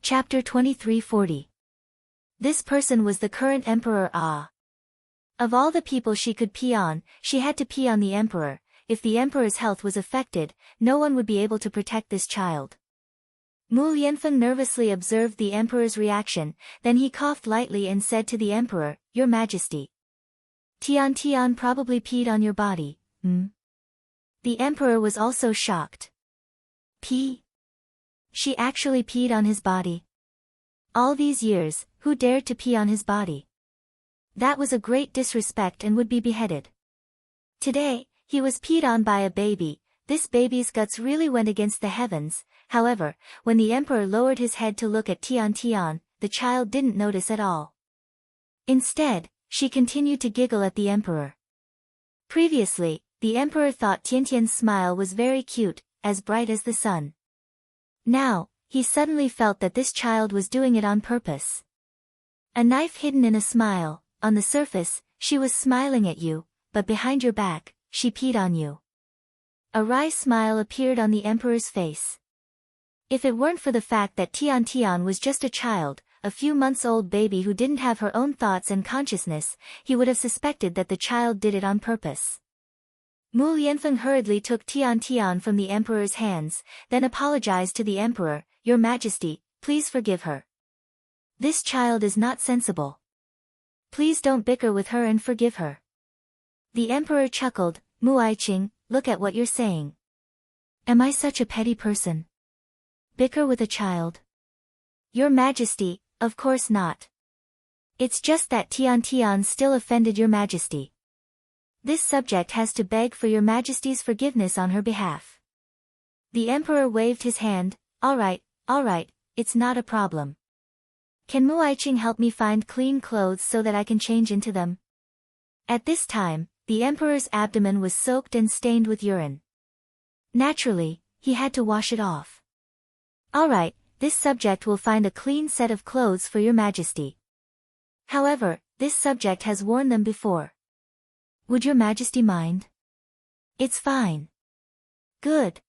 Chapter 2340. This person was the current Emperor Ah. Of all the people she could pee on, she had to pee on the Emperor. If the Emperor's health was affected, no one would be able to protect this child. Mu Lianfeng nervously observed the Emperor's reaction, then he coughed lightly and said to the Emperor, "Your Majesty. Tian probably peed on your body, The Emperor was also shocked. Pee? She actually peed on his body? All these years, who dared to pee on his body? That was a great disrespect and would be beheaded. Today, he was peed on by a baby. This baby's guts really went against the heavens. However, when the Emperor lowered his head to look at Tian, the child didn't notice at all. Instead, she continued to giggle at the Emperor. Previously, the Emperor thought Tian's smile was very cute, as bright as the sun. Now, he suddenly felt that this child was doing it on purpose. A knife hidden in a smile. On the surface, she was smiling at you, but behind your back, she peed on you. A wry smile appeared on the Emperor's face. If it weren't for the fact that Tian was just a child, a few months old baby who didn't have her own thoughts and consciousness, he would have suspected that the child did it on purpose. Mu Lianfeng hurriedly took Tian from the Emperor's hands, then apologized to the Emperor, "Your Majesty, please forgive her. This child is not sensible. Please don't bicker with her and forgive her." The Emperor chuckled, "Mu Aiqing, look at what you're saying. Am I such a petty person? Bicker with a child? Your Majesty, of course not. It's just that Tian still offended your Majesty. This subject has to beg for your Majesty's forgiveness on her behalf." The Emperor waved his hand, all right, it's not a problem. Can Mu Aiqing help me find clean clothes so that I can change into them?" At this time, the Emperor's abdomen was soaked and stained with urine. Naturally, he had to wash it off. "All right, this subject will find a clean set of clothes for your Majesty. However, this subject has worn them before. Would your Majesty mind?" "It's fine." "Good."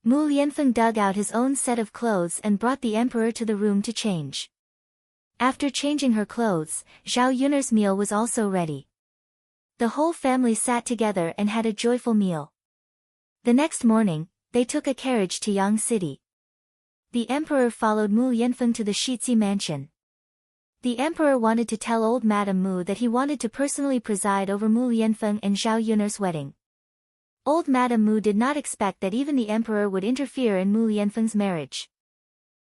Mu Lianfeng dug out his own set of clothes and brought the Emperor to the room to change. After changing her clothes, Zhao Yun'er's meal was also ready. The whole family sat together and had a joyful meal. The next morning, they took a carriage to Yang City. The Emperor followed Mu Lianfeng to the Shizi mansion. The Emperor wanted to tell old Madame Mu that he wanted to personally preside over Mu Lianfeng and Zhao Yun'er's wedding. Old Madame Mu did not expect that even the Emperor would interfere in Mu Lianfeng's marriage.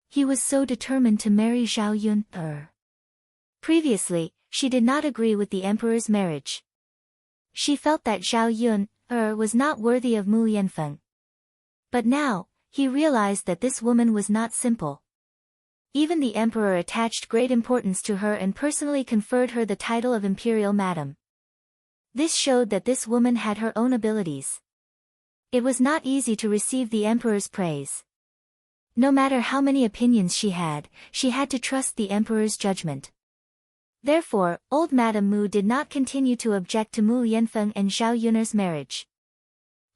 He was so determined to marry Zhao Yun'er. Previously, she did not agree with the Emperor's marriage. She felt that Zhao Yun'er was not worthy of Mu Lianfeng. But now, he realized that this woman was not simple. Even the Emperor attached great importance to her and personally conferred her the title of Imperial Madam. This showed that this woman had her own abilities. It was not easy to receive the Emperor's praise. No matter how many opinions she had to trust the Emperor's judgment. Therefore, old Madame Mu did not continue to object to Mu Lianfeng and Zhao Yun'er's marriage.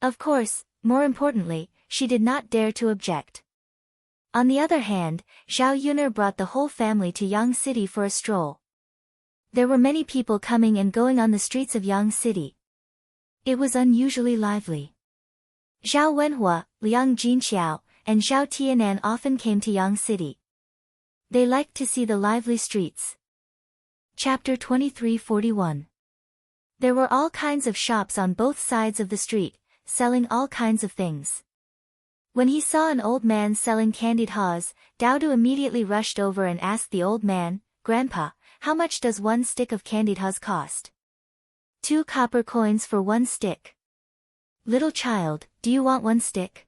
Of course, more importantly, she did not dare to object. On the other hand, Zhao Yun'er brought the whole family to Yang City for a stroll. There were many people coming and going on the streets of Yang City. It was unusually lively. Zhao Wenhua, Liang Jinqiao, and Zhao Tianan often came to Yang City. They liked to see the lively streets. Chapter 2341. There were all kinds of shops on both sides of the street, selling all kinds of things. When he saw an old man selling candied haws, Daodu immediately rushed over and asked the old man, "Grandpa, how much does one stick of candied haws cost?" 2 copper coins for 1 stick. "Little child, do you want 1 stick?"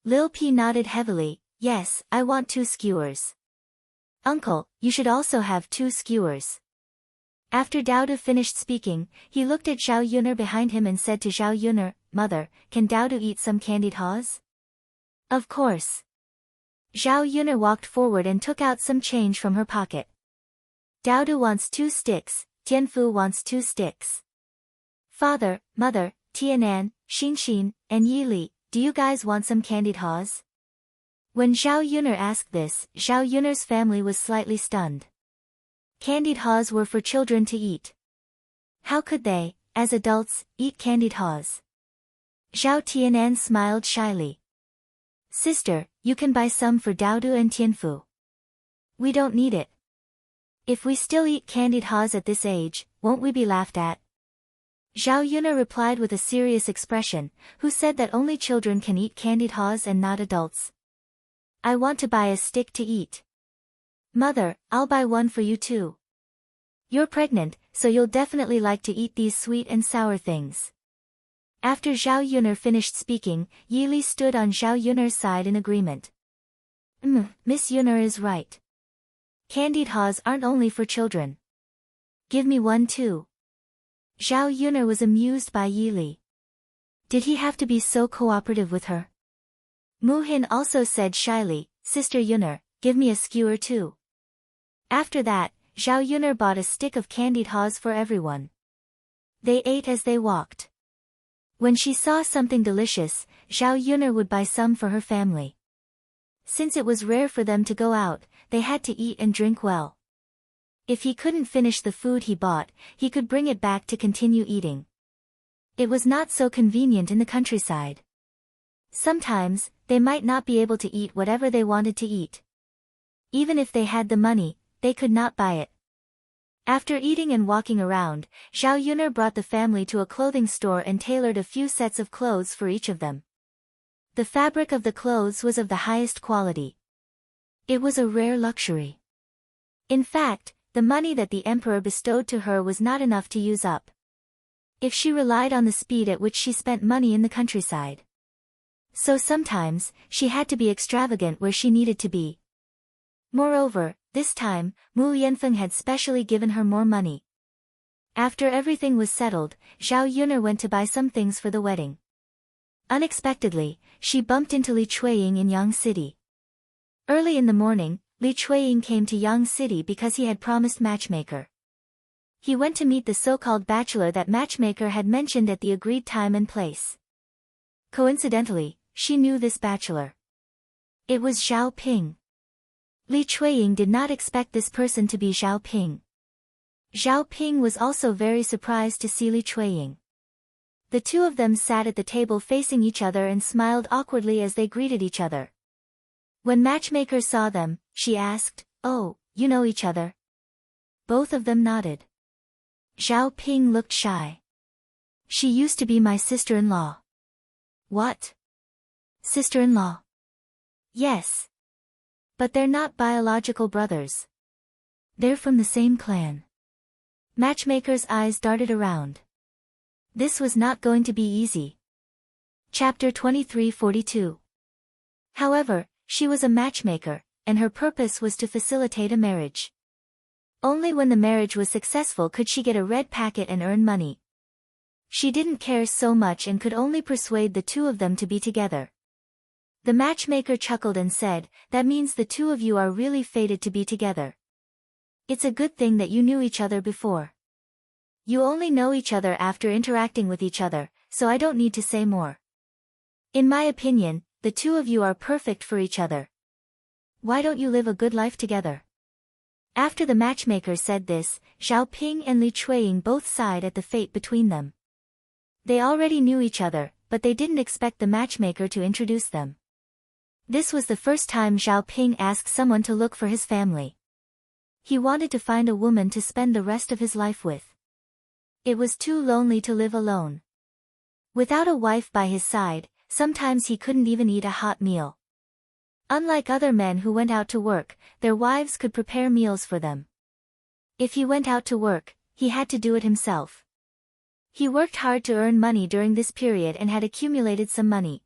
Lil P nodded heavily, "Yes, I want 2 skewers." "Uncle, you should also have 2 skewers." After Daodu finished speaking, he looked at Zhao Yun'er behind him and said to Zhao Yun'er, "Mother, can Daodu eat some candied haws?" "Of course." Zhao Yun'er walked forward and took out some change from her pocket. "Daodu wants 2 sticks, Tianfu wants 2 sticks. Father, Mother, Tianan, Xinxin, and Yi Li, do you guys want some candied haws?" When Zhao Yuner asked this, Zhao Yuner's family was slightly stunned. Candied haws were for children to eat. How could they, as adults, eat candied haws? Zhao Tianan smiled shyly. Sister, you can buy some for Daodu and Tianfu. We don't need it. If we still eat candied haws at this age, won't we be laughed at? Zhao Yuner replied with a serious expression, who said that only children can eat candied haws and not adults. I want to buy a stick to eat. Mother, I'll buy one for you too. You're pregnant, so you'll definitely like to eat these sweet and sour things. After Zhao Yuner finished speaking, Yi Li stood on Zhao Yuner's side in agreement. Miss Yuner is right. Candied haws aren't only for children. Give me one too. Zhao Yuner was amused by Yi Li. Did he have to be so cooperative with her? Mu Hin also said shyly, Sister Yuner, give me a skewer too. After that, Zhao Yuner bought a stick of candied haws for everyone. They ate as they walked. When she saw something delicious, Zhao Yuner would buy some for her family. Since it was rare for them to go out, they had to eat and drink well. If he couldn't finish the food he bought, he could bring it back to continue eating. It was not so convenient in the countryside. Sometimes, they might not be able to eat whatever they wanted to eat. Even if they had the money, they could not buy it. After eating and walking around, Zhao Yuner brought the family to a clothing store and tailored a few sets of clothes for each of them. The fabric of the clothes was of the highest quality. It was a rare luxury. In fact, the money that the emperor bestowed to her was not enough to use up, if she relied on the speed at which she spent money in the countryside. So sometimes, she had to be extravagant where she needed to be. Moreover, this time, Mu Yanfeng had specially given her more money. After everything was settled, Zhao Yuner went to buy some things for the wedding. Unexpectedly, she bumped into Li Chuiying in Yang City. Early in the morning, Li Chuiying came to Yang City because he had promised matchmaker. He went to meet the so-called bachelor that matchmaker had mentioned at the agreed time and place. Coincidentally, she knew this bachelor. It was Zhao Ping. Li Chuiying did not expect this person to be Zhao Ping. Zhao Ping was also very surprised to see Li Chuiying. The two of them sat at the table facing each other and smiled awkwardly as they greeted each other. When matchmaker saw them, she asked, "Oh, you know each other?" Both of them nodded. Zhao Ping looked shy. "She used to be my sister-in-law." "What? Sister-in-law?" "Yes. But they're not biological brothers. They're from the same clan." Matchmaker's eyes darted around. This was not going to be easy. Chapter 2342. However, she was a matchmaker, and her purpose was to facilitate a marriage. Only when the marriage was successful could she get a red packet and earn money. She didn't care so much and could only persuade the two of them to be together. The matchmaker chuckled and said, "That means the two of you are really fated to be together. It's a good thing that you knew each other before. You only know each other after interacting with each other, so I don't need to say more. In my opinion, the two of you are perfect for each other. Why don't you live a good life together?" After the matchmaker said this, Zhao Ping and Li Chuiying both sighed at the fate between them. They already knew each other, but they didn't expect the matchmaker to introduce them. This was the first time Zhao Ping asked someone to look for his family. He wanted to find a woman to spend the rest of his life with. It was too lonely to live alone. Without a wife by his side, sometimes he couldn't even eat a hot meal. Unlike other men who went out to work, their wives could prepare meals for them. If he went out to work, he had to do it himself. He worked hard to earn money during this period and had accumulated some money.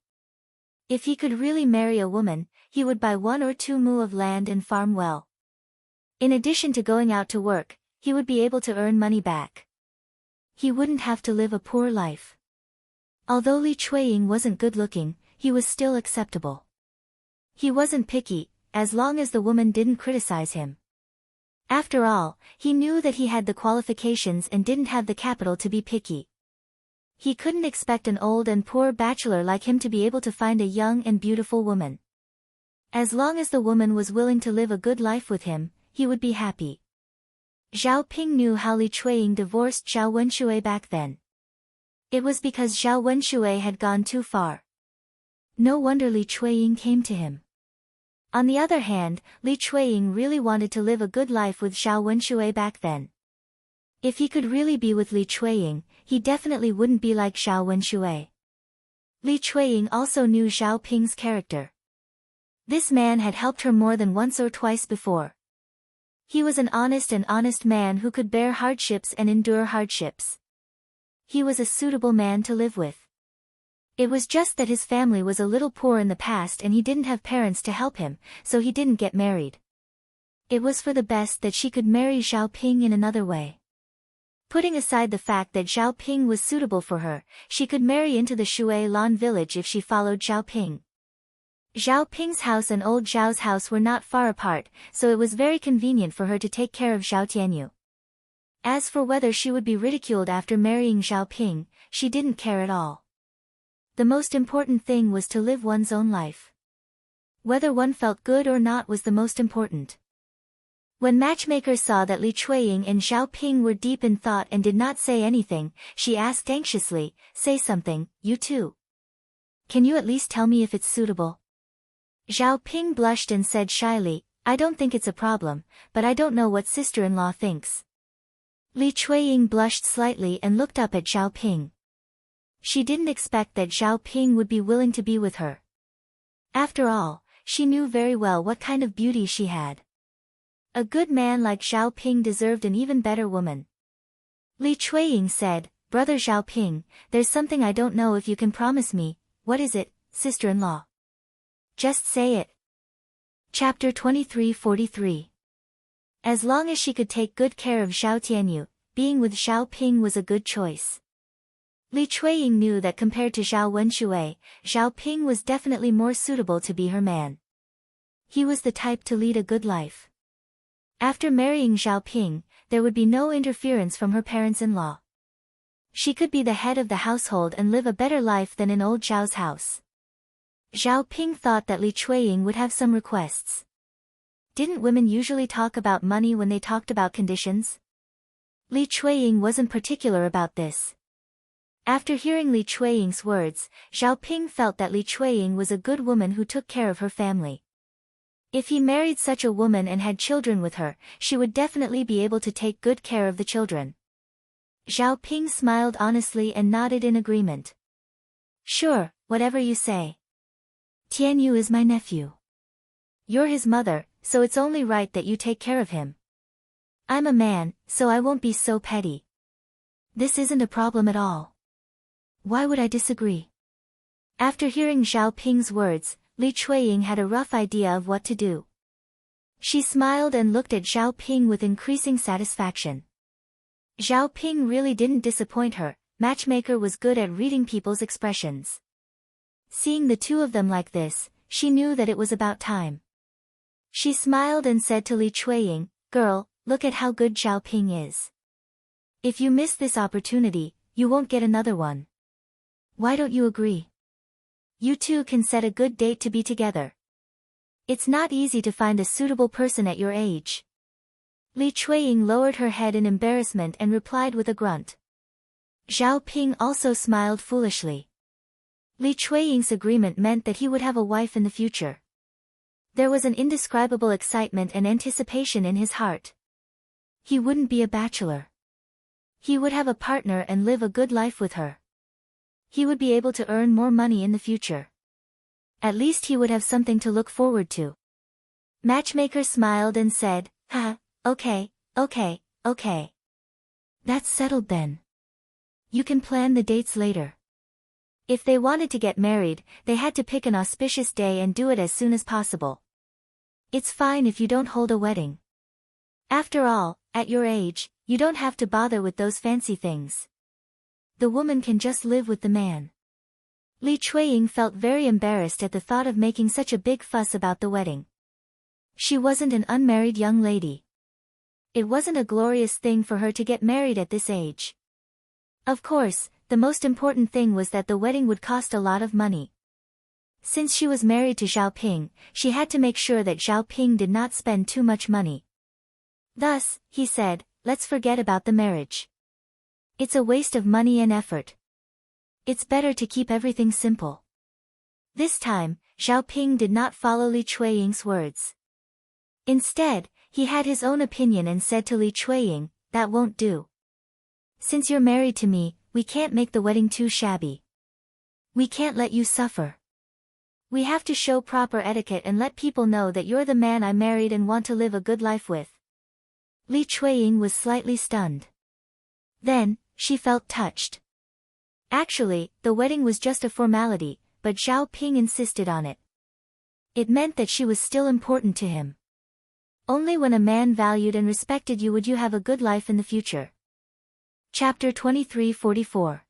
If he could really marry a woman, he would buy 1 or 2 mu of land and farm well. In addition to going out to work, he would be able to earn money back. He wouldn't have to live a poor life. Although Li Chuiying wasn't good-looking, he was still acceptable. He wasn't picky, as long as the woman didn't criticize him. After all, he knew that he had the qualifications and didn't have the capital to be picky. He couldn't expect an old and poor bachelor like him to be able to find a young and beautiful woman. As long as the woman was willing to live a good life with him, he would be happy. Zhao Ping knew how Li Chuiying divorced Zhao Wenxue back then. It was because Zhao Wenxue had gone too far. No wonder Li Chuiying came to him. On the other hand, Li Chuiying really wanted to live a good life with Zhao Wenxue back then. If he could really be with Li Chuiying, he definitely wouldn't be like Zhao Wenxue. Li Chuiying also knew Zhao Ping's character. This man had helped her more than once or twice before. He was an honest man who could bear hardships and endure hardships. He was a suitable man to live with. It was just that his family was a little poor in the past and he didn't have parents to help him, so he didn't get married. It was for the best that she could marry Zhao Ping in another way. Putting aside the fact that Zhao Ping was suitable for her, she could marry into the Shui Lan village if she followed Zhao Ping. Zhao Ping's house and old Zhao's house were not far apart, so it was very convenient for her to take care of Zhao Tianyu. As for whether she would be ridiculed after marrying Zhao Ping, she didn't care at all. The most important thing was to live one's own life. Whether one felt good or not was the most important. When Matchmaker saw that Li Chuiying and Zhao Ping were deep in thought and did not say anything, she asked anxiously, "Say something, you two. Can you at least tell me if it's suitable?" Zhao Ping blushed and said shyly, "I don't think it's a problem, but I don't know what sister-in-law thinks." Li Chuiying blushed slightly and looked up at Zhao Ping. She didn't expect that Zhao Ping would be willing to be with her. After all, she knew very well what kind of beauty she had. A good man like Zhao Ping deserved an even better woman. Li Chuiying said, "Brother Zhao Ping, there's something I don't know if you can promise me. What is it, sister-in-law? Just say it." Chapter 23:43. As long as she could take good care of Zhao Tianyu, being with Zhao Ping was a good choice. Li Chuiying knew that compared to Zhao Wenxue, Zhao Ping was definitely more suitable to be her man. He was the type to lead a good life. After marrying Zhao Ping, there would be no interference from her parents-in-law. She could be the head of the household and live a better life than in old Zhao's house. Zhao Ping thought that Li Chuiying would have some requests. Didn't women usually talk about money when they talked about conditions? Li Chuiying wasn't particular about this. After hearing Li Chuiying's words, Zhao Ping felt that Li Chuiying was a good woman who took care of her family. If he married such a woman and had children with her, she would definitely be able to take good care of the children. Zhao Ping smiled honestly and nodded in agreement. "Sure, whatever you say. Tianyu is my nephew. You're his mother, so it's only right that you take care of him. I'm a man, so I won't be so petty. This isn't a problem at all. Why would I disagree?" After hearing Zhao Ping's words, Li Chuiying had a rough idea of what to do. She smiled and looked at Zhao Ping with increasing satisfaction. Zhao Ping really didn't disappoint her. Matchmaker was good at reading people's expressions. Seeing the two of them like this, she knew that it was about time. She smiled and said to Li Chuiying, "Girl, look at how good Zhao Ping is. If you miss this opportunity, you won't get another one. Why don't you agree? You two can set a good date to be together. It's not easy to find a suitable person at your age." Li Chuiying lowered her head in embarrassment and replied with a grunt. Zhao Ping also smiled foolishly. Li Chuiying's agreement meant that he would have a wife in the future. There was an indescribable excitement and anticipation in his heart. He wouldn't be a bachelor. He would have a partner and live a good life with her. He would be able to earn more money in the future. At least he would have something to look forward to. Matchmaker smiled and said, Okay. That's settled then. You can plan the dates later." If they wanted to get married, they had to pick an auspicious day and do it as soon as possible. It's fine if you don't hold a wedding. After all, at your age, you don't have to bother with those fancy things. The woman can just live with the man. Li Chuiying felt very embarrassed at the thought of making such a big fuss about the wedding. She wasn't an unmarried young lady. It wasn't a glorious thing for her to get married at this age. Of course, the most important thing was that the wedding would cost a lot of money. Since she was married to Zhao Ping, she had to make sure that Zhao Ping did not spend too much money. Thus, he said, let's forget about the marriage. It's a waste of money and effort. It's better to keep everything simple. This time, Zhao Ping did not follow Li Chueying's words. Instead, he had his own opinion and said to Li Chueying, that won't do. Since you're married to me, we can't make the wedding too shabby. We can't let you suffer. We have to show proper etiquette and let people know that you're the man I married and want to live a good life with. Li Chueying was slightly stunned. Then, she felt touched. Actually, the wedding was just a formality, but Zhao Ping insisted on it. It meant that she was still important to him. Only when a man valued and respected you would you have a good life in the future. Chapter 23:44.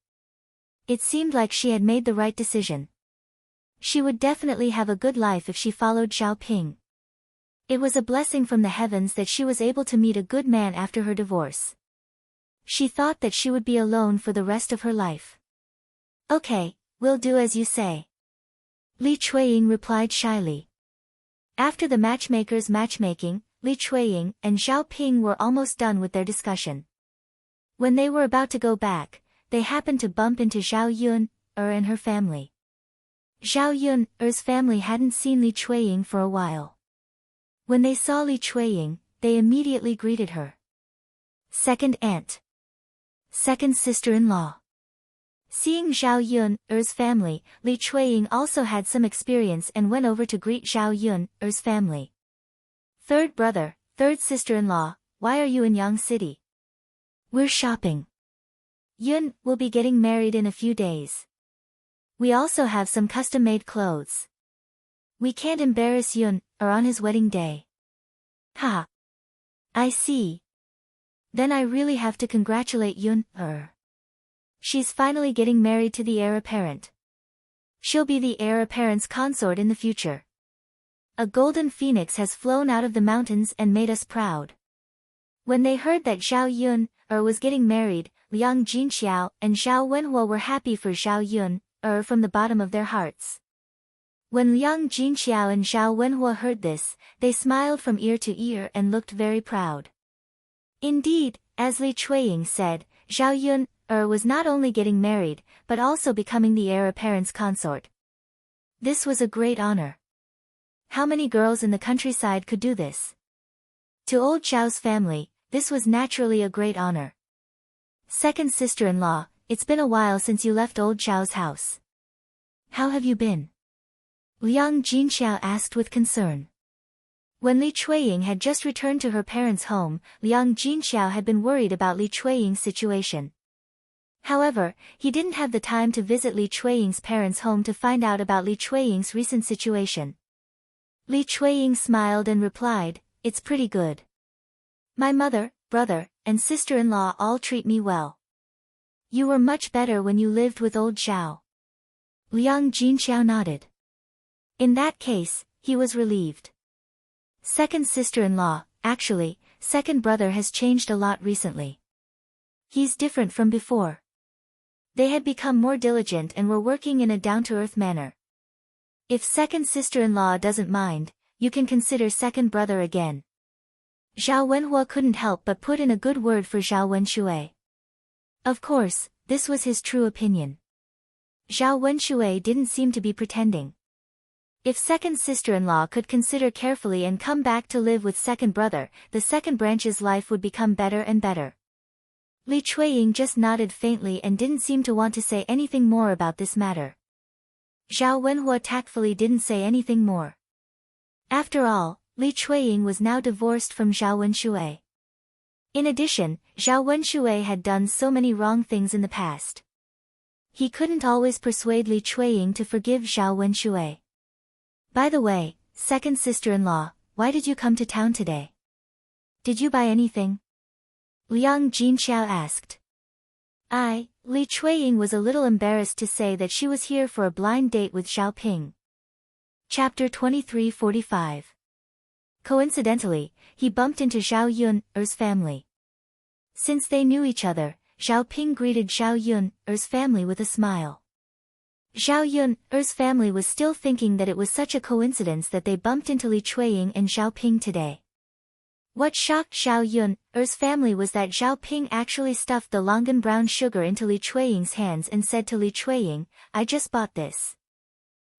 It seemed like she had made the right decision. She would definitely have a good life if she followed Zhao Ping. It was a blessing from the heavens that she was able to meet a good man after her divorce. She thought that she would be alone for the rest of her life. Okay, we'll do as you say. Li Chueying replied shyly. After the matchmaker's matchmaking, Li Chueying and Zhao Ping were almost done with their discussion. When they were about to go back, they happened to bump into Zhao Yun and her family. Zhao Yun's family hadn't seen Li Chueying for a while. When they saw Li Chueying, they immediately greeted her. Second aunt. Second sister-in-law. Seeing Zhao Yun's family, Li Chueying also had some experience and went over to greet Zhao Yun's family. Third brother, third sister-in-law, why are you in Yang City? We're shopping. Yun will be getting married in a few days. We also have some custom-made clothes. We can't embarrass Yun on his wedding day. Ha! I see. Then I really have to congratulate Yun. She's finally getting married to the heir apparent. She'll be the heir apparent's consort in the future. A golden phoenix has flown out of the mountains and made us proud. When they heard that Zhao Yun was getting married, Liang Jinxiao and Zhao Wenhua were happy for Zhao Yun from the bottom of their hearts. When Liang Jinxiao and Zhao Wenhua heard this, they smiled from ear to ear and looked very proud. Indeed, as Li Chueying said, Zhao Yun was not only getting married, but also becoming the heir apparent's consort. This was a great honor. How many girls in the countryside could do this? To old Zhao's family, this was naturally a great honor. Second sister-in-law, it's been a while since you left old Zhao's house. How have you been? Liang Jinxiao asked with concern. When Li Chueying had just returned to her parents' home, Liang Jinxiao had been worried about Li Chueying's situation. However, he didn't have the time to visit Li Chueying's parents' home to find out about Li Chueying's recent situation. Li Chueying smiled and replied, it's pretty good. My mother, brother, and sister-in-law all treat me well. You were much better when you lived with old Zhao. Liang Jinxiao nodded. In that case, he was relieved. Second sister-in-law, actually, second brother has changed a lot recently. He's different from before. They had become more diligent and were working in a down-to-earth manner. If second sister-in-law doesn't mind, you can consider second brother again. Zhao Wenhua couldn't help but put in a good word for Zhao Wenxue. Of course, this was his true opinion. Zhao Wenxue didn't seem to be pretending. If second sister-in-law could consider carefully and come back to live with second brother, the second branch's life would become better and better. Li Chueying just nodded faintly and didn't seem to want to say anything more about this matter. Zhao Wenhua tactfully didn't say anything more. After all, Li Chueying was now divorced from Zhao Wenxue. In addition, Zhao Wenxue had done so many wrong things in the past. He couldn't always persuade Li Chueying to forgive Zhao Wenxue. By the way, second sister-in-law, why did you come to town today? Did you buy anything? Liang Jinxiao asked. Li Chueying was a little embarrassed to say that she was here for a blind date with Zhao Ping. Chapter 23:45. Coincidentally, he bumped into Zhao Yun's family. Since they knew each other, Zhao Ping greeted Zhao Yun's family with a smile. Zhao Yun's family was still thinking that it was such a coincidence that they bumped into Li Chuiying and Zhao Ping today. What shocked Zhao Yun's family was that Zhao Ping actually stuffed the Longan brown sugar into Li Chuiying's hands and said to Li Chuiying, "I just bought this.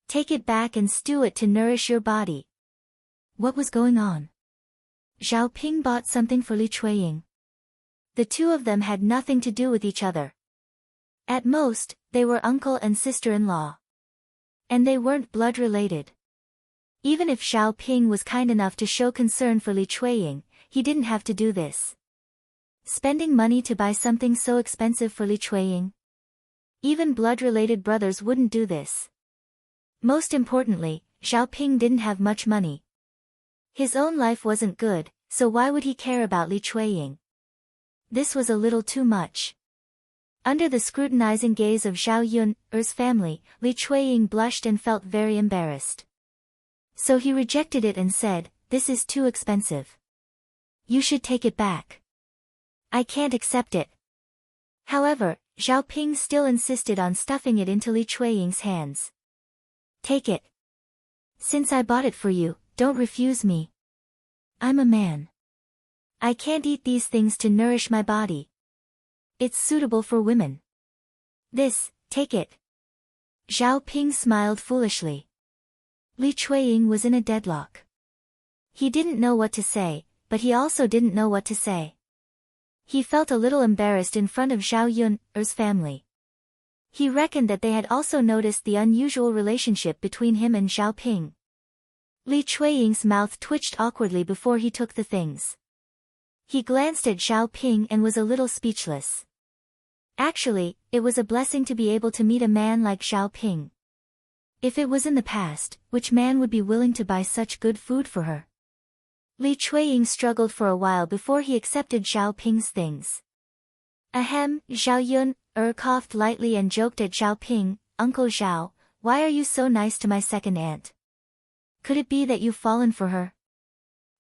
Take it back and stew it to nourish your body." What was going on? Zhao Ping bought something for Li Chuiying. The two of them had nothing to do with each other. At most, they were uncle and sister-in-law. And they weren't blood-related. Even if Zhao Ping was kind enough to show concern for Li Chuiying, he didn't have to do this. Spending money to buy something so expensive for Li Chuiying? Even blood-related brothers wouldn't do this. Most importantly, Zhao Ping didn't have much money. His own life wasn't good, so why would he care about Li Chuiying? This was a little too much. Under the scrutinizing gaze of Zhao Yun's family, Li Chuiying blushed and felt very embarrassed. So he rejected it and said, "This is too expensive. You should take it back. I can't accept it." However, Zhao Ping still insisted on stuffing it into Li Chuiying's hands. "Take it. Since I bought it for you, don't refuse me. I'm a man. I can't eat these things to nourish my body. It's suitable for women. Take it." Zhao Ping smiled foolishly. Li Chuiying was in a deadlock. He didn't know what to say, but he also didn't know what to say. He felt a little embarrassed in front of Zhao Yun's family. He reckoned that they had also noticed the unusual relationship between him and Zhao Ping. Li Chuiying's mouth twitched awkwardly before he took the things. He glanced at Zhao Ping and was a little speechless. Actually, it was a blessing to be able to meet a man like Zhao Ping. If it was in the past, which man would be willing to buy such good food for her? Li Chuiying struggled for a while before he accepted Zhao Ping's things. Ahem, Zhao Yun coughed lightly and joked at Zhao Ping, "Uncle Zhao, why are you so nice to my second aunt? Could it be that you've fallen for her?"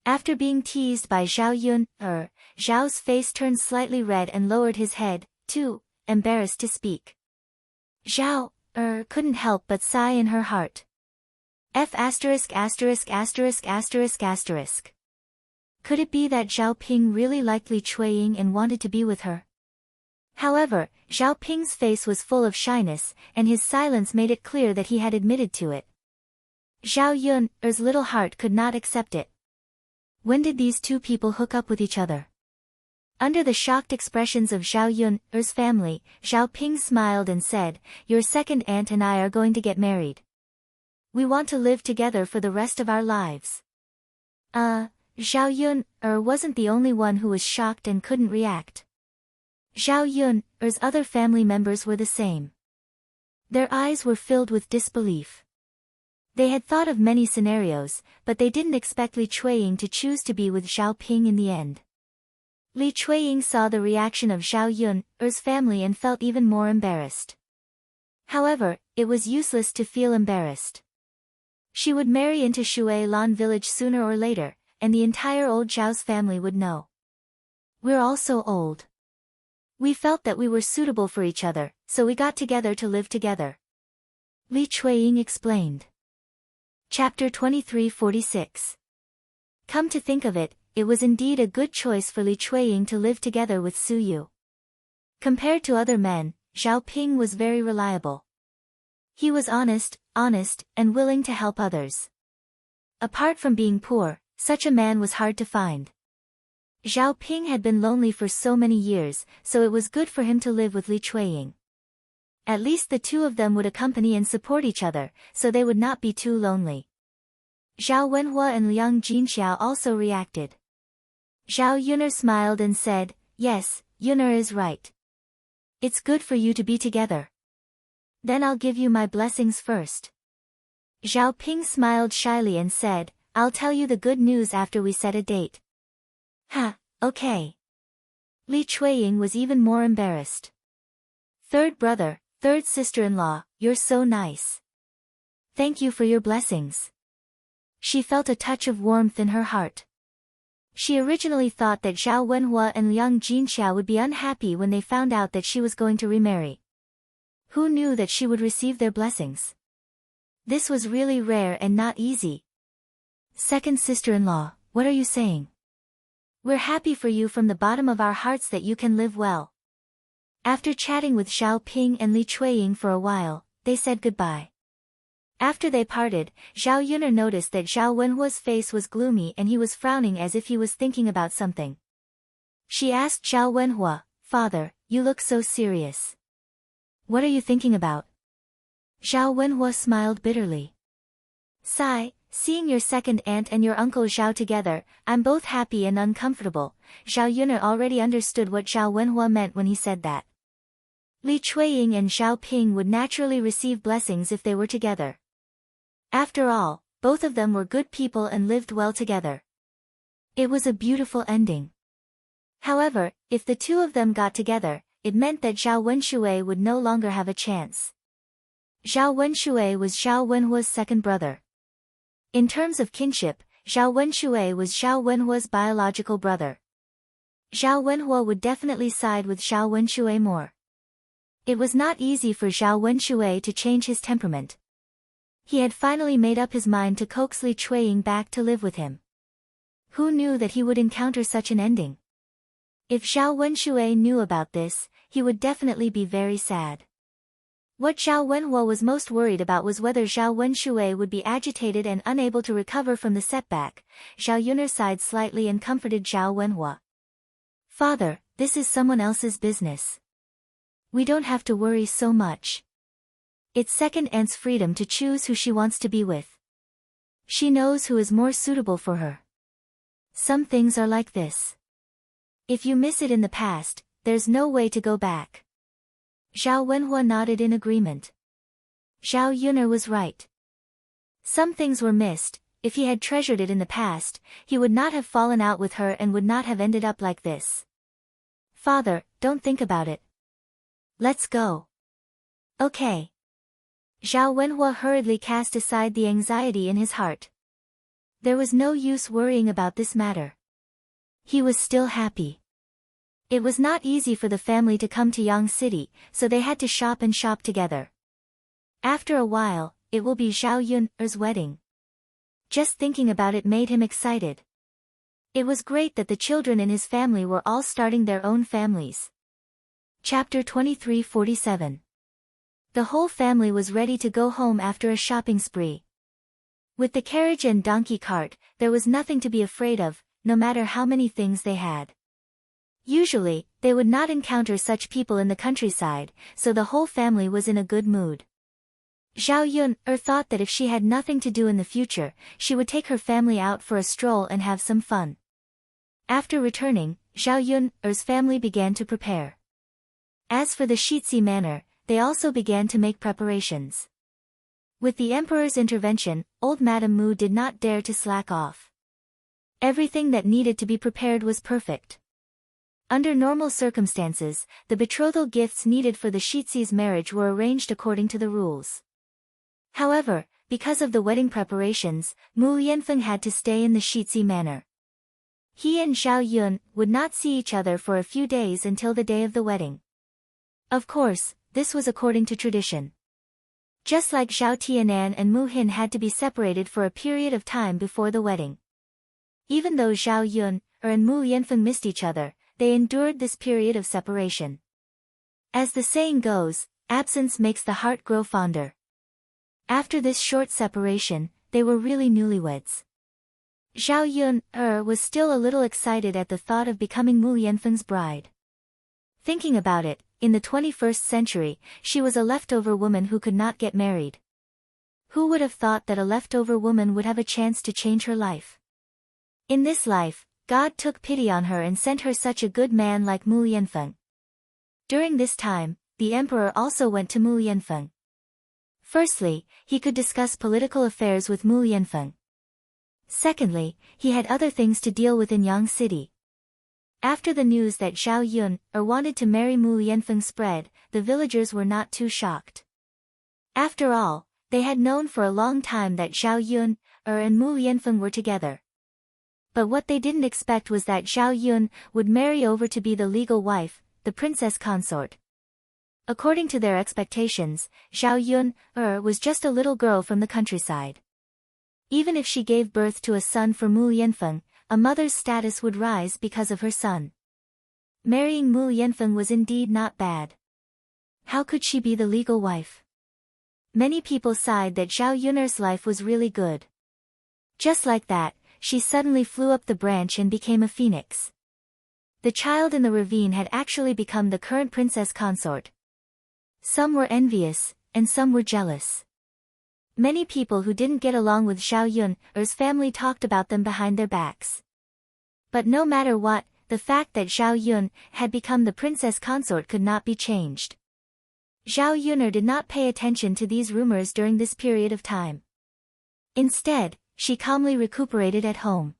After being teased by Zhao Yun, Zhao's face turned slightly red and lowered his head, too embarrassed to speak. Zhao couldn't help but sigh in her heart. F*************. Could it be that Zhao Ping really liked Li Chuiying and wanted to be with her? However, Zhao Ping's face was full of shyness, and his silence made it clear that he had admitted to it. Zhao Yun's little heart could not accept it. When did these two people hook up with each other? Under the shocked expressions of Zhao Yun's family, Zhao Ping smiled and said, "Your second aunt and I are going to get married. We want to live together for the rest of our lives." Zhao Yun wasn't the only one who was shocked and couldn't react. Zhao Yun's other family members were the same. Their eyes were filled with disbelief. They had thought of many scenarios, but they didn't expect Li Chuiying to choose to be with Zhao Ping in the end. Li Chuiying saw the reaction of Zhao Yun's family and felt even more embarrassed. However, it was useless to feel embarrassed. She would marry into Shui Lan village sooner or later, and the entire old Zhao's family would know. "We're all so old. We felt that we were suitable for each other, so we got together to live together," Li Chuiying explained. Chapter 2346. Come to think of it, it was indeed a good choice for Li Chuiying to live together with Su Yu. Compared to other men, Zhao Ping was very reliable. He was honest, and willing to help others. Apart from being poor, such a man was hard to find. Zhao Ping had been lonely for so many years, so it was good for him to live with Li Chuiying. At least the two of them would accompany and support each other, so they would not be too lonely. Zhao Wenhua and Liang Jinxiao also reacted. Zhao Yun'er smiled and said, "Yes, Yun'er is right. It's good for you to be together. Then I'll give you my blessings first." Zhao Ping smiled shyly and said, "I'll tell you the good news after we set a date." Okay. Li Chuiying was even more embarrassed. "Third brother, third sister-in-law, you're so nice. Thank you for your blessings." She felt a touch of warmth in her heart. She originally thought that Zhao Wenhua and Liang Jinxiao would be unhappy when they found out that she was going to remarry. Who knew that she would receive their blessings? This was really rare and not easy. Second sister-in-law, what are you saying? We're happy for you from the bottom of our hearts that you can live well. After chatting with Xiao Ping and Li Chuiying for a while, they said goodbye. After they parted, Zhao Yun'er noticed that Zhao Wenhua's face was gloomy and he was frowning as if he was thinking about something. She asked Zhao Wenhua, "Father, you look so serious. What are you thinking about?" Zhao Wenhua smiled bitterly. "Sigh, seeing your second aunt and your uncle Zhao together, I'm both happy and uncomfortable." Zhao Yun'er already understood what Zhao Wenhua meant when he said that. Li Chuiying and Xiao Ping would naturally receive blessings if they were together. After all, both of them were good people and lived well together. It was a beautiful ending. However, if the two of them got together, it meant that Zhao Wenshui would no longer have a chance. Zhao Wenshui was Zhao Wenhua's second brother. In terms of kinship, Zhao Wenshui was Zhao Wenhua's biological brother. Zhao Wenhua would definitely side with Zhao Wenshui more. It was not easy for Zhao Wenshui to change his temperament. He had finally made up his mind to coax Li Chuiying back to live with him. Who knew that he would encounter such an ending? If Zhao Wenshui knew about this, he would definitely be very sad. What Zhao Wenhua was most worried about was whether Zhao Wenshui would be agitated and unable to recover from the setback. Zhao Yun'er sighed slightly and comforted Zhao Wenhua. "Father, this is someone else's business. We don't have to worry so much. It's second aunt's freedom to choose who she wants to be with. She knows who is more suitable for her. Some things are like this. If you miss it in the past, there's no way to go back." Zhao Wenhua nodded in agreement. Zhao Yun'er was right. Some things were missed. If he had treasured it in the past, he would not have fallen out with her and would not have ended up like this. "Father, don't think about it. Let's go." "Okay." Zhao Wenhua hurriedly cast aside the anxiety in his heart. There was no use worrying about this matter. He was still happy. It was not easy for the family to come to Yang City, so they had to shop together. After a while, it will be Zhao Yun'er's wedding. Just thinking about it made him excited. It was great that the children in his family were all starting their own families. Chapter 2347. The whole family was ready to go home after a shopping spree. With the carriage and donkey cart, there was nothing to be afraid of, no matter how many things they had. Usually, they would not encounter such people in the countryside, so the whole family was in a good mood. Zhao Yun'er thought that if she had nothing to do in the future, she would take her family out for a stroll and have some fun. After returning, Zhao Yun'er's family began to prepare. As for the Shitsi manor, they also began to make preparations. With the emperor's intervention, old Madame Mu did not dare to slack off. Everything that needed to be prepared was perfect. Under normal circumstances, the betrothal gifts needed for the Shitsi's marriage were arranged according to the rules. However, because of the wedding preparations, Mu Lianfeng had to stay in the Shitsi manor. He and Zhao Yun would not see each other for a few days until the day of the wedding. Of course, this was according to tradition. Just like Zhao Tianan and Mu Hin had to be separated for a period of time before the wedding. Even though Zhao Yun and Mu Lianfeng missed each other, they endured this period of separation. As the saying goes, absence makes the heart grow fonder. After this short separation, they were really newlyweds. Zhao Yun was still a little excited at the thought of becoming Mu Lianfeng's bride. Thinking about it, in the 21st century, she was a leftover woman who could not get married. Who would have thought that a leftover woman would have a chance to change her life? In this life, God took pity on her and sent her such a good man like Mu Lianfeng. During this time, the emperor also went to Mu Lianfeng. Firstly, he could discuss political affairs with Mu Lianfeng. Secondly, he had other things to deal with in Yang City. After the news that Zhao Yun wanted to marry Mu Lianfeng spread, the villagers were not too shocked. After all, they had known for a long time that Zhao Yun and Mu Lianfeng were together. But what they didn't expect was that Zhao Yun would marry over to be the legal wife, the princess consort. According to their expectations, Zhao Yun was just a little girl from the countryside. Even if she gave birth to a son for Mu Yanfeng, a mother's status would rise because of her son. Marrying Mu Yanfeng was indeed not bad. How could she be the legal wife? Many people sighed that Zhao Yun'er's life was really good. Just like that, she suddenly flew up the branch and became a phoenix. The child in the ravine had actually become the current princess consort. Some were envious, and some were jealous. Many people who didn't get along with Zhao Yun'er's family talked about them behind their backs. But no matter what, the fact that Zhao Yun had become the princess consort could not be changed. Zhao Yun'er did not pay attention to these rumors during this period of time. Instead, she calmly recuperated at home.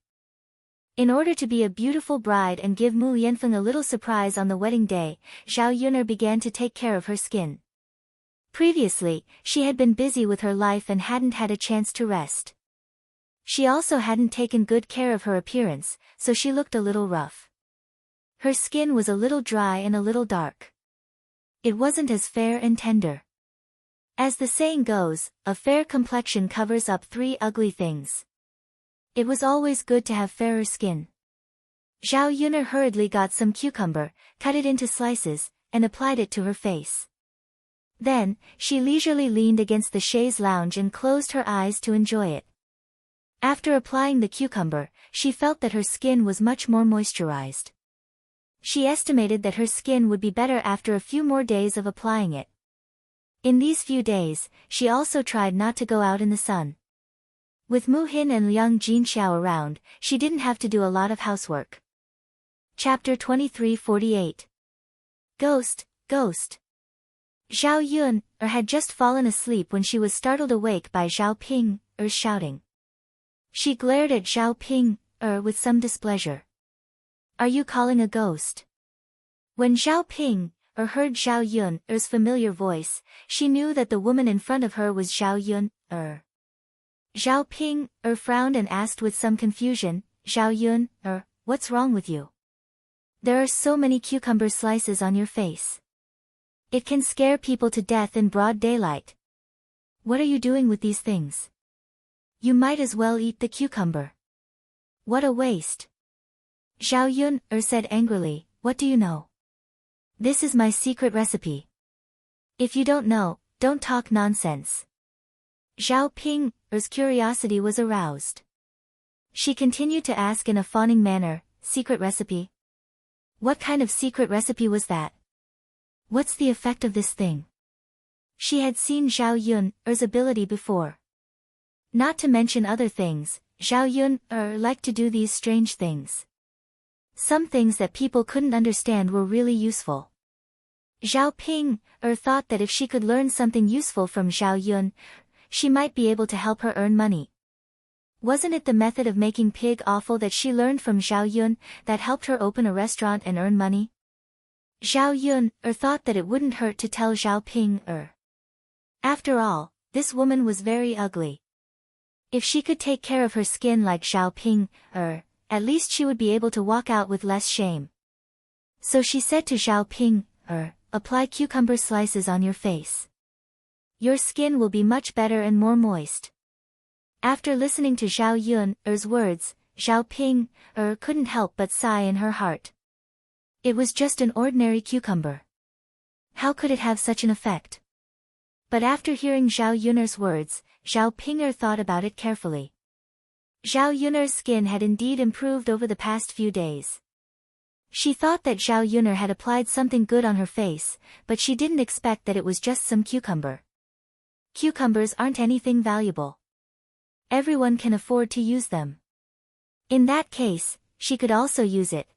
In order to be a beautiful bride and give Mu Yanfeng a little surprise on the wedding day, Zhao Yun'er began to take care of her skin. Previously, she had been busy with her life and hadn't had a chance to rest. She also hadn't taken good care of her appearance, so she looked a little rough. Her skin was a little dry and a little dark. It wasn't as fair and tender. As the saying goes, a fair complexion covers up 3 ugly things. It was always good to have fairer skin. Zhao Yun'er hurriedly got some cucumber, cut it into slices, and applied it to her face. Then, she leisurely leaned against the chaise lounge and closed her eyes to enjoy it. After applying the cucumber, she felt that her skin was much more moisturized. She estimated that her skin would be better after a few more days of applying it. In these few days, she also tried not to go out in the sun. With Mu Hin and Liang Jinxiao around, she didn't have to do a lot of housework. Chapter 2348. Ghost. Zhao Yun had just fallen asleep when she was startled awake by Zhao Ping's shouting. She glared at Zhao Ping with some displeasure. Are you calling a ghost? When Zhao Ping heard Zhao Yun's familiar voice, she knew that the woman in front of her was Zhao Yun. Zhao Ping frowned and asked with some confusion, Zhao Yun, what's wrong with you? There are so many cucumber slices on your face. It can scare people to death in broad daylight. What are you doing with these things? You might as well eat the cucumber. What a waste. Zhao Yun said angrily, what do you know? This is my secret recipe. If you don't know, don't talk nonsense. Zhao Ping's curiosity was aroused. She continued to ask in a fawning manner, secret recipe? What kind of secret recipe was that? What's the effect of this thing? She had seen Zhao Yun's ability before. Not to mention other things, Zhao Yun liked to do these strange things. Some things that people couldn't understand were really useful. Zhao Ping thought that if she could learn something useful from Zhao Yun, she might be able to help her earn money. Wasn't it the method of making pig offal that she learned from Zhao Yun that helped her open a restaurant and earn money? Zhao Yun thought that it wouldn't hurt to tell Zhao Ping. After all, this woman was very ugly. If she could take care of her skin like Zhao Ping, at least she would be able to walk out with less shame. So she said to Zhao Ping, apply cucumber slices on your face. Your skin will be much better and more moist. After listening to Zhao Yun's words, Zhao Ping couldn't help but sigh in her heart. It was just an ordinary cucumber. How could it have such an effect? But after hearing Zhao Yun'er's words, Zhao Ping thought about it carefully. Zhao Yun'er's skin had indeed improved over the past few days. She thought that Zhao Yun'er had applied something good on her face, but she didn't expect that it was just some cucumber. Cucumbers aren't anything valuable. Everyone can afford to use them. In that case, she could also use it.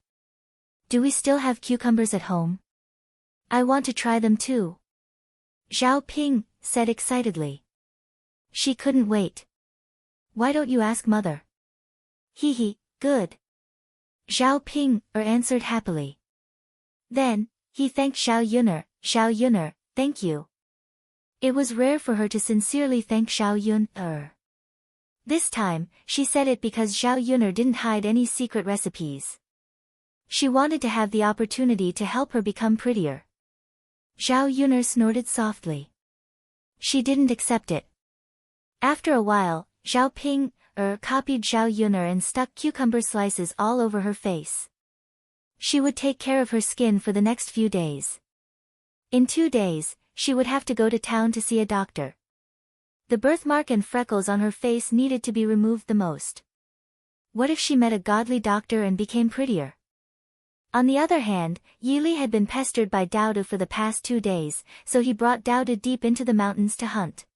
Do we still have cucumbers at home? I want to try them too. Zhao Ping said excitedly. She couldn't wait. Why don't you ask mother? Hee, good. Zhao Ping answered happily. Then, he thanked Zhao Yun'er, thank you. It was rare for her to sincerely thank Zhao Yun'er. This time, she said it because Zhao Yun'er didn't hide any secret recipes. She wanted to have the opportunity to help her become prettier. Zhao Yuner snorted softly. She didn't accept it. After a while, Zhao Ping, copied Zhao Yuner and stuck cucumber slices all over her face. She would take care of her skin for the next few days. In 2 days, she would have to go to town to see a doctor. The birthmark and freckles on her face needed to be removed the most. What if she met a godly doctor and became prettier? On the other hand, Yili had been pestered by Daodu for the past 2 days, so he brought Daodu deep into the mountains to hunt.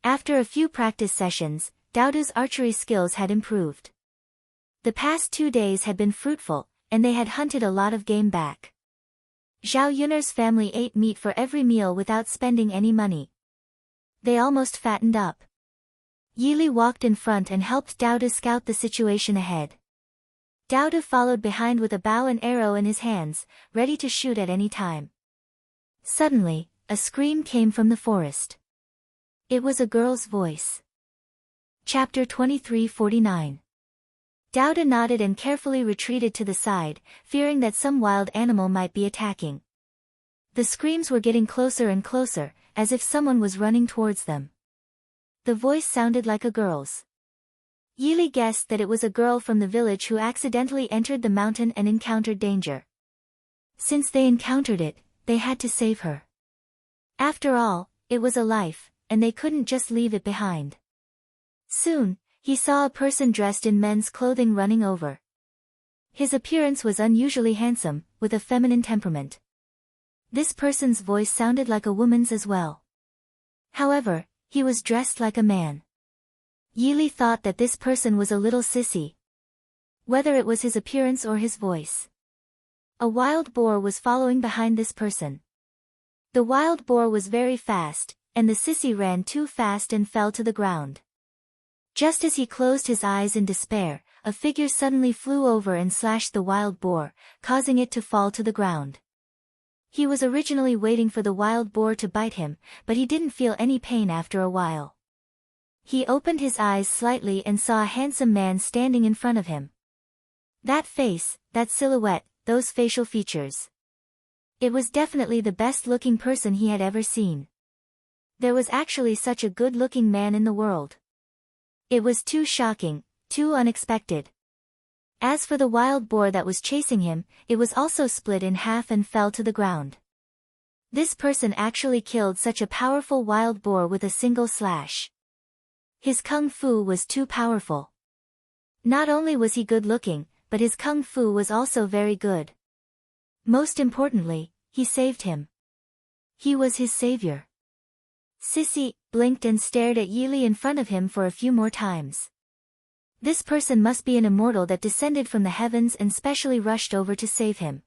After a few practice sessions, Daodu's archery skills had improved. The past 2 days had been fruitful, and they had hunted a lot of game back. Zhao Yuner's family ate meat for every meal without spending any money. They almost fattened up. Yili walked in front and helped Daodu scout the situation ahead. Daodu followed behind with a bow and arrow in his hands, ready to shoot at any time. Suddenly, a scream came from the forest. It was a girl's voice. Chapter 2349. Daodu nodded and carefully retreated to the side, fearing that some wild animal might be attacking. The screams were getting closer and closer, as if someone was running towards them. The voice sounded like a girl's. Yili guessed that it was a girl from the village who accidentally entered the mountain and encountered danger. Since they encountered it, they had to save her. After all, it was a life, and they couldn't just leave it behind. Soon, he saw a person dressed in men's clothing running over. His appearance was unusually handsome, with a feminine temperament. This person's voice sounded like a woman's as well. However, he was dressed like a man. Yili thought that this person was a little sissy. Whether it was his appearance or his voice. A wild boar was following behind this person. The wild boar was very fast, and the sissy ran too fast and fell to the ground. Just as he closed his eyes in despair, a figure suddenly flew over and slashed the wild boar, causing it to fall to the ground. He was originally waiting for the wild boar to bite him, but he didn't feel any pain after a while. He opened his eyes slightly and saw a handsome man standing in front of him. That face, that silhouette, those facial features. It was definitely the best-looking person he had ever seen. There was actually such a good-looking man in the world. It was too shocking, too unexpected. As for the wild boar that was chasing him, it was also split in half and fell to the ground. This person actually killed such a powerful wild boar with a single slash. His kung fu was too powerful. Not only was he good-looking, but his kung fu was also very good. Most importantly, he saved him. He was his savior. Sissy blinked and stared at Yili in front of him for a few more times. This person must be an immortal that descended from the heavens and specially rushed over to save him.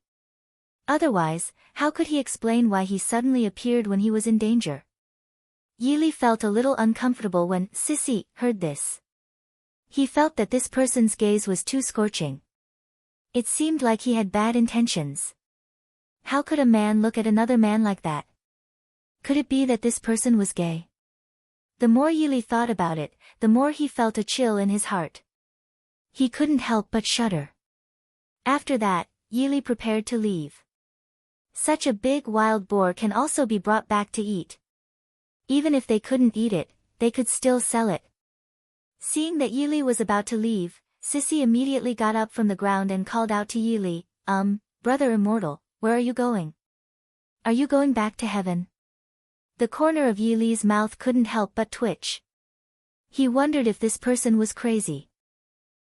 Otherwise, how could he explain why he suddenly appeared when he was in danger? Yili felt a little uncomfortable when Sissy heard this. He felt that this person's gaze was too scorching. It seemed like he had bad intentions. How could a man look at another man like that? Could it be that this person was gay? The more Yili thought about it, the more he felt a chill in his heart. He couldn't help but shudder. After that, Yili prepared to leave. Such a big wild boar can also be brought back to eat. Even if they couldn't eat it, they could still sell it. Seeing that Yili was about to leave, Sissy immediately got up from the ground and called out to Yili, Brother Immortal, where are you going? Are you going back to heaven? The corner of Yili's mouth couldn't help but twitch. He wondered if this person was crazy.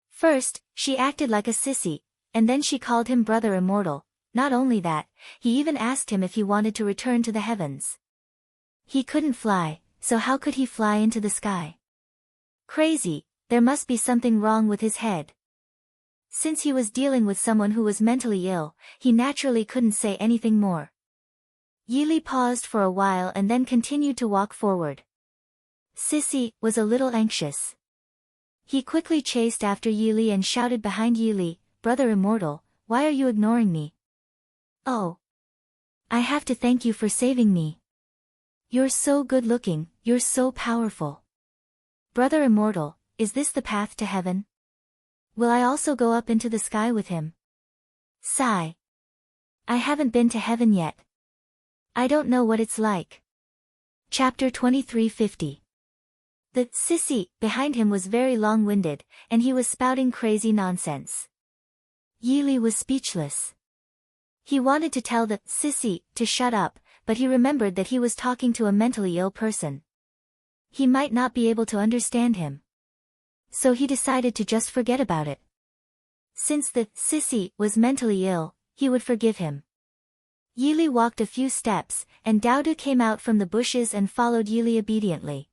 First, she acted like a sissy, and then she called him Brother Immortal. Not only that, he even asked him if he wanted to return to the heavens. He couldn't fly, so how could he fly into the sky? Crazy, there must be something wrong with his head. Since he was dealing with someone who was mentally ill, he naturally couldn't say anything more. Yili paused for a while and then continued to walk forward. Sissy was a little anxious. He quickly chased after Yili and shouted behind Yili, Brother Immortal, why are you ignoring me? Oh. I have to thank you for saving me. You're so good-looking, you're so powerful. Brother Immortal, is this the path to heaven? Will I also go up into the sky with him? Sigh. I haven't been to heaven yet. I don't know what it's like. Chapter 2350. The sissy behind him was very long-winded, and he was spouting crazy nonsense. Yili was speechless. He wanted to tell the sissy to shut up, but he remembered that he was talking to a mentally ill person. He might not be able to understand him. So he decided to just forget about it. Since the sissy was mentally ill, he would forgive him. Yili walked a few steps, and Daudu came out from the bushes and followed Yili obediently.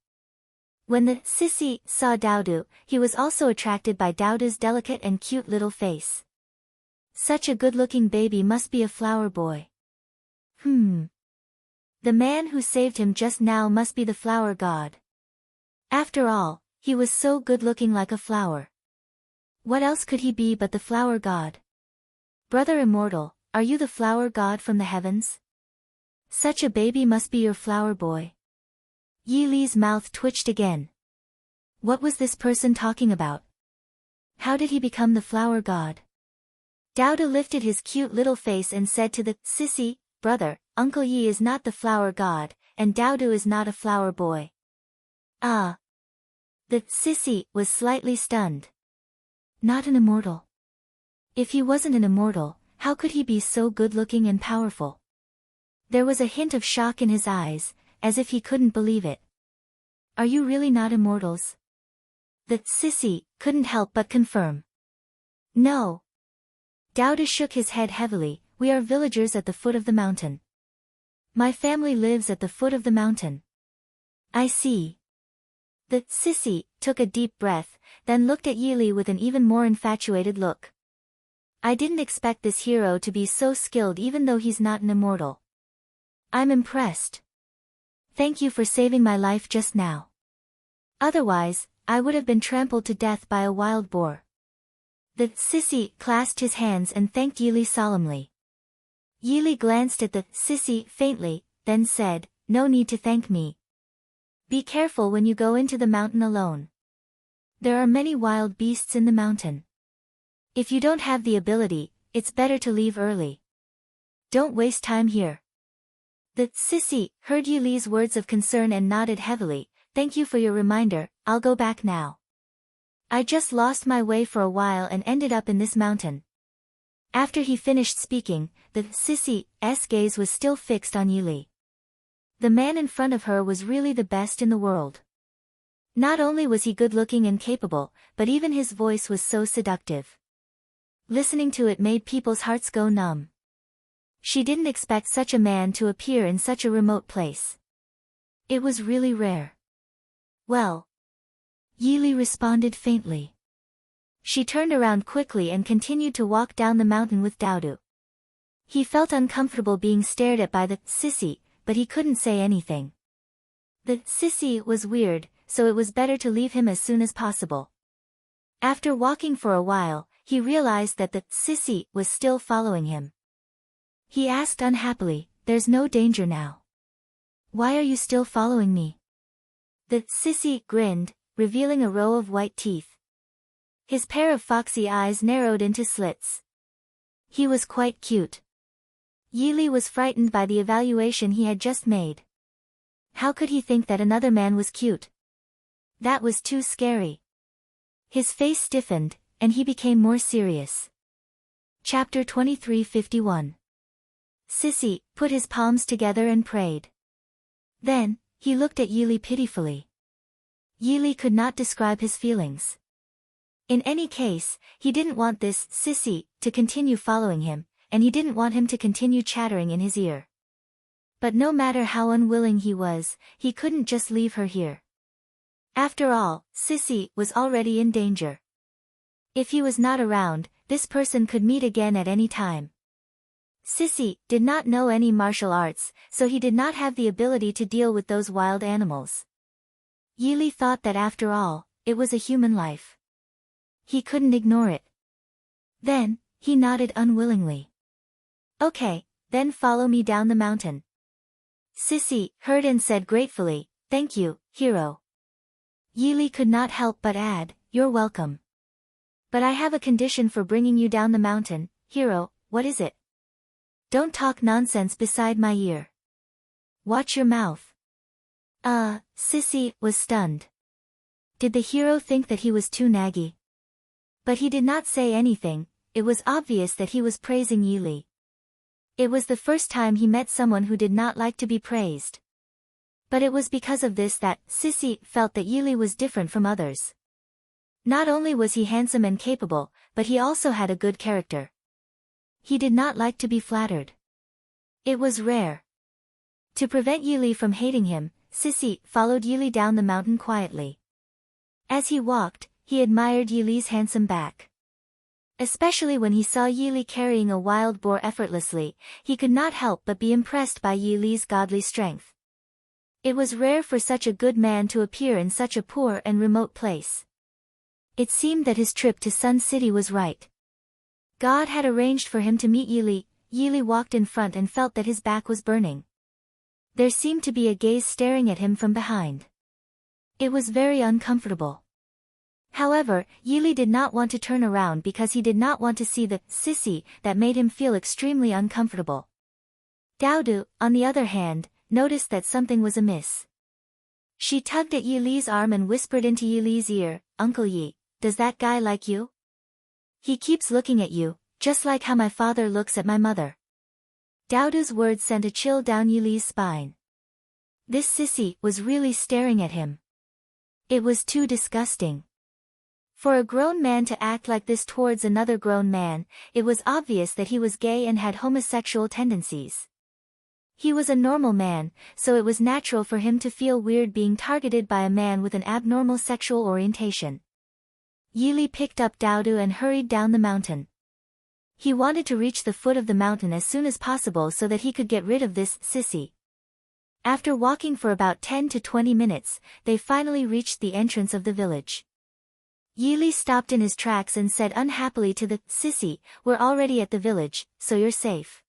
When the sissy saw Daudu, he was also attracted by Daudu's delicate and cute little face. Such a good-looking baby must be a flower boy. The man who saved him just now must be the flower god. After all, he was so good-looking like a flower. What else could he be but the flower god? Brother immortal, are you the flower god from the heavens? Such a baby must be your flower boy. Yi Li's mouth twitched again. What was this person talking about? How did he become the flower god? Daudu lifted his cute little face and said to the sissy, brother, Uncle Yi is not the flower god, and Daudu is not a flower boy. Ah. The sissy was slightly stunned. Not an immortal. If he wasn't an immortal, how could he be so good-looking and powerful? There was a hint of shock in his eyes, as if he couldn't believe it. Are you really not immortals? The sissy couldn't help but confirm. No. Daudu shook his head heavily. We are villagers at the foot of the mountain. My family lives at the foot of the mountain. I see. The sissy took a deep breath, then looked at Yili with an even more infatuated look. I didn't expect this hero to be so skilled even though he's not an immortal. I'm impressed. Thank you for saving my life just now. Otherwise, I would have been trampled to death by a wild boar. The sissy clasped his hands and thanked Yili solemnly. Yili glanced at the sissy faintly, then said, No need to thank me. Be careful when you go into the mountain alone. There are many wild beasts in the mountain. If you don't have the ability, it's better to leave early. Don't waste time here. The sissy heard Yili's words of concern and nodded heavily. Thank you for your reminder, I'll go back now. I just lost my way for a while and ended up in this mountain. After he finished speaking, the sissy's gaze was still fixed on Yili. The man in front of her was really the best in the world. Not only was he good-looking and capable, but even his voice was so seductive. Listening to it made people's hearts go numb. She didn't expect such a man to appear in such a remote place. It was really rare. Well. Yili responded faintly. She turned around quickly and continued to walk down the mountain with Daudu. He felt uncomfortable being stared at by the sissy, but he couldn't say anything. The sissy was weird, so it was better to leave him as soon as possible. After walking for a while, he realized that the sissy was still following him. He asked unhappily, There's no danger now. Why are you still following me? The sissy grinned, revealing a row of white teeth. His pair of foxy eyes narrowed into slits. He was quite cute. Yili was frightened by the evaluation he had just made. How could he think that another man was cute? That was too scary. His face stiffened, and he became more serious. Chapter 2351. Sissy put his palms together and prayed. Then, he looked at Yili pitifully. Yili could not describe his feelings. In any case, he didn't want this sissy to continue following him, and he didn't want him to continue chattering in his ear. But no matter how unwilling he was, he couldn't just leave her here. After all, sissy was already in danger. If he was not around, this person could meet again at any time. Sissy did not know any martial arts, so he did not have the ability to deal with those wild animals. Yili thought that after all, it was a human life. He couldn't ignore it. Then, he nodded unwillingly. Okay, then follow me down the mountain. Sissy heard and said gratefully, Thank you, hero. Yili could not help but add, You're welcome. But I have a condition for bringing you down the mountain, hero, what is it? Don't talk nonsense beside my ear. watch your mouth. Sissy was stunned. Did the hero think that he was too naggy? But he did not say anything. It was obvious that he was praising Yili. It was the first time he met someone who did not like to be praised. But it was because of this that Sissy felt that Yili was different from others. Not only was he handsome and capable, but he also had a good character. He did not like to be flattered. It was rare. To prevent Yili from hating him, Sissy followed Yili down the mountain quietly. As he walked, he admired Yili's handsome back. Especially when he saw Yili carrying a wild boar effortlessly, he could not help but be impressed by Yili's godly strength. It was rare for such a good man to appear in such a poor and remote place. It seemed that his trip to Sun City was right. God had arranged for him to meet Yili. Yili walked in front and felt that his back was burning. There seemed to be a gaze staring at him from behind. It was very uncomfortable. However, Yili did not want to turn around because he did not want to see the Sissy that made him feel extremely uncomfortable. Daodu, on the other hand, noticed that something was amiss. She tugged at Yili's arm and whispered into Yili's ear, "Uncle Yi, does that guy like you? He keeps looking at you, just like how my father looks at my mother." Daodu's words sent a chill down Yili's spine. This Sissy was really staring at him. It was too disgusting. For a grown man to act like this towards another grown man, it was obvious that he was gay and had homosexual tendencies. He was a normal man, so it was natural for him to feel weird being targeted by a man with an abnormal sexual orientation. Yili picked up Daodu and hurried down the mountain. He wanted to reach the foot of the mountain as soon as possible so that he could get rid of this Sissy. After walking for about 10 to 20 minutes, they finally reached the entrance of the village. Yili stopped in his tracks and said unhappily to the Sissy, "We're already at the village, so you're safe.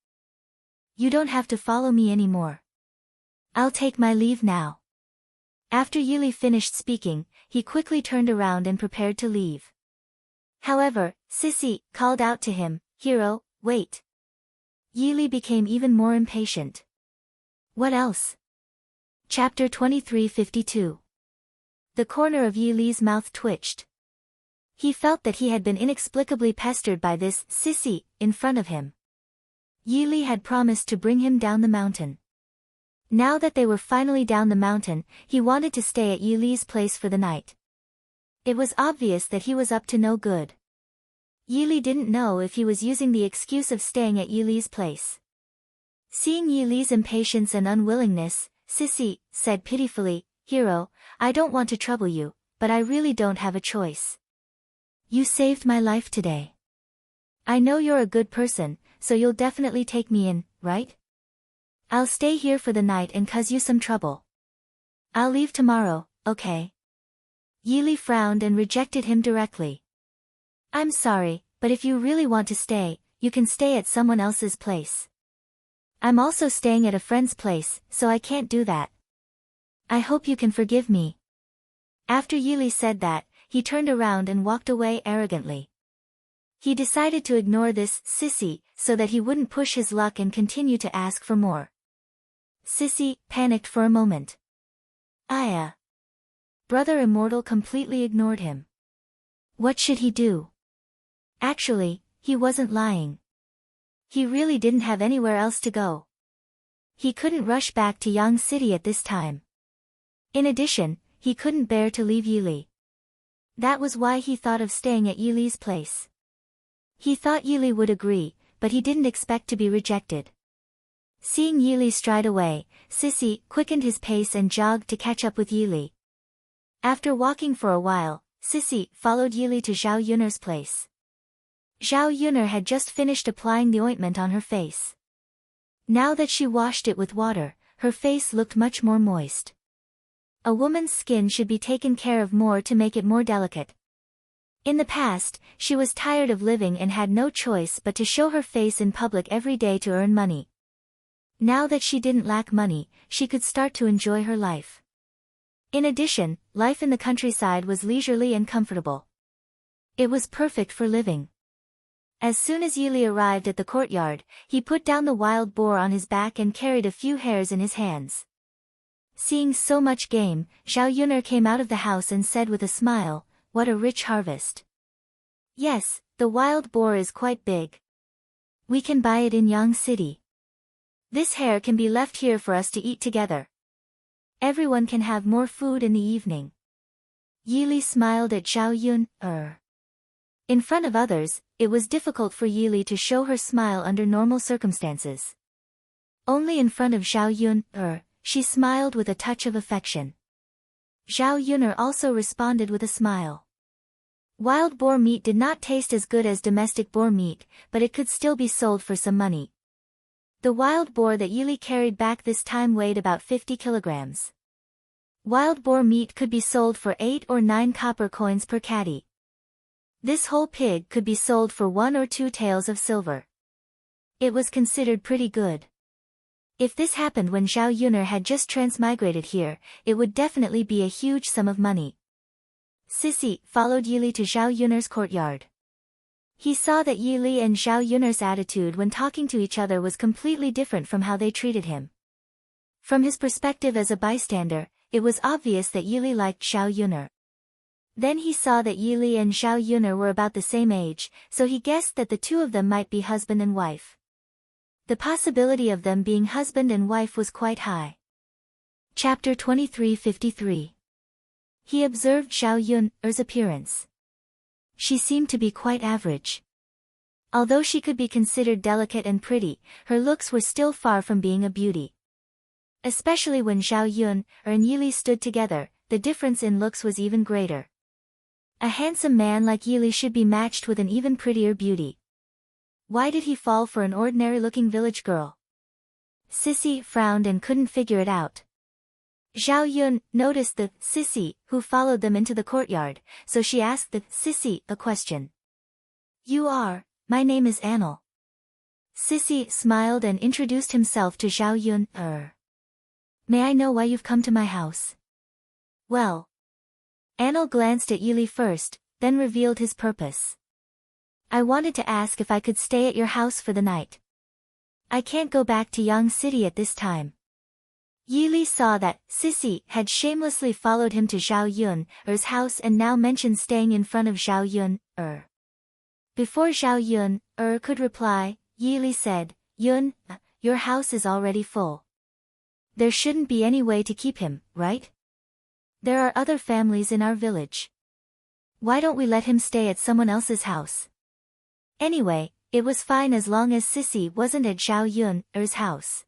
You don't have to follow me anymore. I'll take my leave now." After Yili finished speaking, he quickly turned around and prepared to leave. However, Sissy called out to him, "Hero, wait." Yili became even more impatient. What else? Chapter 2352. The corner of Yili's mouth twitched. He felt that he had been inexplicably pestered by this Sissy in front of him. Yili had promised to bring him down the mountain. Now that they were finally down the mountain, he wanted to stay at Yili's place for the night. It was obvious that he was up to no good. Yili didn't know if he was using the excuse of staying at Yili's place. Seeing Yili's impatience and unwillingness, Sissy said pitifully, "Hero, I don't want to trouble you, but I really don't have a choice. You saved my life today. I know you're a good person, so you'll definitely take me in, right? I'll stay here for the night and cause you some trouble. I'll leave tomorrow, okay?" Yili frowned and rejected him directly. "I'm sorry, but if you really want to stay, you can stay at someone else's place. I'm also staying at a friend's place, so I can't do that. I hope you can forgive me." After Yili said that, he turned around and walked away arrogantly. He decided to ignore this Sissy so that he wouldn't push his luck and continue to ask for more. Sissy panicked for a moment. Brother Immortal completely ignored him. What should he do? Actually, he wasn't lying. He really didn't have anywhere else to go. He couldn't rush back to Yang City at this time. In addition, he couldn't bear to leave Yili. That was why he thought of staying at Yili's place. He thought Yili would agree, but he didn't expect to be rejected. Seeing Yili stride away, Sissy quickened his pace and jogged to catch up with Yili. After walking for a while, Sissy followed Yili to Zhao Yun'er's place. Zhao Yun'er had just finished applying the ointment on her face. Now that she washed it with water, her face looked much more moist. A woman's skin should be taken care of more to make it more delicate. In the past, she was tired of living and had no choice but to show her face in public every day to earn money. Now that she didn't lack money, she could start to enjoy her life. In addition, life in the countryside was leisurely and comfortable. It was perfect for living. As soon as Yili arrived at the courtyard, he put down the wild boar on his back and carried a few hares in his hands. Seeing so much game, Zhao Yuner came out of the house and said with a smile, "What a rich harvest." "Yes, the wild boar is quite big. We can buy it in Yang City. This hare can be left here for us to eat together. Everyone can have more food in the evening." Yili smiled at Zhao Yun. In front of others, it was difficult for Yili to show her smile under normal circumstances. Only in front of Zhao Yun, she smiled with a touch of affection. Zhao Yuner also responded with a smile. Wild boar meat did not taste as good as domestic boar meat, but it could still be sold for some money. The wild boar that Yili carried back this time weighed about 50 kilograms. Wild boar meat could be sold for 8 or 9 copper coins per catty. This whole pig could be sold for 1 or 2 taels of silver. It was considered pretty good. If this happened when Zhao Yuner had just transmigrated here, it would definitely be a huge sum of money. Sissy followed Yili to Zhao Yuner's courtyard. He saw that Yili and Zhao Yuner's attitude when talking to each other was completely different from how they treated him. From his perspective as a bystander, it was obvious that Yili liked Zhao Yuner. Then he saw that Yili and Zhao Yuner were about the same age, so he guessed that the two of them might be husband and wife. The possibility of them being husband and wife was quite high. Chapter 2353. He observed Zhao Yun's appearance. She seemed to be quite average. Although she could be considered delicate and pretty, her looks were still far from being a beauty. Especially when Zhao Yun and Yili stood together, the difference in looks was even greater. A handsome man like Yili should be matched with an even prettier beauty. Why did he fall for an ordinary-looking village girl? Sissy frowned and couldn't figure it out. Zhao Yun noticed the Sissy who followed them into the courtyard, so she asked the Sissy a question. My name is Anil." Sissy smiled and introduced himself to Zhao Yun. "May I know why you've come to my house?" "Well." Anil glanced at Yili first, then revealed his purpose. "I wanted to ask if I could stay at your house for the night. I can't go back to Yang City at this time." Yili saw that Sissy had shamelessly followed him to Zhao Yun's house and now mentioned staying in front of Zhao Yun. Before Zhao Yun could reply, Yili said, "Yun, your house is already full. There shouldn't be any way to keep him, right? There are other families in our village. Why don't we let him stay at someone else's house?" Anyway, it was fine as long as Sissy wasn't at Zhao Yun's house.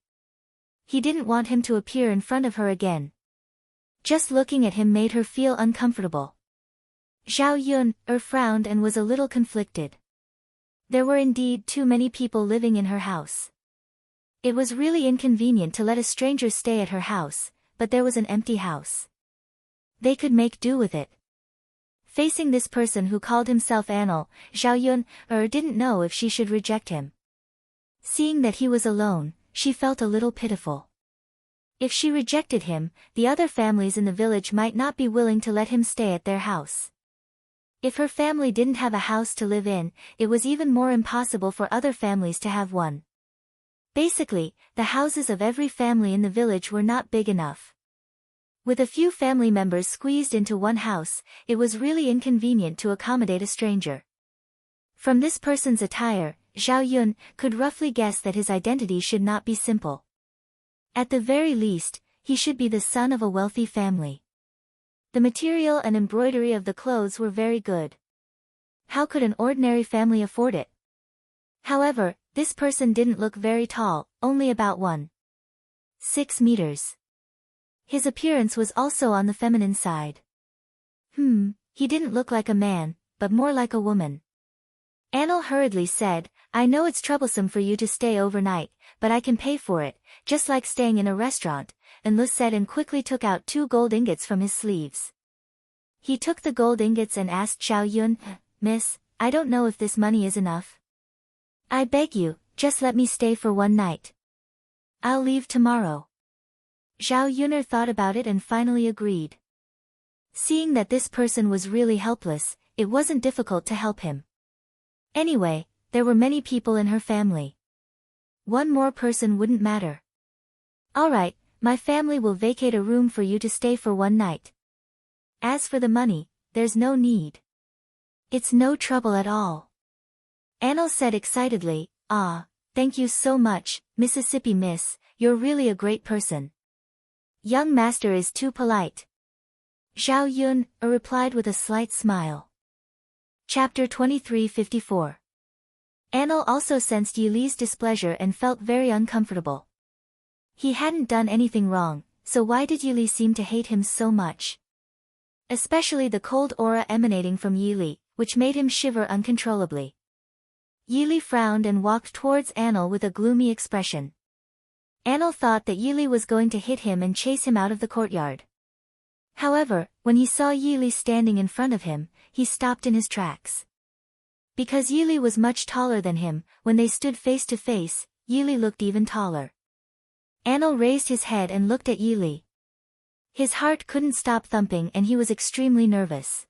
He didn't want him to appear in front of her again. Just looking at him made her feel uncomfortable. Zhao Yun frowned and was a little conflicted. There were indeed too many people living in her house. It was really inconvenient to let a stranger stay at her house, but there was an empty house. They could make do with it. Facing this person who called himself Anil, Zhao Yun didn't know if she should reject him. Seeing that he was alone, she felt a little pitiful. If she rejected him, the other families in the village might not be willing to let him stay at their house. If her family didn't have a house to live in, it was even more impossible for other families to have one. Basically, the houses of every family in the village were not big enough. With a few family members squeezed into one house, it was really inconvenient to accommodate a stranger. From this person's attire, Zhao Yun could roughly guess that his identity should not be simple. At the very least, he should be the son of a wealthy family. The material and embroidery of the clothes were very good. How could an ordinary family afford it? However, this person didn't look very tall, only about 1.6 meters. His appearance was also on the feminine side. He didn't look like a man, but more like a woman. Anil hurriedly said, "I know it's troublesome for you to stay overnight, but I can pay for it, just like staying in a restaurant," and Lu said and quickly took out 2 gold ingots from his sleeves. He took the gold ingots and asked Zhao Yun, "Miss, I don't know if this money is enough. I beg you, just let me stay for one night. I'll leave tomorrow." Zhao Yun thought about it and finally agreed. Seeing that this person was really helpless, it wasn't difficult to help him. Anyway, there were many people in her family. One more person wouldn't matter. "Alright, My family will vacate a room for you to stay for one night. As for the money, there's no need. It's no trouble at all. Anil said excitedly, Ah, thank you so much, Mississippi Miss, you're really a great person. Young master is too polite. Zhao Yun replied with a slight smile. Chapter 2354. Anil also sensed Yi Li's displeasure and felt very uncomfortable. He hadn't done anything wrong, so why did Yi Li seem to hate him so much? Especially the cold aura emanating from Yi Li, which made him shiver uncontrollably. Yi Li frowned and walked towards Anil with a gloomy expression. Anil thought that Yi Li was going to hit him and chase him out of the courtyard. However, when he saw Yi Li standing in front of him, he stopped in his tracks. Because Yi Li was much taller than him, when they stood face to face, Yi Li looked even taller. Anil raised his head and looked at Yi Li. His heart couldn't stop thumping and he was extremely nervous.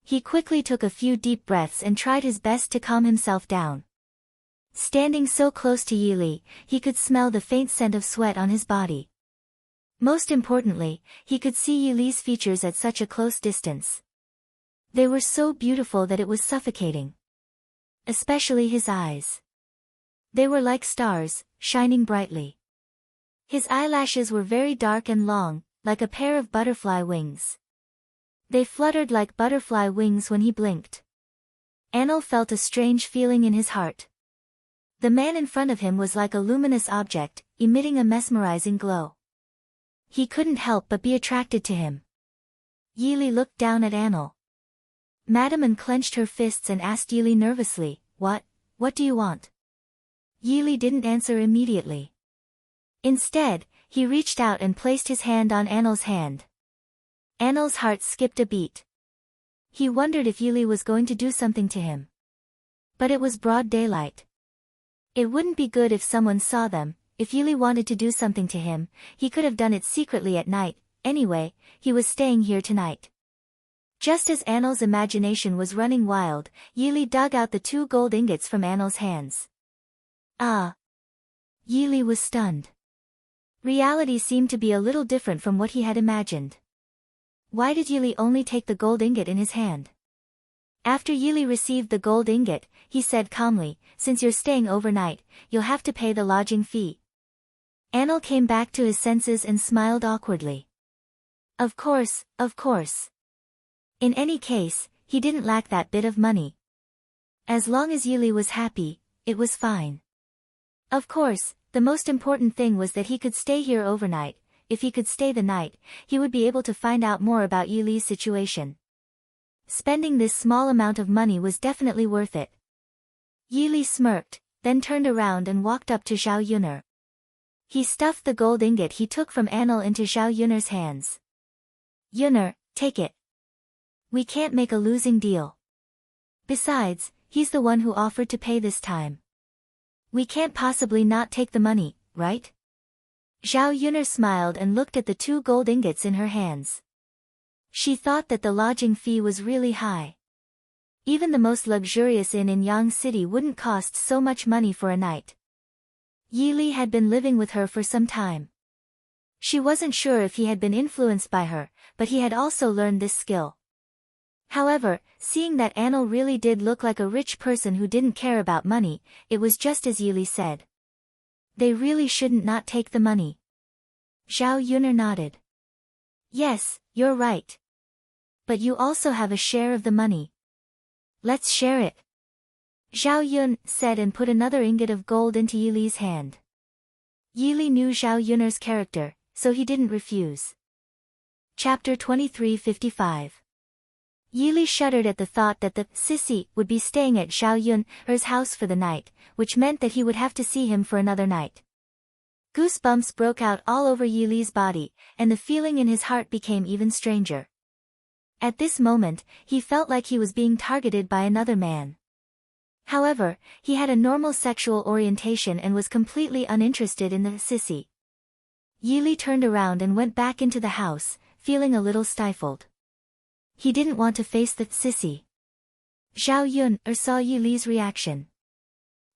He quickly took a few deep breaths and tried his best to calm himself down. Standing so close to Yi Li, he could smell the faint scent of sweat on his body. Most importantly, he could see Yi Li's features at such a close distance. They were so beautiful that it was suffocating. Especially his eyes. They were like stars, shining brightly. His eyelashes were very dark and long, like a pair of butterfly wings. They fluttered like butterfly wings when he blinked. Anil felt a strange feeling in his heart. The man in front of him was like a luminous object, emitting a mesmerizing glow. He couldn't help but be attracted to him. Yi Li looked down at Anil. Madame unclenched her fists and asked Yi Li nervously, What do you want? Yi Li didn't answer immediately. Instead, he reached out and placed his hand on Anil's hand. Anil's heart skipped a beat. He wondered if Yi Li was going to do something to him. But it was broad daylight. It wouldn't be good if someone saw them. If Yi Li wanted to do something to him, he could have done it secretly at night. Anyway, he was staying here tonight. Just as Anil's imagination was running wild, Yi Li dug out the 2 gold ingots from Anil's hands. Ah! Yi Li was stunned. Reality seemed to be a little different from what he had imagined. Why did Yi Li only take the gold ingot in his hand? After Yi Li received the gold ingot, he said calmly, Since you're staying overnight, you'll have to pay the lodging fee. Anil came back to his senses and smiled awkwardly. Of course. In any case, he didn't lack that bit of money. As long as Yi Li was happy, it was fine. Of course, the most important thing was that he could stay here overnight. If he could stay the night, he would be able to find out more about Yi Li's situation. Spending this small amount of money was definitely worth it. Yi Li smirked, then turned around and walked up to Zhao Yun'er. He stuffed the gold ingot he took from Anil into Zhao Yun'er's hands. Yun'er, take it. We can't make a losing deal. Besides, he's the one who offered to pay this time. We can't possibly not take the money, right? Zhao Yun'er smiled and looked at the 2 gold ingots in her hands. She thought that the lodging fee was really high. Even the most luxurious inn in Yang City wouldn't cost so much money for a night. Yi Li had been living with her for some time. She wasn't sure if he had been influenced by her, but he had also learned this skill. However, seeing that Anil really did look like a rich person who didn't care about money, it was just as Yi Li said. They really shouldn't not take the money. Zhao Yun'er nodded. Yes, you're right. But you also have a share of the money. Let's share it. Zhao Yun said and put another ingot of gold into Yi Li's hand. Yi Li knew Zhao Yun'er's character, so he didn't refuse. Chapter 2355. Yi Li shuddered at the thought that the sissy would be staying at Zhao Yun'er's house for the night, which meant that he would have to see him for another night. Goosebumps broke out all over Yi Li's body, and the feeling in his heart became even stranger. At this moment, he felt like he was being targeted by another man. However, he had a normal sexual orientation and was completely uninterested in the sissy. Yi Li turned around and went back into the house, feeling a little stifled. He didn't want to face the sissy. Zhao Yun'er saw Yi Li's reaction.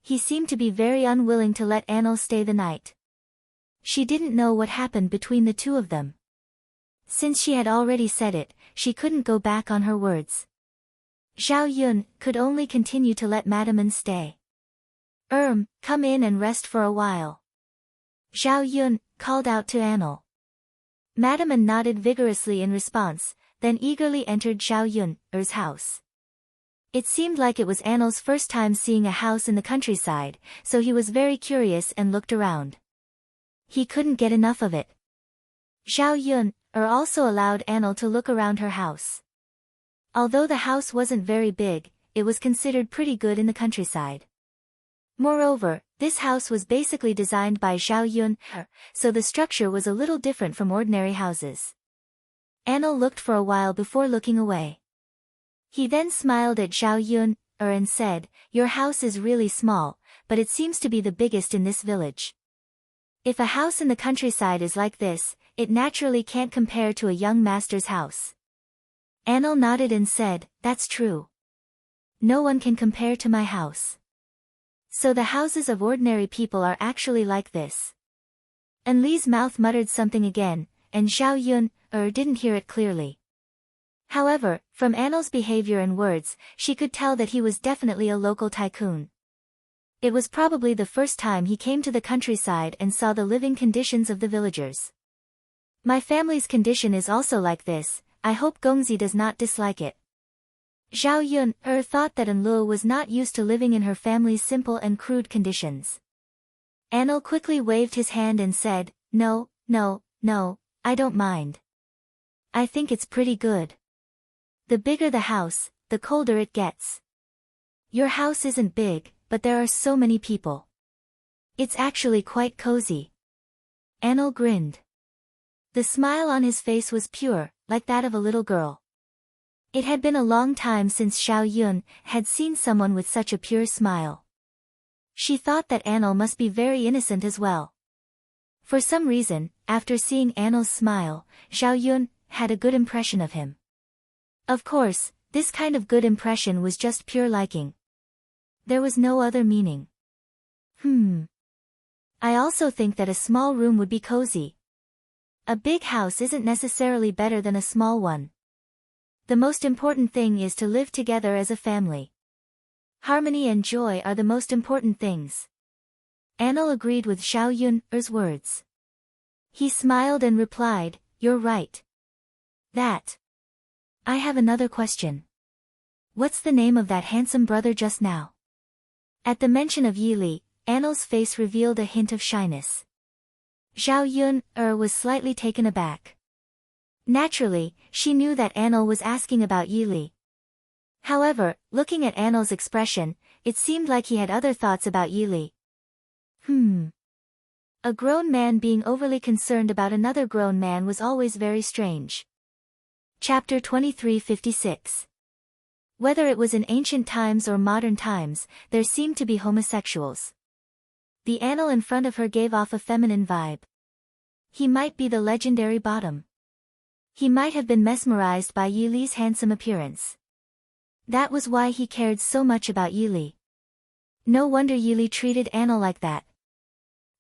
He seemed to be very unwilling to let Anil stay the night. She didn't know what happened between the two of them. Since she had already said it, she couldn't go back on her words. Zhao Yun could only continue to let Madame stay. Come in and rest for a while. Zhao Yun called out to Anil. Madame nodded vigorously in response, then eagerly entered Zhao Yun's house. It seemed like it was Anil's first time seeing a house in the countryside, so he was very curious and looked around. He couldn't get enough of it. Zhao Yun also allowed Anil to look around her house. Although the house wasn't very big, it was considered pretty good in the countryside. Moreover, this house was basically designed by Zhao Yun, so the structure was a little different from ordinary houses. Anil looked for a while before looking away. He then smiled at Zhao Yun and said, "Your house is really small, but it seems to be the biggest in this village. If a house in the countryside is like this, it naturally can't compare to a young master's house." Anil nodded and said, "That's true. No one can compare to my house. So the houses of ordinary people are actually like this." Anli's mouth muttered something again, and Zhao Yun didn't hear it clearly. However, from Anil's behavior and words, she could tell that he was definitely a local tycoon. It was probably the first time he came to the countryside and saw the living conditions of the villagers. "My family's condition is also like this. I hope Gongzi does not dislike it." Zhao Yun thought that Anlu was not used to living in her family's simple and crude conditions. Anil quickly waved his hand and said, No, I don't mind. I think it's pretty good. The bigger the house, the colder it gets. Your house isn't big, but there are so many people. It's actually quite cozy. Anil grinned. The smile on his face was pure, like that of a little girl. It had been a long time since Zhao Yun had seen someone with such a pure smile. She thought that Anil must be very innocent as well. For some reason, after seeing Anil's smile, Zhao Yun had a good impression of him. Of course, this kind of good impression was just pure liking. There was no other meaning. I also think that a small room would be cozy. A big house isn't necessarily better than a small one. The most important thing is to live together as a family. Harmony and joy are the most important things. Anil agreed with Zhao Yun's words. He smiled and replied, "You're right. I have another question. What's the name of that handsome brother just now?" At the mention of Yili, Anil's face revealed a hint of shyness. Zhao Yun was slightly taken aback. Naturally, she knew that Anil was asking about Yili. However, looking at Anil's expression, it seemed like he had other thoughts about Yili. A grown man being overly concerned about another grown man was always very strange. Chapter 2356. Whether it was in ancient times or modern times, there seemed to be homosexuals. The Anil in front of her gave off a feminine vibe. He might be the legendary bottom. He might have been mesmerized by Yili's handsome appearance. That was why he cared so much about Yili. No wonder Yili treated Anil like that.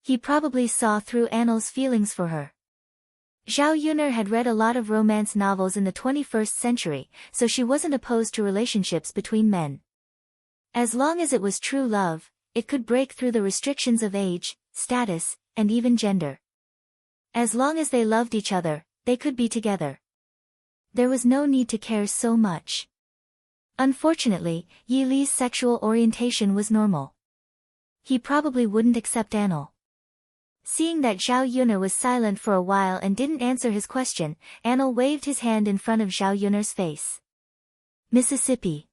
He probably saw through Anil's feelings for her. Zhao Yuner had read a lot of romance novels in the 21st century, so she wasn't opposed to relationships between men. As long as it was true love, it could break through the restrictions of age, status, and even gender. As long as they loved each other, they could be together. There was no need to care so much. Unfortunately, Yi Li's sexual orientation was normal. He probably wouldn't accept Anil. Seeing that Zhao Yuner was silent for a while and didn't answer his question, Anil waved his hand in front of Zhao Yuner's face. "Mississippi.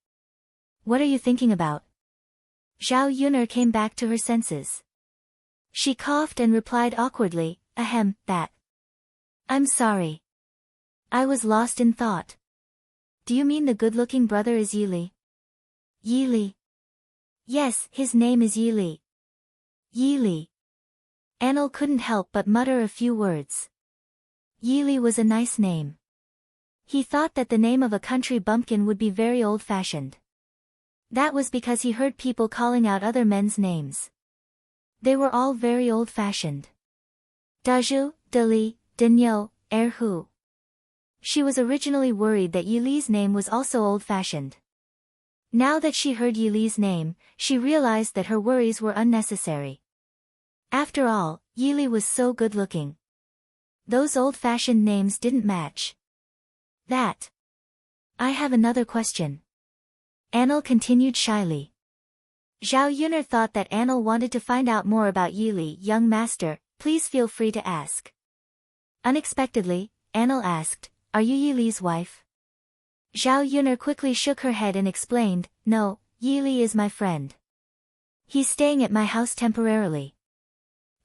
What are you thinking about?" Zhao Yuner came back to her senses. She coughed and replied awkwardly, that. "I'm sorry. I was lost in thought. Do you mean the good-looking brother is Yili?" "Yili? Yes, his name is Yili." "Yili." Anil couldn't help but mutter a few words. Yili was a nice name. He thought that the name of a country bumpkin would be very old-fashioned. That was because he heard people calling out other men's names. They were all very old-fashioned. Daju, Dali, Danyo, Erhu. She was originally worried that Yili's name was also old-fashioned. Now that she heard Yili's name, she realized that her worries were unnecessary. After all, Yili was so good-looking. Those old-fashioned names didn't match. I have another question. Anil continued shyly. Zhao Yuner thought that Anil wanted to find out more about Yili. Young master, please feel free to ask. Unexpectedly, Anil asked, are you Yili's wife? Zhao Yuner quickly shook her head and explained, no, Yili is my friend. He's staying at my house temporarily.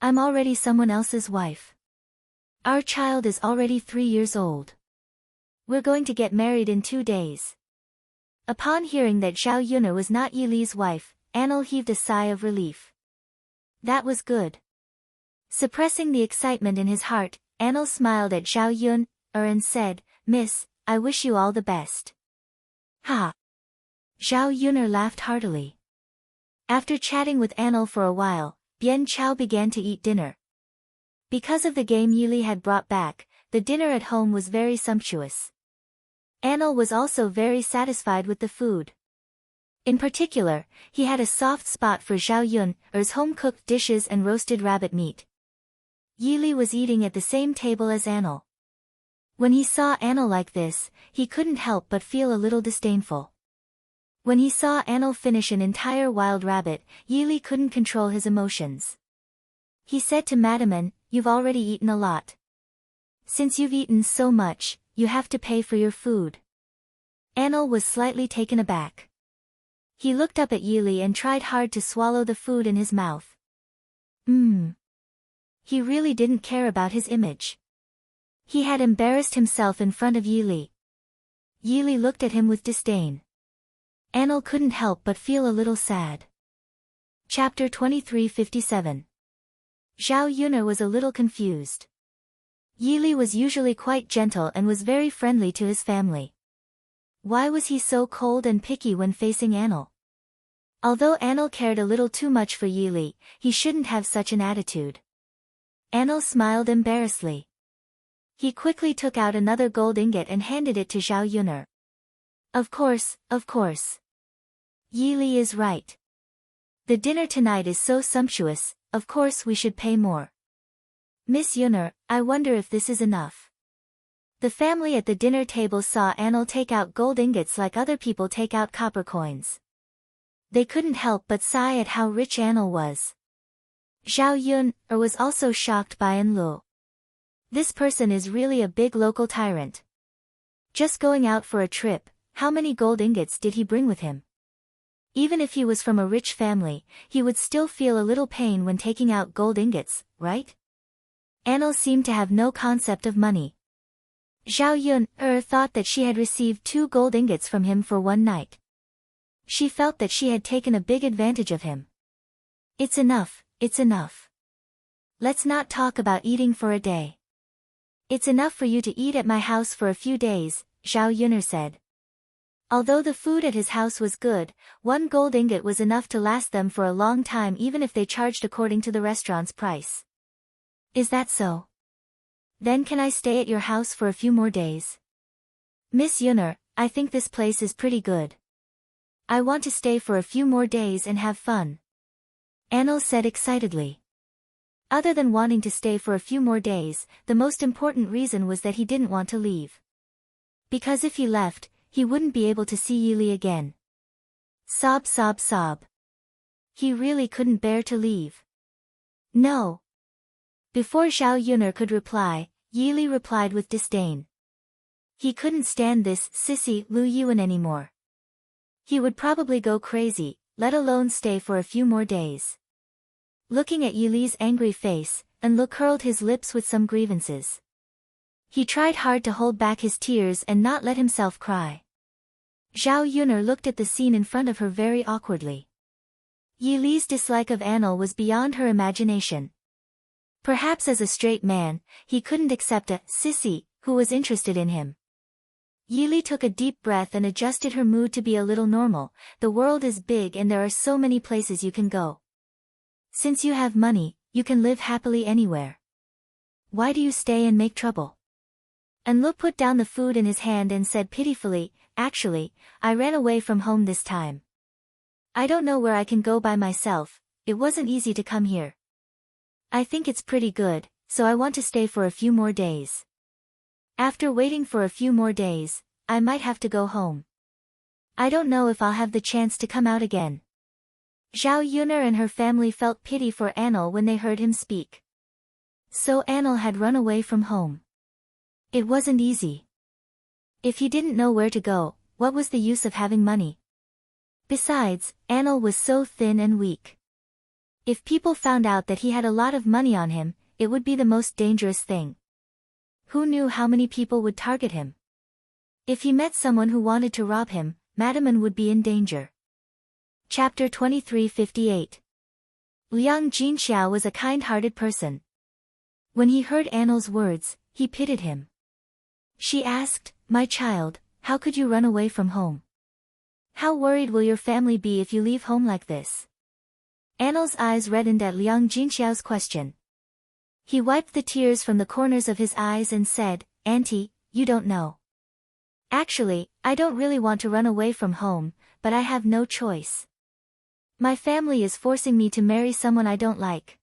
I'm already someone else's wife. Our child is already 3 years old. We're going to get married in 2 days. Upon hearing that Zhao Yuner was not Yili's wife, Anil heaved a sigh of relief. That was good. Suppressing the excitement in his heart, Anil smiled at Zhao Yuner and said, Miss, I wish you all the best. Ha! Zhao Yuner laughed heartily. After chatting with Anil for a while, Bian Chao began to eat dinner. Because of the game Yili had brought back, the dinner at home was very sumptuous. Anil was also very satisfied with the food. In particular, he had a soft spot for Zhao Yuner's home-cooked dishes and roasted rabbit meat. Yili was eating at the same table as Anil. When he saw Anil like this, he couldn't help but feel a little disdainful. When he saw Anil finish an entire wild rabbit, Yili couldn't control his emotions. He said to Madaman, you've already eaten a lot. Since you've eaten so much, you have to pay for your food. Anil was slightly taken aback. He looked up at Yili and tried hard to swallow the food in his mouth. He really didn't care about his image. He had embarrassed himself in front of Yili. Yili looked at him with disdain. Anil couldn't help but feel a little sad. Chapter 2357. Zhao Yuner was a little confused. Yili was usually quite gentle and was very friendly to his family. Why was he so cold and picky when facing Anil? Although Anil cared a little too much for Yili, he shouldn't have such an attitude. Anil smiled embarrassedly. He quickly took out another gold ingot and handed it to Zhao Yuner. Of course. Yili is right. The dinner tonight is so sumptuous, of course we should pay more. Miss Yuner, I wonder if this is enough. The family at the dinner table saw Anil take out gold ingots like other people take out copper coins. They couldn't help but sigh at how rich Anil was. Zhao Yuner was also shocked by Anil. This person is really a big local tyrant. Just going out for a trip, how many gold ingots did he bring with him? Even if he was from a rich family, he would still feel a little pain when taking out gold ingots, right? Anil seemed to have no concept of money. Zhao Yuner thought that she had received 2 gold ingots from him for one night. She felt that she had taken a big advantage of him. It's enough. Let's not talk about eating for a day. It's enough for you to eat at my house for a few days, Zhao Yuner said. Although the food at his house was good, 1 gold ingot was enough to last them for a long time even if they charged according to the restaurant's price. Is that so? Then can I stay at your house for a few more days? Miss Yuner, I think this place is pretty good. I want to stay for a few more days and have fun. Anil said excitedly. Other than wanting to stay for a few more days, the most important reason was that he didn't want to leave. Because if he left, he wouldn't be able to see Yili again. Sob. He really couldn't bear to leave. No. Before Zhao Yuner could reply, Yili replied with disdain. He couldn't stand this sissy Lu Yuan anymore. He would probably go crazy, let alone stay for a few more days. Looking at Yili's angry face, Anil curled his lips with some grievances. He tried hard to hold back his tears and not let himself cry. Zhao Yuner looked at the scene in front of her very awkwardly. Yili's dislike of Anil was beyond her imagination. Perhaps as a straight man, he couldn't accept a sissy who was interested in him. Yili took a deep breath and adjusted her mood to be a little normal. The world is big and there are so many places you can go. Since you have money, you can live happily anywhere. why do you stay and make trouble? Anlu put down the food in his hand and said pitifully, actually, I ran away from home this time. I don't know where I can go by myself, it wasn't easy to come here. I think it's pretty good, so I want to stay for a few more days. After waiting for a few more days, I might have to go home. I don't know if I'll have the chance to come out again. Zhao Yuner and her family felt pity for Anil when they heard him speak. So Anil had run away from home. It wasn't easy. If he didn't know where to go, what was the use of having money? Besides, Anil was so thin and weak. If people found out that he had a lot of money on him, it would be the most dangerous thing. Who knew how many people would target him? If he met someone who wanted to rob him, Madam would be in danger. Chapter 2358. Liang Jinxiao was a kind-hearted person. When he heard Anil's words, he pitied him. She asked, my child, how could you run away from home? How worried will your family be if you leave home like this? Anil's eyes reddened at Liang Jinxiao's question. He wiped the tears from the corners of his eyes and said, Auntie, you don't know. Actually, I don't really want to run away from home, but I have no choice. My family is forcing me to marry someone I don't like.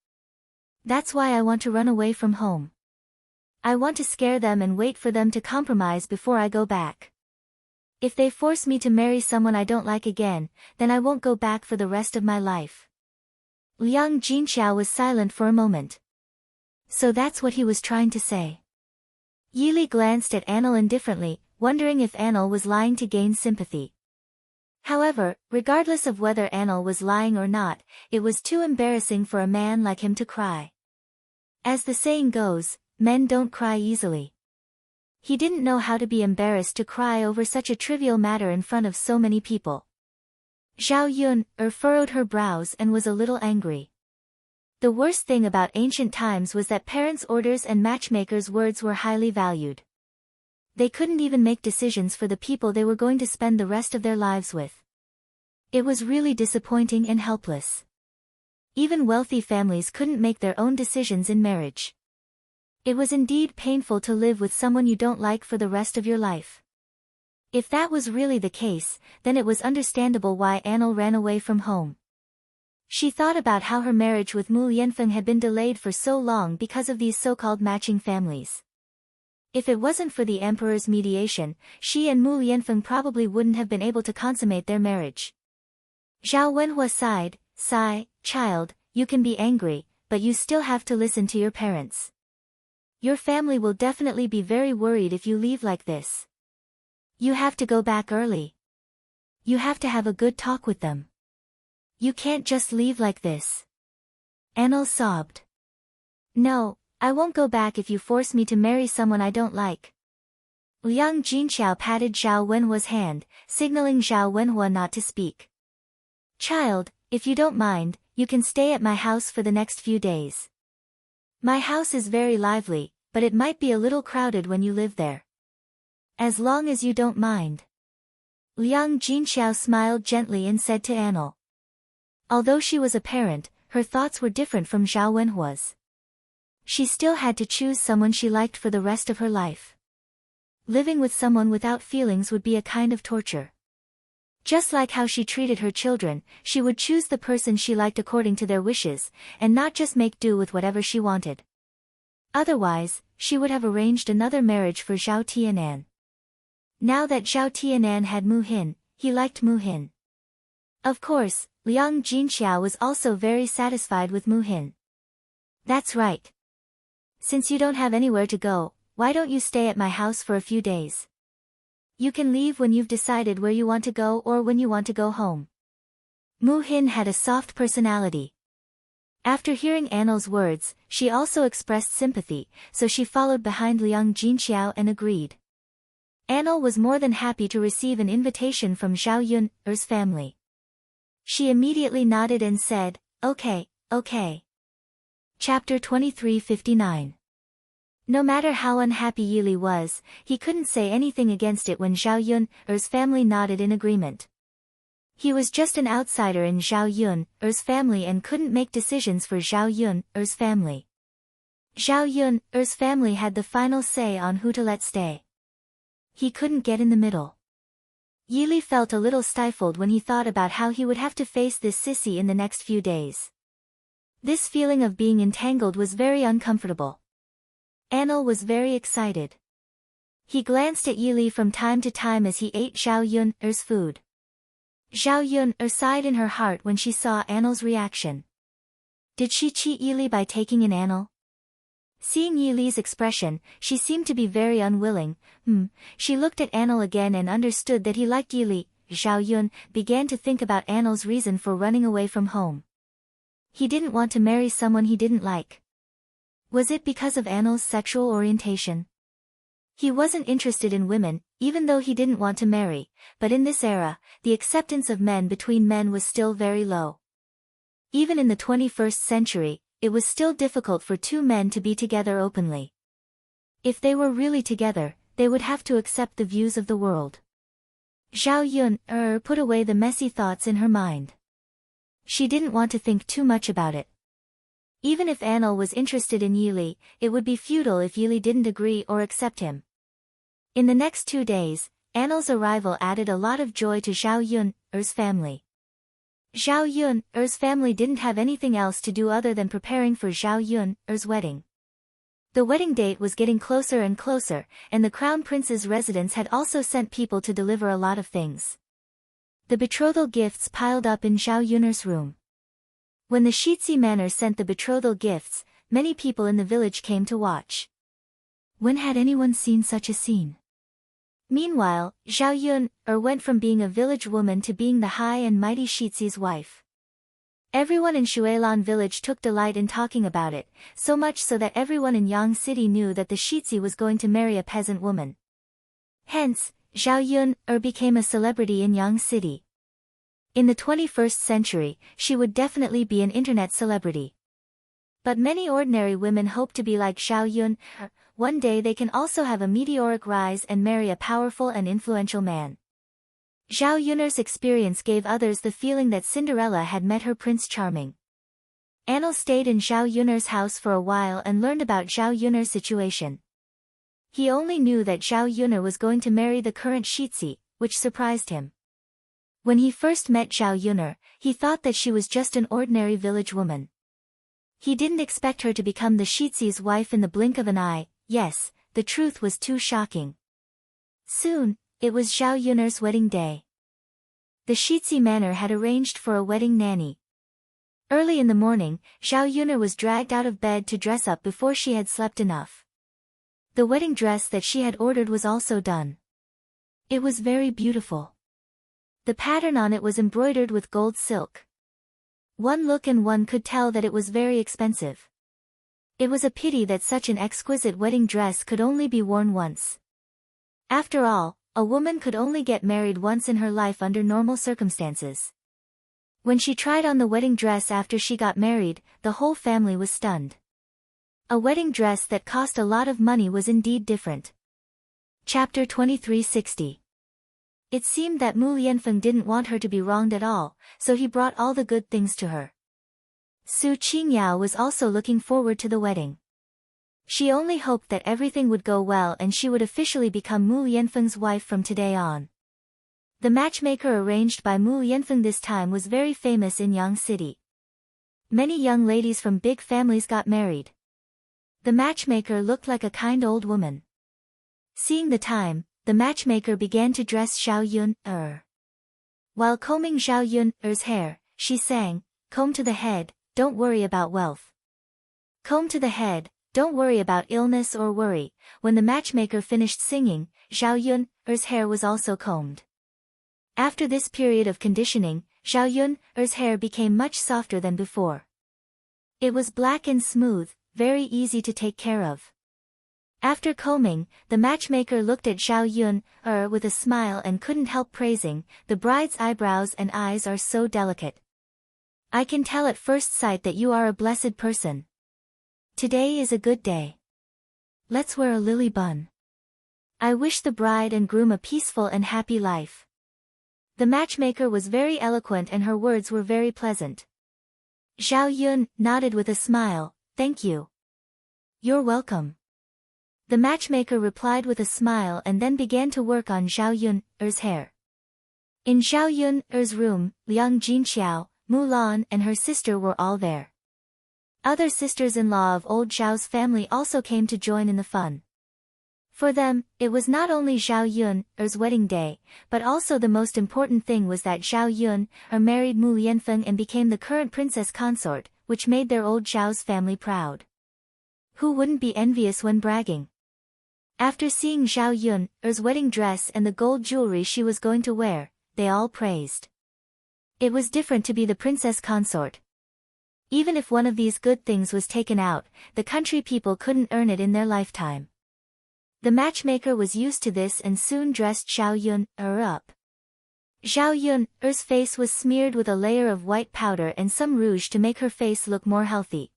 That's why I want to run away from home. I want to scare them and wait for them to compromise before I go back. If they force me to marry someone I don't like again, then I won't go back for the rest of my life. Liang Jinxiao was silent for a moment. So that's what he was trying to say. Yili glanced at Anil indifferently, wondering if Anil was lying to gain sympathy. However, regardless of whether Anil was lying or not, it was too embarrassing for a man like him to cry. As the saying goes, men don't cry easily. He didn't know how to be embarrassed to cry over such a trivial matter in front of so many people. Zhao Yun furrowed her brows and was a little angry. The worst thing about ancient times was that parents' orders and matchmakers' words were highly valued. They couldn't even make decisions for the people they were going to spend the rest of their lives with. It was really disappointing and helpless. Even wealthy families couldn't make their own decisions in marriage. It was indeed painful to live with someone you don't like for the rest of your life. If that was really the case, then it was understandable why Anil ran away from home. She thought about how her marriage with Mu Lianfeng had been delayed for so long because of these so-called matching families. If it wasn't for the emperor's mediation, she and Mu Lianfeng probably wouldn't have been able to consummate their marriage. Zhao Wenhua sighed, sigh, child, you can be angry, but you still have to listen to your parents. Your family will definitely be very worried if you leave like this. You have to go back early. You have to have a good talk with them. You can't just leave like this. Anil sobbed. No, I won't go back if you force me to marry someone I don't like. Liang Jinxiao patted Zhao Wenhua's hand, signaling Zhao Wenhua not to speak. Child, if you don't mind, you can stay at my house for the next few days. My house is very lively, but it might be a little crowded when you live there. As long as you don't mind. Liang Jinxiao smiled gently and said to Anil. Although she was a parent, her thoughts were different from Zhao Wenhua's. She still had to choose someone she liked for the rest of her life. Living with someone without feelings would be a kind of torture. Just like how she treated her children, she would choose the person she liked according to their wishes, and not just make do with whatever she wanted. Otherwise, she would have arranged another marriage for Zhao Tianan. Now that Zhao Tianan had Mu Hin, he liked Mu Hin. Of course, Liang Jinxiao was also very satisfied with Mu Hin. That's right. Since you don't have anywhere to go, why don't you stay at my house for a few days? You can leave when you've decided where you want to go or when you want to go home. Mu Hin had a soft personality. After hearing Anil's words, she also expressed sympathy, so she followed behind Liang Jinxiao and agreed. Anil was more than happy to receive an invitation from Zhao Yun's family. She immediately nodded and said, okay, okay. Chapter 2359. No matter how unhappy Yili was, he couldn't say anything against it when Zhao Yun's family nodded in agreement. He was just an outsider in Zhao Yun's family and couldn't make decisions for Zhao Yun's family. Zhao Yun's family had the final say on who to let stay. He couldn't get in the middle. Yili felt a little stifled when he thought about how he would have to face this sissy in the next few days. This feeling of being entangled was very uncomfortable. Anil was very excited. He glanced at Yili from time to time as he ate Zhao Yun's food. Zhao Yun sighed in her heart when she saw Anil's reaction. Did she cheat Yili by taking in Anil? Seeing Yili's expression, she seemed to be very unwilling. She looked at Anil again and understood that he liked Yili. Zhao Yun began to think about Anil's reason for running away from home. He didn't want to marry someone he didn't like. Was it because of Anil's sexual orientation? He wasn't interested in women, even though he didn't want to marry, but in this era, the acceptance of men between men was still very low. Even in the 21st century, it was still difficult for two men to be together openly. If they were really together, they would have to accept the views of the world. Zhao Yun put away the messy thoughts in her mind. She didn't want to think too much about it. Even if Anil was interested in Yili, it would be futile if Yili didn't agree or accept him. In the next 2 days, Anil's arrival added a lot of joy to Zhao Yun's family. Zhao Yun's family didn't have anything else to do other than preparing for Zhao Yun's wedding. The wedding date was getting closer and closer, and the crown prince's residence had also sent people to deliver a lot of things. The betrothal gifts piled up in Zhao Yun's room. When the Shitsi manor sent the betrothal gifts, many people in the village came to watch. When had anyone seen such a scene? Meanwhile, Zhao Yun went from being a village woman to being the high and mighty Shitsi's wife. Everyone in Shuilan village took delight in talking about it, so much so that everyone in Yang City knew that the Shitsi was going to marry a peasant woman. Hence, Zhao Yun became a celebrity in Yang City. In the 21st century, she would definitely be an internet celebrity. But many ordinary women hope to be like Zhao Yun. One day they can also have a meteoric rise and marry a powerful and influential man. Zhao Yun's experience gave others the feeling that Cinderella had met her Prince Charming. Anil stayed in Zhao Yun's house for a while and learned about Zhao Yun's situation. He only knew that Zhao Yun was going to marry the current Shitsi, which surprised him. When he first met Zhao Yun, he thought that she was just an ordinary village woman. He didn't expect her to become the Shitsi's wife in the blink of an eye. Yes, the truth was too shocking. Soon, it was Zhao Yun's wedding day. The Shitsi manor had arranged for a wedding nanny. Early in the morning, Zhao Yun was dragged out of bed to dress up before she had slept enough. The wedding dress that she had ordered was also done. It was very beautiful. The pattern on it was embroidered with gold silk. One look and one could tell that it was very expensive. It was a pity that such an exquisite wedding dress could only be worn once. After all, a woman could only get married once in her life under normal circumstances. When she tried on the wedding dress after she got married, the whole family was stunned. A wedding dress that cost a lot of money was indeed different. Chapter 2360. It seemed that Mu Lianfeng didn't want her to be wronged at all, so he brought all the good things to her. Su Qingyao was also looking forward to the wedding. She only hoped that everything would go well and she would officially become Mu Lianfeng's wife from today on. The matchmaker arranged by Mu Lianfeng this time was very famous in Yang City. Many young ladies from big families got married. The matchmaker looked like a kind old woman. Seeing the time, the matchmaker began to dress Zhao Yun. While combing Zhao Yun's hair, she sang, "Comb to the head, don't worry about wealth. Comb to the head, don't worry about illness or worry." When the matchmaker finished singing, Zhao Yun's hair was also combed. After this period of conditioning, Zhao Yun's hair became much softer than before. It was black and smooth, very easy to take care of. After combing, the matchmaker looked at Zhao Yun with a smile and couldn't help praising, "The bride's eyebrows and eyes are so delicate. I can tell at first sight that you are a blessed person. Today is a good day. Let's wear a lily bun. I wish the bride and groom a peaceful and happy life." The matchmaker was very eloquent and her words were very pleasant. Zhao Yun nodded with a smile, "Thank you. You're welcome. The matchmaker replied with a smile and then began to work on Zhao Yun's hair. In Zhao Yun's room, Liang Jinxiao, Mulan and her sister were all there. Other sisters-in-law of old Zhao's family also came to join in the fun. For them, it was not only Zhao Yun's wedding day, but also the most important thing was that Zhao Yun married Mu Lianfeng and became the current princess consort, which made their old Zhao's family proud. Who wouldn't be envious when bragging? After seeing Zhao Yun's wedding dress and the gold jewelry she was going to wear, they all praised. It was different to be the princess consort. Even if one of these good things was taken out, the country people couldn't earn it in their lifetime. The matchmaker was used to this and soon dressed Zhao Yun up. Zhao Yun's face was smeared with a layer of white powder and some rouge to make her face look more healthy.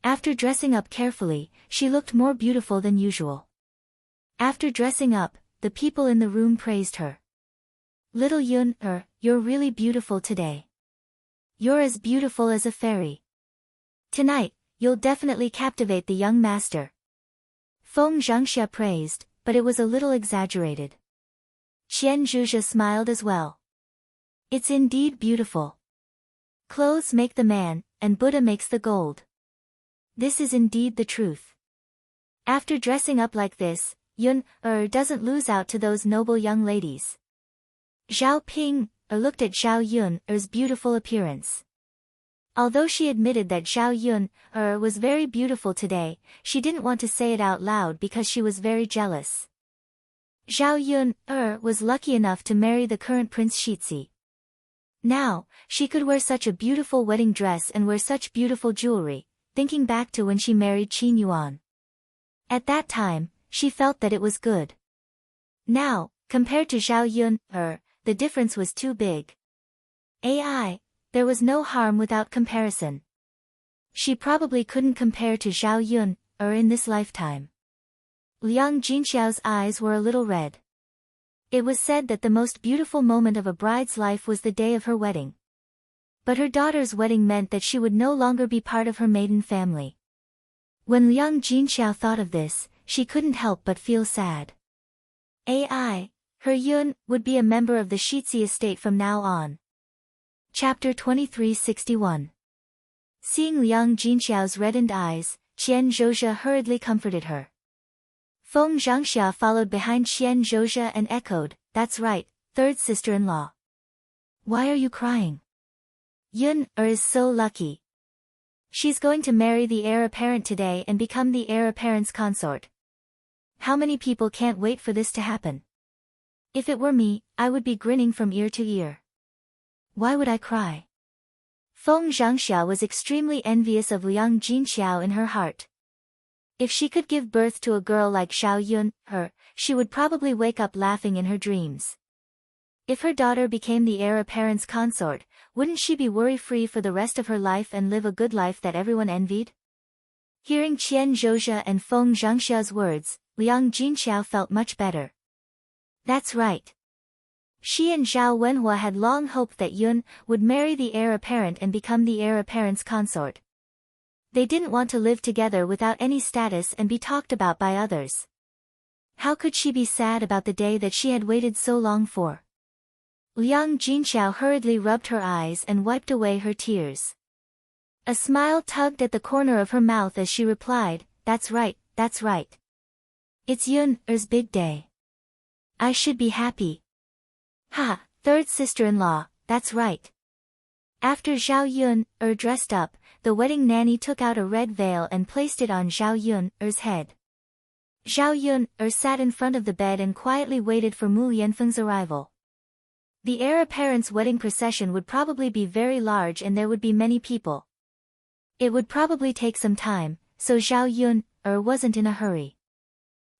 After dressing up carefully, she looked more beautiful than usual. After dressing up, the people in the room praised her. Little Yun, you're really beautiful today. You're as beautiful as a fairy. Tonight, you'll definitely captivate the young master. Feng Zhangxia praised, but it was a little exaggerated. Qian Zhuzhe smiled as well. It's indeed beautiful. Clothes make the man, and Buddha makes the gold. This is indeed the truth. After dressing up like this, Yun doesn't lose out to those noble young ladies. Zhao Ping looked at Zhao Yun's beautiful appearance. Although she admitted that Zhao Yun was very beautiful today, she didn't want to say it out loud because she was very jealous. Zhao Yun was lucky enough to marry the current Prince Shizhi. Now, she could wear such a beautiful wedding dress and wear such beautiful jewelry, thinking back to when she married Qin Yuan. At that time, she felt that it was good. Now, compared to Zhao Yun the difference was too big. There was no harm without comparison. She probably couldn't compare to Zhao Yun in this lifetime. Liang Jinxiao's eyes were a little red. It was said that the most beautiful moment of a bride's life was the day of her wedding. But her daughter's wedding meant that she would no longer be part of her maiden family. When Liang Jinxiao thought of this, she couldn't help but feel sad. Her Yun would be a member of the Shizhi estate from now on. Chapter 2361. Seeing Liang Jinxiao's reddened eyes, Qian Zhuzhe hurriedly comforted her. Feng Zhangxia followed behind Qian Zhuzhe and echoed, "That's right, third sister-in-law. Why are you crying? Yun is so lucky. She's going to marry the heir apparent today and become the heir apparent's consort. How many people can't wait for this to happen? If it were me, I would be grinning from ear to ear. Why would I cry?" Feng Zhangxia was extremely envious of Liang Jinxiao in her heart. If she could give birth to a girl like Zhao Yun, she would probably wake up laughing in her dreams. If her daughter became the heir apparent's consort, wouldn't she be worry-free for the rest of her life and live a good life that everyone envied? Hearing Qian Zhuzhe and Feng Zhangxia's words, Liang Jinxiao felt much better. That's right. She and Zhao Wenhua had long hoped that Yun would marry the heir apparent and become the heir apparent's consort. They didn't want to live together without any status and be talked about by others. How could she be sad about the day that she had waited so long for? Liang Jinxiao hurriedly rubbed her eyes and wiped away her tears. A smile tugged at the corner of her mouth as she replied, "That's right, that's right. It's Yun's big day. I should be happy. Ha, third sister-in-law, that's right." After Zhao Yun dressed up, the wedding nanny took out a red veil and placed it on Zhao Yun's head. Zhao Yun sat in front of the bed and quietly waited for Mu Lianfeng's arrival. The heir apparent's wedding procession would probably be very large and there would be many people. It would probably take some time, so Zhao Yun wasn't in a hurry.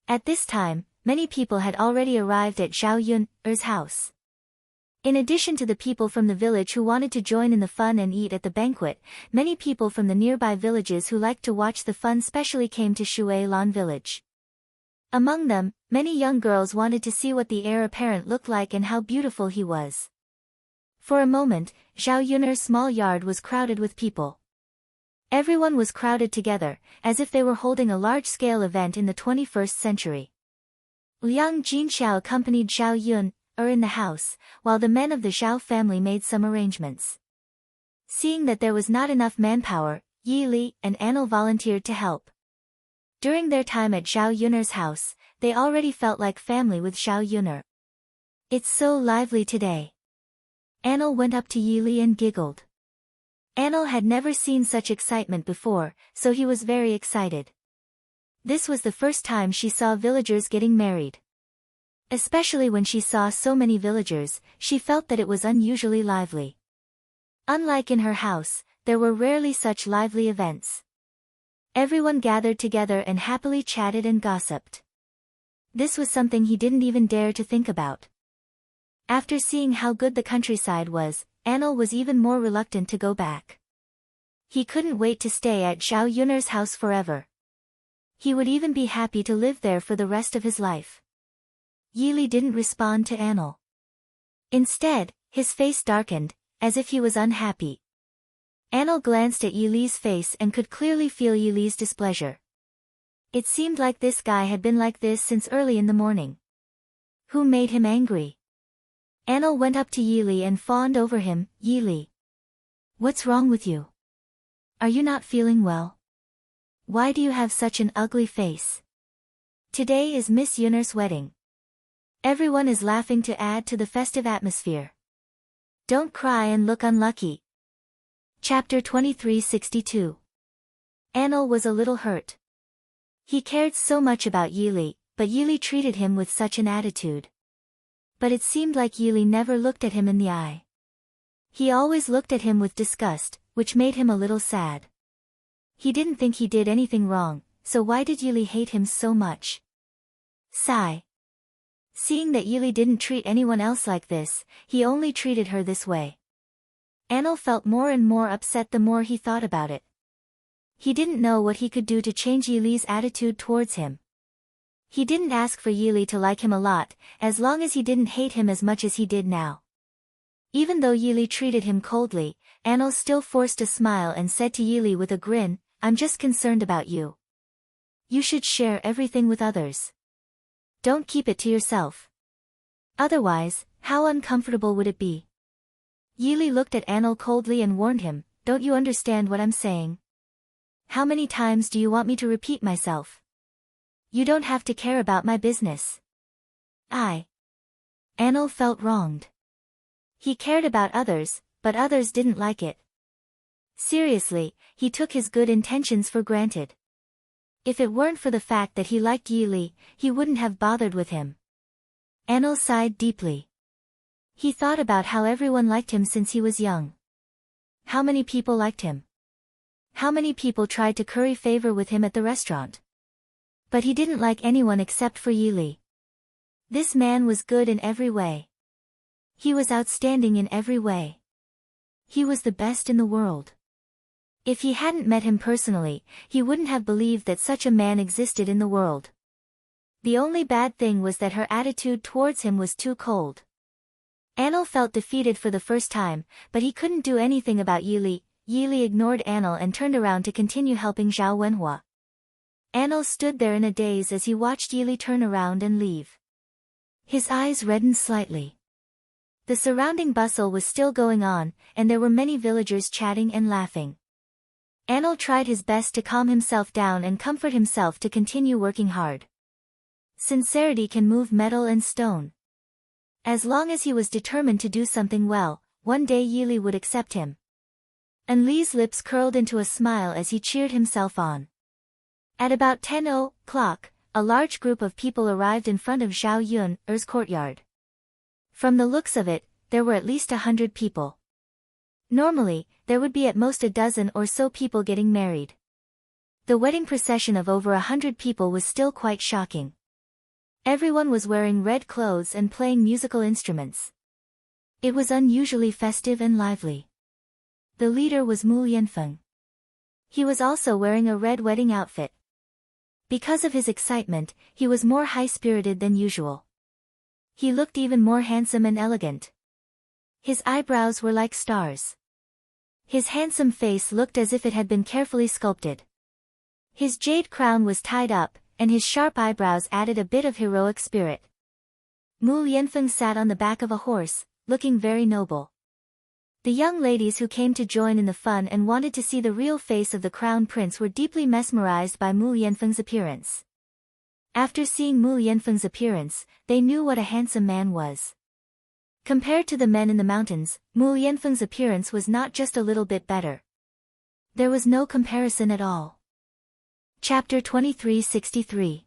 At this time, many people had already arrived at Zhao Yun's house. In addition to the people from the village who wanted to join in the fun and eat at the banquet, many people from the nearby villages who liked to watch the fun specially came to Shui Lan village. Among them, many young girls wanted to see what the heir apparent looked like and how beautiful he was. For a moment, Zhao Yun's small yard was crowded with people. Everyone was crowded together, as if they were holding a large-scale event in the 21st century. Liang Jinxiao accompanied Zhao Yun, in the house, while the men of the Zhao family made some arrangements. Seeing that there was not enough manpower, Yi Li and Anil volunteered to help. During their time at Zhao Yun'er's house, they already felt like family with Zhao Yun'er. "It's so lively today." Anil went up to Yi Li and giggled. Anil had never seen such excitement before, so he was very excited. This was the first time she saw villagers getting married. Especially when she saw so many villagers, she felt that it was unusually lively. Unlike in her house, there were rarely such lively events. Everyone gathered together and happily chatted and gossiped. This was something he didn't even dare to think about. After seeing how good the countryside was, Anil was even more reluctant to go back. He couldn't wait to stay at Zhao Yun'er's house forever. He would even be happy to live there for the rest of his life. Yi Li didn't respond to Anil. Instead, his face darkened, as if he was unhappy. Anil glanced at Yi Li's face and could clearly feel Yi Li's displeasure. It seemed like this guy had been like this since early in the morning. Who made him angry? Anil went up to Yi Li and fawned over him. "Yi Li. What's wrong with you? Are you not feeling well? Why do you have such an ugly face? Today is Miss Yun'er's wedding. Everyone is laughing to add to the festive atmosphere. Don't cry and look unlucky." Chapter 2362. Anil was a little hurt. He cared so much about Yi Li, but Yi Li treated him with such an attitude. But it seemed like Yi Li never looked at him in the eye. He always looked at him with disgust, which made him a little sad. He didn't think he did anything wrong, so why did Yi Li hate him so much? Sigh. Seeing that Yi Li didn't treat anyone else like this, he only treated her this way. Anil felt more and more upset the more he thought about it. He didn't know what he could do to change Yi Li's attitude towards him. He didn't ask for Yi Li to like him a lot, as long as he didn't hate him as much as he did now. Even though Yi Li treated him coldly, Anil still forced a smile and said to Yi Li with a grin, "I'm just concerned about you. You should share everything with others. Don't keep it to yourself. Otherwise, how uncomfortable would it be?" Yi Li looked at Anil coldly and warned him, "Don't you understand what I'm saying? How many times do you want me to repeat myself? You don't have to care about my business." Anil felt wronged. He cared about others, but others didn't like it. Seriously, he took his good intentions for granted. If it weren't for the fact that he liked Yi Li, he wouldn't have bothered with him. Anil sighed deeply. He thought about how everyone liked him since he was young. How many people liked him? How many people tried to curry favor with him at the restaurant? But he didn't like anyone except for Yi Li. This man was good in every way. He was outstanding in every way. He was the best in the world. If he hadn't met him personally, he wouldn't have believed that such a man existed in the world. The only bad thing was that her attitude towards him was too cold. Anil felt defeated for the first time, but he couldn't do anything about Yi Li. Yi Li ignored Anil and turned around to continue helping Zhao Wenhua. Anil stood there in a daze as he watched Yi Li turn around and leave. His eyes reddened slightly. The surrounding bustle was still going on, and there were many villagers chatting and laughing. Anil tried his best to calm himself down and comfort himself to continue working hard. Sincerity can move metal and stone. As long as he was determined to do something well, one day Yi Li would accept him. And Li's lips curled into a smile as he cheered himself on. At about 10 o'clock, a large group of people arrived in front of Zhao Yun'er's courtyard. From the looks of it, there were at least 100 people. Normally, there would be at most a dozen or so people getting married. The wedding procession of over 100 people was still quite shocking. Everyone was wearing red clothes and playing musical instruments. It was unusually festive and lively. The leader was Mu Yanfeng. He was also wearing a red wedding outfit. Because of his excitement, he was more high-spirited than usual. He looked even more handsome and elegant. His eyebrows were like stars. His handsome face looked as if it had been carefully sculpted. His jade crown was tied up, and his sharp eyebrows added a bit of heroic spirit. Mu Lianfeng sat on the back of a horse, looking very noble. The young ladies who came to join in the fun and wanted to see the real face of the crown prince were deeply mesmerized by Mu Lianfeng's appearance. After seeing Mu Lianfeng's appearance, they knew what a handsome man was. Compared to the men in the mountains, Mu Lianfeng's appearance was not just a little bit better. There was no comparison at all. Chapter 2363.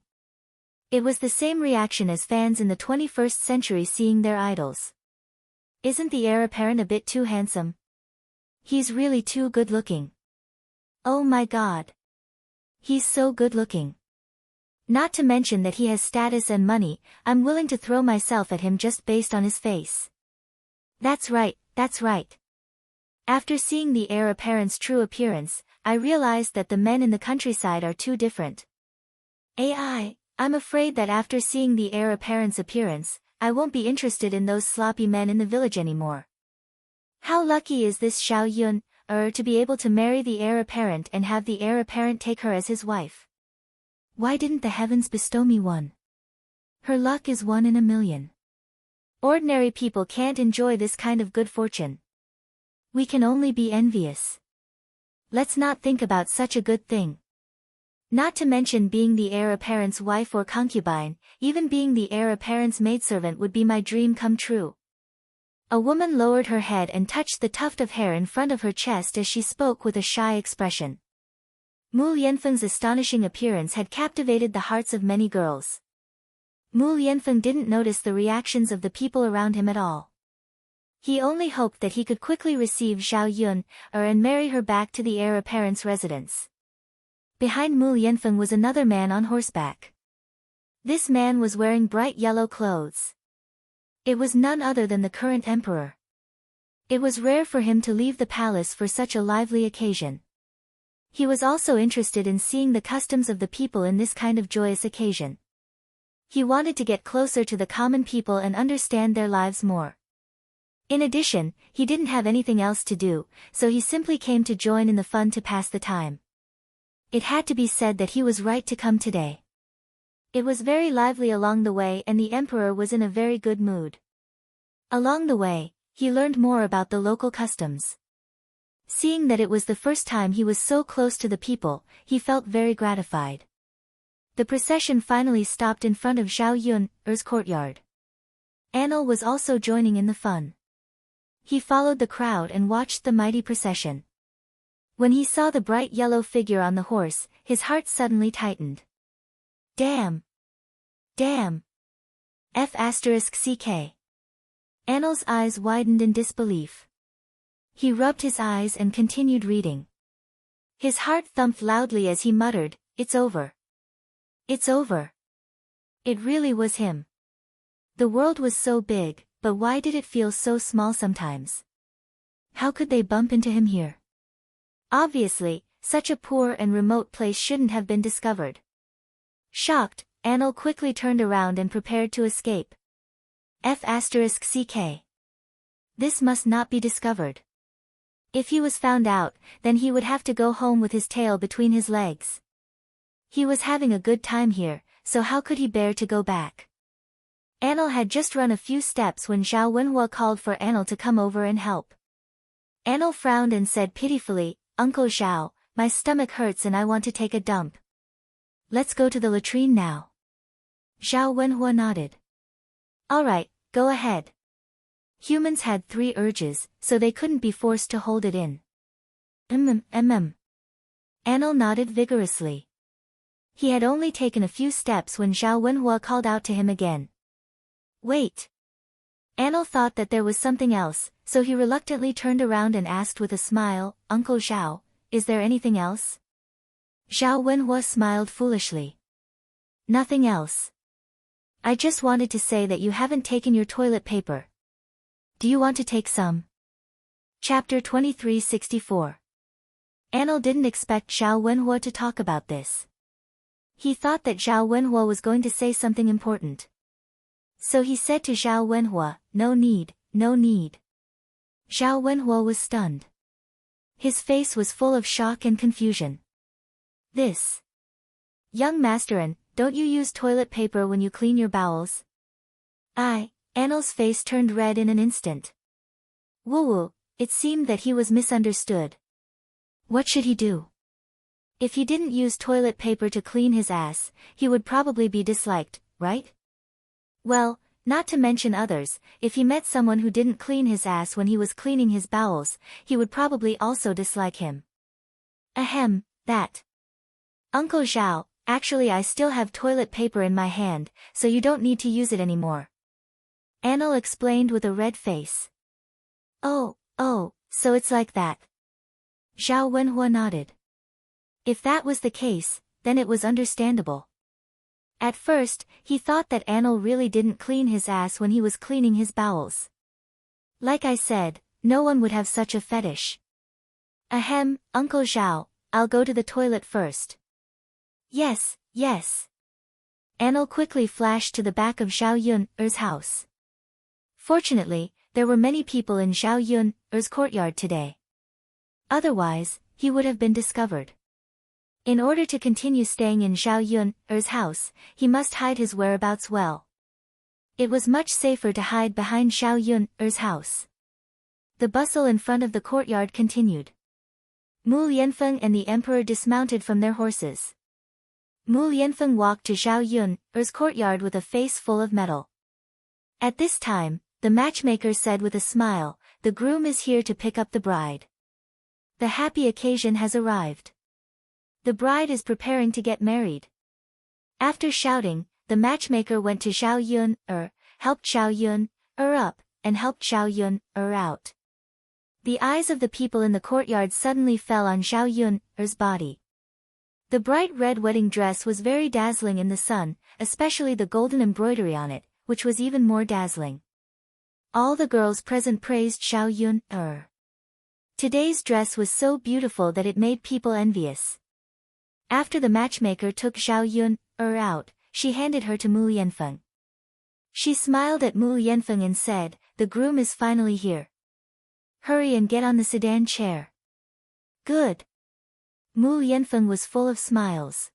It was the same reaction as fans in the 21st century seeing their idols. Isn't the heir apparent a bit too handsome? He's really too good-looking. Oh my god. He's so good-looking. Not to mention that he has status and money, I'm willing to throw myself at him just based on his face. That's right, that's right. After seeing the heir apparent's true appearance, I realized that the men in the countryside are too different. I'm afraid that after seeing the heir apparent's appearance, I won't be interested in those sloppy men in the village anymore. How lucky is this Xiao Yun, to be able to marry the heir apparent and have the heir apparent take her as his wife. Why didn't the heavens bestow me one? Her luck is 1 in a million. Ordinary people can't enjoy this kind of good fortune. We can only be envious. Let's not think about such a good thing. Not to mention being the heir apparent's wife or concubine, even being the heir apparent's maidservant would be my dream come true. A woman lowered her head and touched the tuft of hair in front of her chest as she spoke with a shy expression. Mu Lianfeng's astonishing appearance had captivated the hearts of many girls. Mu Lianfeng didn't notice the reactions of the people around him at all. He only hoped that he could quickly receive Xiao Yun, and marry her back to the heir apparent's residence. Behind Mu Lianfeng was another man on horseback. This man was wearing bright yellow clothes. It was none other than the current emperor. It was rare for him to leave the palace for such a lively occasion. He was also interested in seeing the customs of the people in this kind of joyous occasion. He wanted to get closer to the common people and understand their lives more. In addition, he didn't have anything else to do, so he simply came to join in the fun to pass the time. It had to be said that he was right to come today. It was very lively along the way and the emperor was in a very good mood. Along the way, he learned more about the local customs. Seeing that it was the first time he was so close to the people, he felt very gratified. The procession finally stopped in front of Xiao Yun's courtyard. Anil was also joining in the fun. He followed the crowd and watched the mighty procession. When he saw the bright yellow figure on the horse, his heart suddenly tightened. Damn! Damn! F***ck. Anil's eyes widened in disbelief. He rubbed his eyes and continued reading. His heart thumped loudly as he muttered, "It's over. It's over." It really was him. The world was so big, but why did it feel so small sometimes? How could they bump into him here? Obviously, such a poor and remote place shouldn't have been discovered. Shocked, Anil quickly turned around and prepared to escape. F***ck. This must not be discovered. If he was found out, then he would have to go home with his tail between his legs. He was having a good time here, so how could he bear to go back? Anil had just run a few steps when Zhao Wenhua called for Anil to come over and help. Anil frowned and said pitifully, "Uncle Zhao, my stomach hurts and I want to take a dump. Let's go to the latrine now." Zhao Wenhua nodded. Alright, go ahead. Humans had 3 urges, so they couldn't be forced to hold it in. Anil nodded vigorously. He had only taken a few steps when Zhao Wenhua called out to him again. Wait. Anil thought that there was something else, so he reluctantly turned around and asked with a smile, "Uncle Zhao, is there anything else?" Zhao Wenhua smiled foolishly. "Nothing else. I just wanted to say that you haven't taken your toilet paper. Do you want to take some?" Chapter 2364. Anil didn't expect Zhao Wenhua to talk about this. He thought that Zhao Wenhua was going to say something important. So he said to Zhao Wenhua, "No need, no need." Zhao Wenhua was stunned. His face was full of shock and confusion. This. Young masterin, don't you use toilet paper when you clean your bowels? Anil's face turned red in an instant. Woo-woo, it seemed that he was misunderstood. What should he do? If he didn't use toilet paper to clean his ass, he would probably be disliked, right? Well, not to mention others, if he met someone who didn't clean his ass when he was cleaning his bowels, he would probably also dislike him. Ahem, that. Uncle Zhao, actually I still have toilet paper in my hand, so you don't need to use it anymore. Anil explained with a red face. Oh, so it's like that. Zhao Wenhua nodded. If that was the case, then it was understandable. At first, he thought that Anil really didn't clean his ass when he was cleaning his bowels. Like I said, no one would have such a fetish. Ahem, Uncle Zhao, I'll go to the toilet first. Yes. Anil quickly flashed to the back of Zhao Yun's house. Fortunately, there were many people in Zhao Yun's courtyard today. Otherwise, he would have been discovered. In order to continue staying in Zhao Yun's house, he must hide his whereabouts well. It was much safer to hide behind Zhao Yun's house. The bustle in front of the courtyard continued. Mu Lianfeng and the emperor dismounted from their horses. Mu Lianfeng walked to Zhao Yun's courtyard with a face full of metal. At this time, the matchmaker said with a smile, "The groom is here to pick up the bride. The happy occasion has arrived. The bride is preparing to get married." After shouting, the matchmaker went to Zhao Yun, helped Zhao Yun up, and helped Zhao Yun out. The eyes of the people in the courtyard suddenly fell on Zhao Yun's body. The bright red wedding dress was very dazzling in the sun, especially the golden embroidery on it, which was even more dazzling. All the girls present praised Zhao Yun. Today's dress was so beautiful that it made people envious. After the matchmaker took Zhao Yun out, she handed her to Mu Lianfeng. She smiled at Mu Lianfeng and said, "The groom is finally here. Hurry and get on the sedan chair." Good. Mu Lianfeng was full of smiles.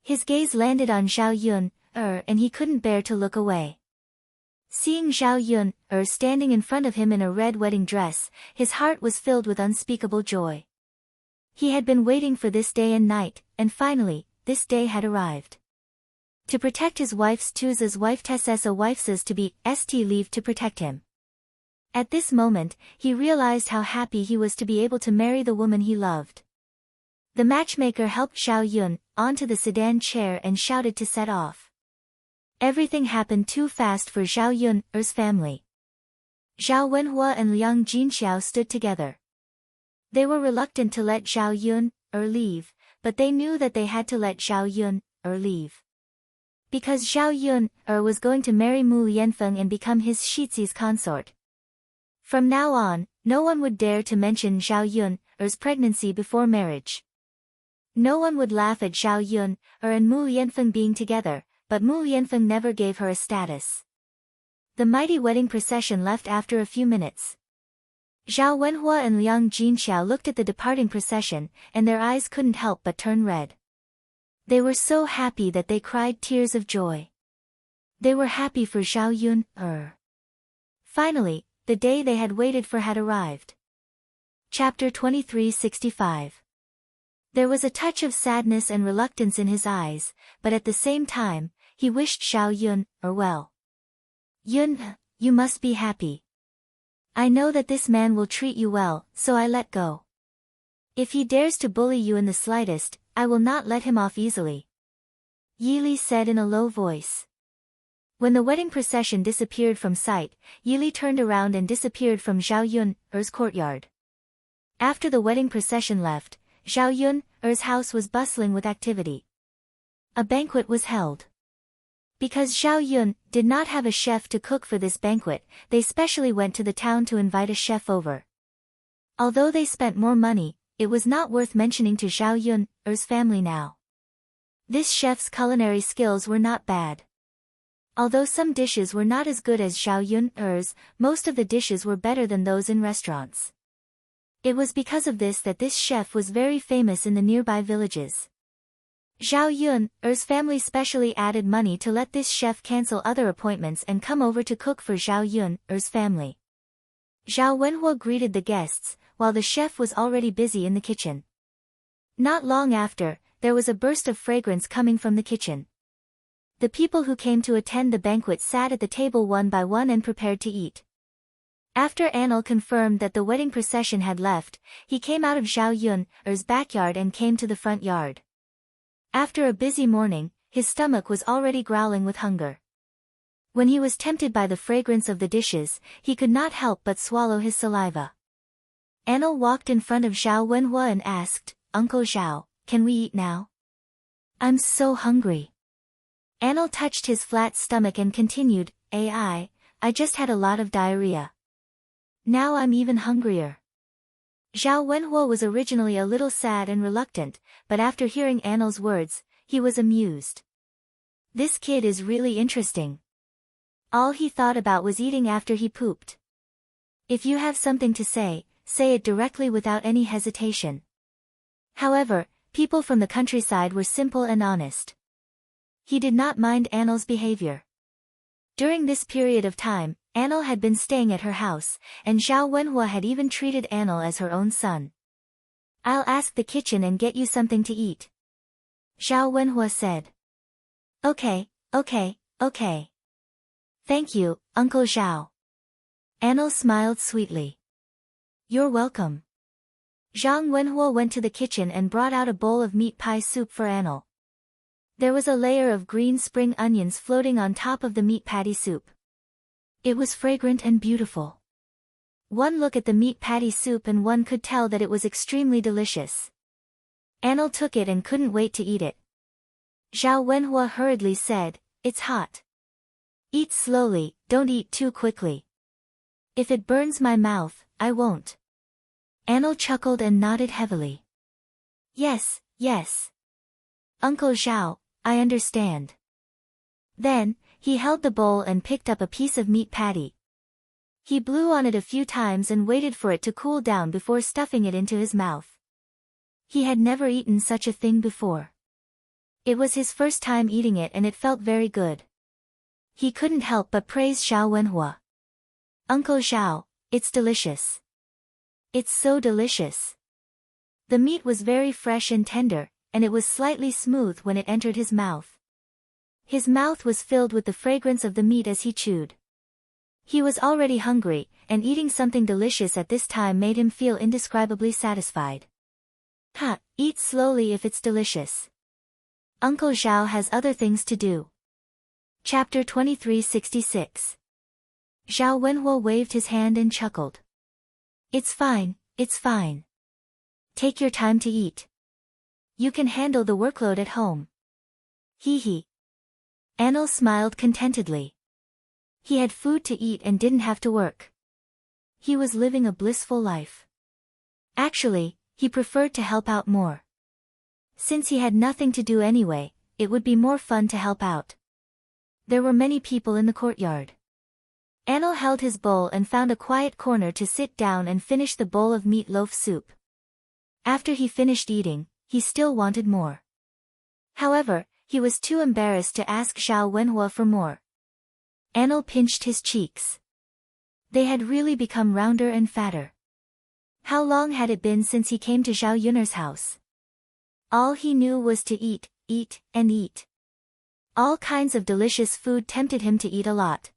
His gaze landed on Zhao Yun, and he couldn't bear to look away. Seeing Zhao Yun, standing in front of him in a red wedding dress, his heart was filled with unspeakable joy. He had been waiting for this day and night, and finally, this day had arrived. To protect his wife's Tuza's wife Tessa wife's to be, st leave to protect him. At this moment, he realized how happy he was to be able to marry the woman he loved. The matchmaker helped Zhao Yun onto the sedan chair and shouted to set off. Everything happened too fast for Zhao Yun's family. Zhao Wenhua and Liang Jinxiao stood together. They were reluctant to let Zhao Yun leave, but they knew that they had to let Zhao Yun leave. Because Zhao Yun was going to marry Mu Lianfeng and become his Shizi's consort. From now on, no one would dare to mention Zhao Yun's pregnancy before marriage. No one would laugh at Zhao Yun and Mu Lianfeng being together, but Mu Lianfeng never gave her a status. The mighty wedding procession left after a few minutes. Zhao Wenhua and Liang Jinxiao looked at the departing procession, and their eyes couldn't help but turn red. They were so happy that they cried tears of joy. They were happy for Zhao Yun. Finally, the day they had waited for had arrived. Chapter 2365. There was a touch of sadness and reluctance in his eyes, but at the same time, he wished Zhao Yun well. "Yun, you must be happy. I know that this man will treat you well, so I let go. If he dares to bully you in the slightest, I will not let him off easily," Yili said in a low voice. When the wedding procession disappeared from sight, Yili turned around and disappeared from Zhao Yun's courtyard. After the wedding procession left, Zhao Yun's house was bustling with activity. A banquet was held. Because Zhao Yun did not have a chef to cook for this banquet, they specially went to the town to invite a chef over. Although they spent more money, it was not worth mentioning to Zhao Yun's family now. This chef's culinary skills were not bad. Although some dishes were not as good as Zhao Yun's, most of the dishes were better than those in restaurants. It was because of this that this chef was very famous in the nearby villages. Zhao Yun's family specially added money to let this chef cancel other appointments and come over to cook for Zhao Yun's family. Zhao Wenhua greeted the guests, while the chef was already busy in the kitchen. Not long after, there was a burst of fragrance coming from the kitchen. The people who came to attend the banquet sat at the table one by one and prepared to eat. After Anil confirmed that the wedding procession had left, he came out of Zhao Yun's backyard and came to the front yard. After a busy morning, his stomach was already growling with hunger. When he was tempted by the fragrance of the dishes, he could not help but swallow his saliva. Anil walked in front of Zhao Wenhua and asked, "Uncle Zhao, can we eat now? I'm so hungry." Anil touched his flat stomach and continued, I just had a lot of diarrhea. Now I'm even hungrier." Zhao Wenhua was originally a little sad and reluctant, but after hearing Anil's words, he was amused. This kid is really interesting. All he thought about was eating after he pooped. If you have something to say it directly without any hesitation. However, people from the countryside were simple and honest. He did not mind Anil's behavior. During this period of time, Anil had been staying at her house, and Zhao Wenhua had even treated Anil as her own son. "I'll ask the kitchen and get you something to eat," Zhao Wenhua said. Okay. Thank you, Uncle Zhao." Anil smiled sweetly. "You're welcome." Zhang Wenhua went to the kitchen and brought out a bowl of meat pie soup for Anil. There was a layer of green spring onions floating on top of the meat patty soup. It was fragrant and beautiful. One look at the meat patty soup and one could tell that it was extremely delicious. Anil took it and couldn't wait to eat it. Zhao Wenhua hurriedly said, "It's hot. Eat slowly, don't eat too quickly. If it burns my mouth, I won't." Anil chuckled and nodded heavily. Yes. Uncle Zhao, I understand." Then, he held the bowl and picked up a piece of meat patty. He blew on it a few times and waited for it to cool down before stuffing it into his mouth. He had never eaten such a thing before. It was his first time eating it and it felt very good. He couldn't help but praise Zhao Wenhua. "Uncle Zhao, it's delicious. It's so delicious." The meat was very fresh and tender, and it was slightly smooth when it entered his mouth. His mouth was filled with the fragrance of the meat as he chewed. He was already hungry, and eating something delicious at this time made him feel indescribably satisfied. Eat slowly if it's delicious. Uncle Zhao has other things to do. Chapter 2366. Zhao Wenhua waved his hand and chuckled. It's fine. Take your time to eat. You can handle the workload at home." Hee. Anil smiled contentedly. He had food to eat and didn't have to work. He was living a blissful life. Actually, he preferred to help out more. Since he had nothing to do anyway, it would be more fun to help out. There were many people in the courtyard. Anil held his bowl and found a quiet corner to sit down and finish the bowl of meatloaf soup. After he finished eating, he still wanted more. However, he was too embarrassed to ask Zhao Wenhua for more. Anil pinched his cheeks. They had really become rounder and fatter. How long had it been since he came to Zhao Yun's house? All he knew was to eat, and eat. All kinds of delicious food tempted him to eat a lot.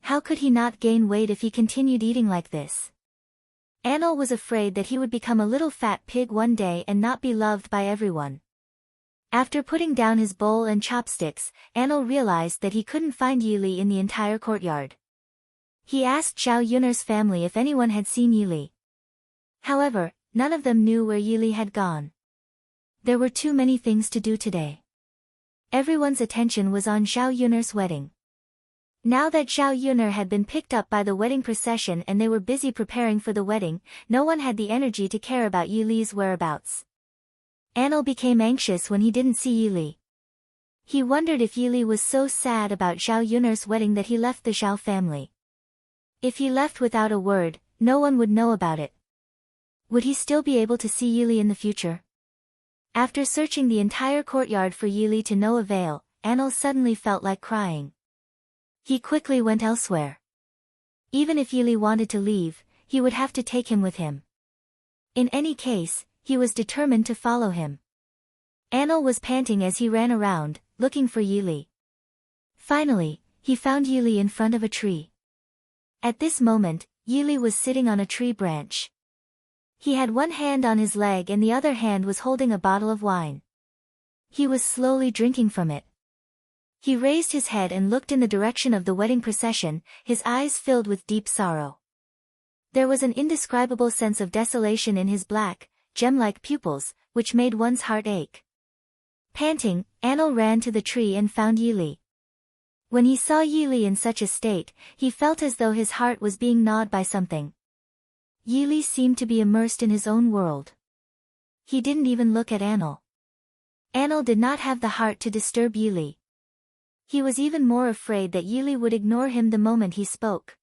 How could he not gain weight if he continued eating like this? Anil was afraid that he would become a little fat pig one day and not be loved by everyone. After putting down his bowl and chopsticks, Anil realized that he couldn't find Yili in the entire courtyard. He asked Zhao Yun's family if anyone had seen Yili. However, none of them knew where Yili had gone. There were too many things to do today. Everyone's attention was on Zhao Yun's wedding. Now that Zhao Yun had been picked up by the wedding procession and they were busy preparing for the wedding, no one had the energy to care about Yili's whereabouts. Anil became anxious when he didn't see Yili. He wondered if Yili was so sad about Zhao Yun's wedding that he left the Zhao family. If he left without a word, no one would know about it. Would he still be able to see Yili in the future? After searching the entire courtyard for Yili to no avail, Anil suddenly felt like crying. He quickly went elsewhere. Even if Yili wanted to leave, he would have to take him with him. In any case, he was determined to follow him. Anil was panting as he ran around, looking for Yili. Finally, he found Yili in front of a tree. At this moment, Yili was sitting on a tree branch. He had one hand on his leg and the other hand was holding a bottle of wine. He was slowly drinking from it. He raised his head and looked in the direction of the wedding procession, his eyes filled with deep sorrow. There was an indescribable sense of desolation in his black, gem-like pupils, which made one's heart ache. Panting, Anil ran to the tree and found Yili. When he saw Yili in such a state, he felt as though his heart was being gnawed by something. Yili seemed to be immersed in his own world. He didn't even look at Anil. Anil did not have the heart to disturb Yili. He was even more afraid that Yili would ignore him the moment he spoke.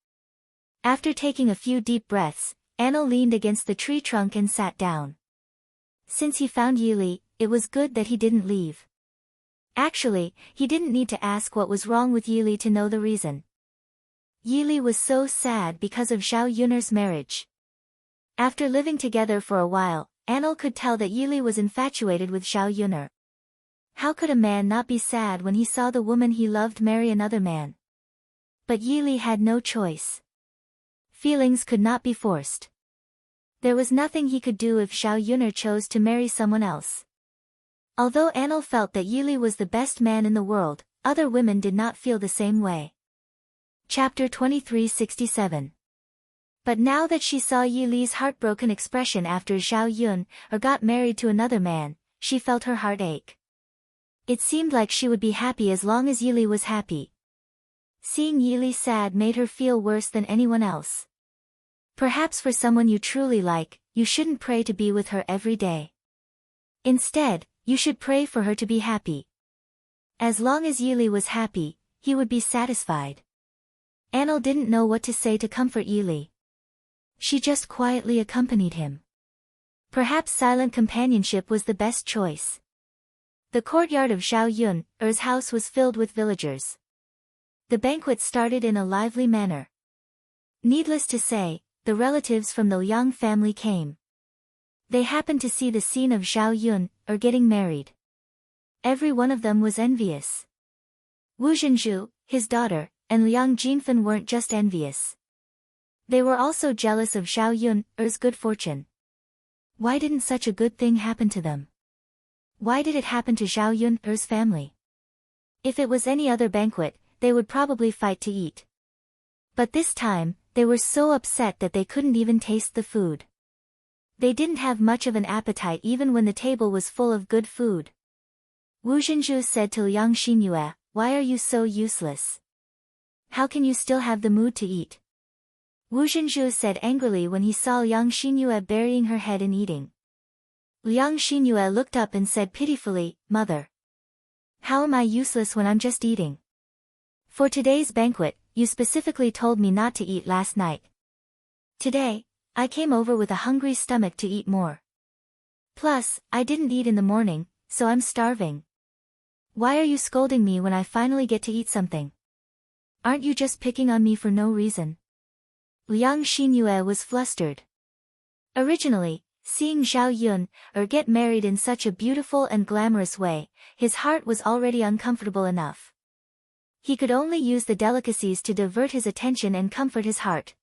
After taking a few deep breaths, Anil leaned against the tree trunk and sat down. Since he found Yili, it was good that he didn't leave. Actually, he didn't need to ask what was wrong with Yili to know the reason. Yili was so sad because of Zhao Yun'er's marriage. After living together for a while, Anil could tell that Yili was infatuated with Zhao Yun'er. How could a man not be sad when he saw the woman he loved marry another man? But Yili had no choice. Feelings could not be forced. There was nothing he could do if Zhao Yun'er chose to marry someone else. Although Anil felt that Yili was the best man in the world, other women did not feel the same way. Chapter 2367. But now that she saw Yili's heartbroken expression after Zhao Yun'er got married to another man, she felt her heart ache. It seemed like she would be happy as long as Yili was happy. Seeing Yili sad made her feel worse than anyone else. Perhaps for someone you truly like, you shouldn't pray to be with her every day. Instead, you should pray for her to be happy. As long as Yili was happy, he would be satisfied. Anil didn't know what to say to comfort Yili. She just quietly accompanied him. Perhaps silent companionship was the best choice. The courtyard of Zhao Yun'er's house was filled with villagers. The banquet started in a lively manner. Needless to say, the relatives from the Liang family came. They happened to see the scene of Zhao Yun'er getting married. Every one of them was envious. Wu Zhenju, his daughter, and Liang Jinfen weren't just envious. They were also jealous of Zhao Yun'er's good fortune. Why didn't such a good thing happen to them? Why did it happen to Zhao Yun'er's family? If it was any other banquet, they would probably fight to eat. But this time, they were so upset that they couldn't even taste the food. They didn't have much of an appetite even when the table was full of good food. Wu Zhenju said to Liang Xinyue, "Why are you so useless? How can you still have the mood to eat?" Wu Zhenju said angrily when he saw Liang Xinyue burying her head in eating. Liang Xinyue looked up and said pitifully, "Mother, how am I useless when I'm just eating? For today's banquet, you specifically told me not to eat last night. Today, I came over with a hungry stomach to eat more. Plus, I didn't eat in the morning, so I'm starving. Why are you scolding me when I finally get to eat something? Aren't you just picking on me for no reason?" Liang Xinyue was flustered. Originally, seeing Zhao Yun'er get married in such a beautiful and glamorous way, his heart was already uncomfortable enough. He could only use the delicacies to divert his attention and comfort his heart.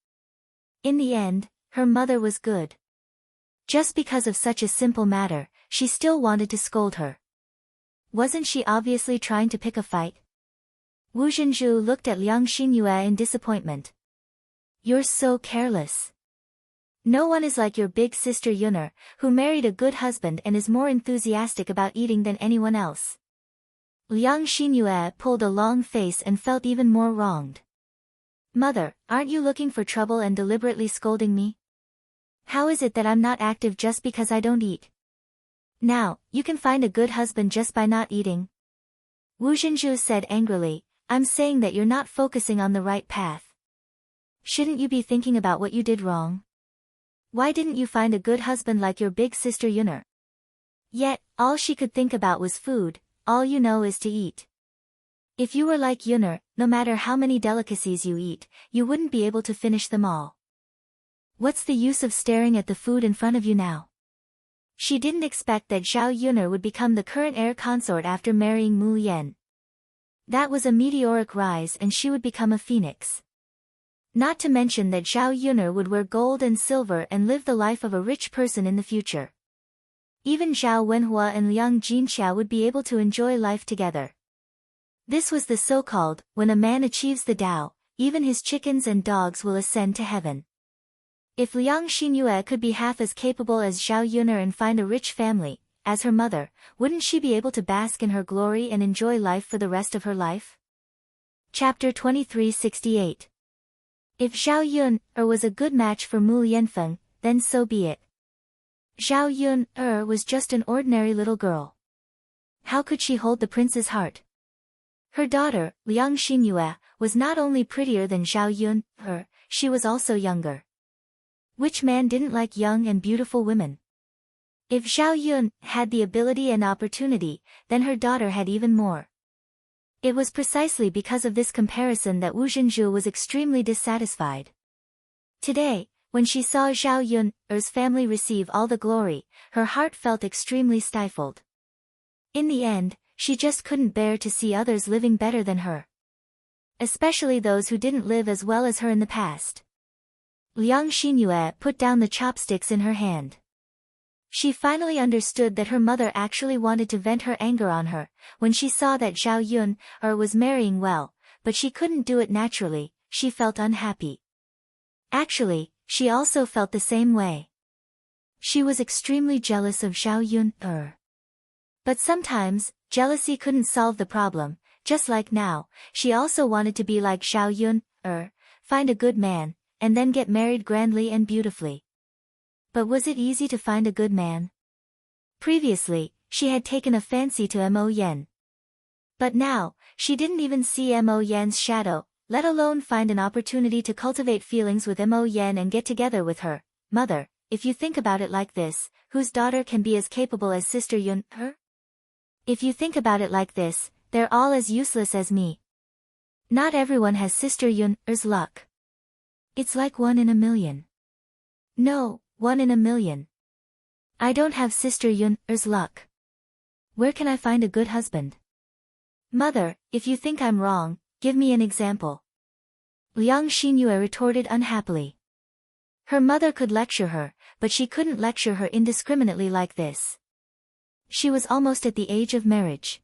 In the end, her mother was good. Just because of such a simple matter, she still wanted to scold her. Wasn't she obviously trying to pick a fight? Wu Zhenju looked at Liang Xinyue in disappointment. "You're so careless. No one is like your big sister Yun'er, who married a good husband and is more enthusiastic about eating than anyone else." Liang Xinyue pulled a long face and felt even more wronged. "Mother, aren't you looking for trouble and deliberately scolding me? How is it that I'm not active just because I don't eat? Now, you can find a good husband just by not eating?" Wu Zhenju said angrily, "I'm saying that you're not focusing on the right path. Shouldn't you be thinking about what you did wrong?" Why didn't you find a good husband like your big sister Yuner? Yet, all she could think about was food, all you know is to eat. If you were like Yuner, no matter how many delicacies you eat, you wouldn't be able to finish them all. What's the use of staring at the food in front of you now? She didn't expect that Zhao Yuner would become the current heir consort after marrying Mu Yan. That was a meteoric rise and she would become a phoenix. Not to mention that Zhao Yuner would wear gold and silver and live the life of a rich person in the future. Even Zhao Wenhua and Liang Jinxia would be able to enjoy life together. This was the so-called, when a man achieves the Tao, even his chickens and dogs will ascend to heaven. If Liang Xinyue could be half as capable as Zhao Yuner and find a rich family, as her mother, wouldn't she be able to bask in her glory and enjoy life for the rest of her life? Chapter 2368. If Zhao Yuner was a good match for Mu Yanfeng, then so be it. Zhao Yuner was just an ordinary little girl. How could she hold the prince's heart? Her daughter, Liang Xinyue, was not only prettier than Zhao Yuner, she was also younger. Which man didn't like young and beautiful women? If Zhao Yun had the ability and opportunity, then her daughter had even more. It was precisely because of this comparison that Wu Zhenju was extremely dissatisfied. Today, when she saw Zhao Yun's family receive all the glory, her heart felt extremely stifled. In the end, she just couldn't bear to see others living better than her. Especially those who didn't live as well as her in the past. Liang Xinyue put down the chopsticks in her hand. She finally understood that her mother actually wanted to vent her anger on her, when she saw that Zhao Yun was marrying well, but she couldn't do it naturally, she felt unhappy. Actually, she also felt the same way. She was extremely jealous of Zhao Yun. But sometimes, jealousy couldn't solve the problem, just like now, she also wanted to be like Zhao Yun, find a good man, and then get married grandly and beautifully. But was it easy to find a good man? Previously, she had taken a fancy to Mo Yan. But now, she didn't even see Mo Yan's shadow, let alone find an opportunity to cultivate feelings with Mo Yan and get together with her. Mother, if you think about it like this, whose daughter can be as capable as Sister Yun? If you think about it like this, they're all as useless as me. Not everyone has Sister Yun's luck. It's like 1 in a million. No, 1 in a million. I don't have Sister Yun's luck. Where can I find a good husband? Mother, if you think I'm wrong, give me an example. Liang Xinyue retorted unhappily. Her mother could lecture her, but she couldn't lecture her indiscriminately like this. She was almost at the age of marriage.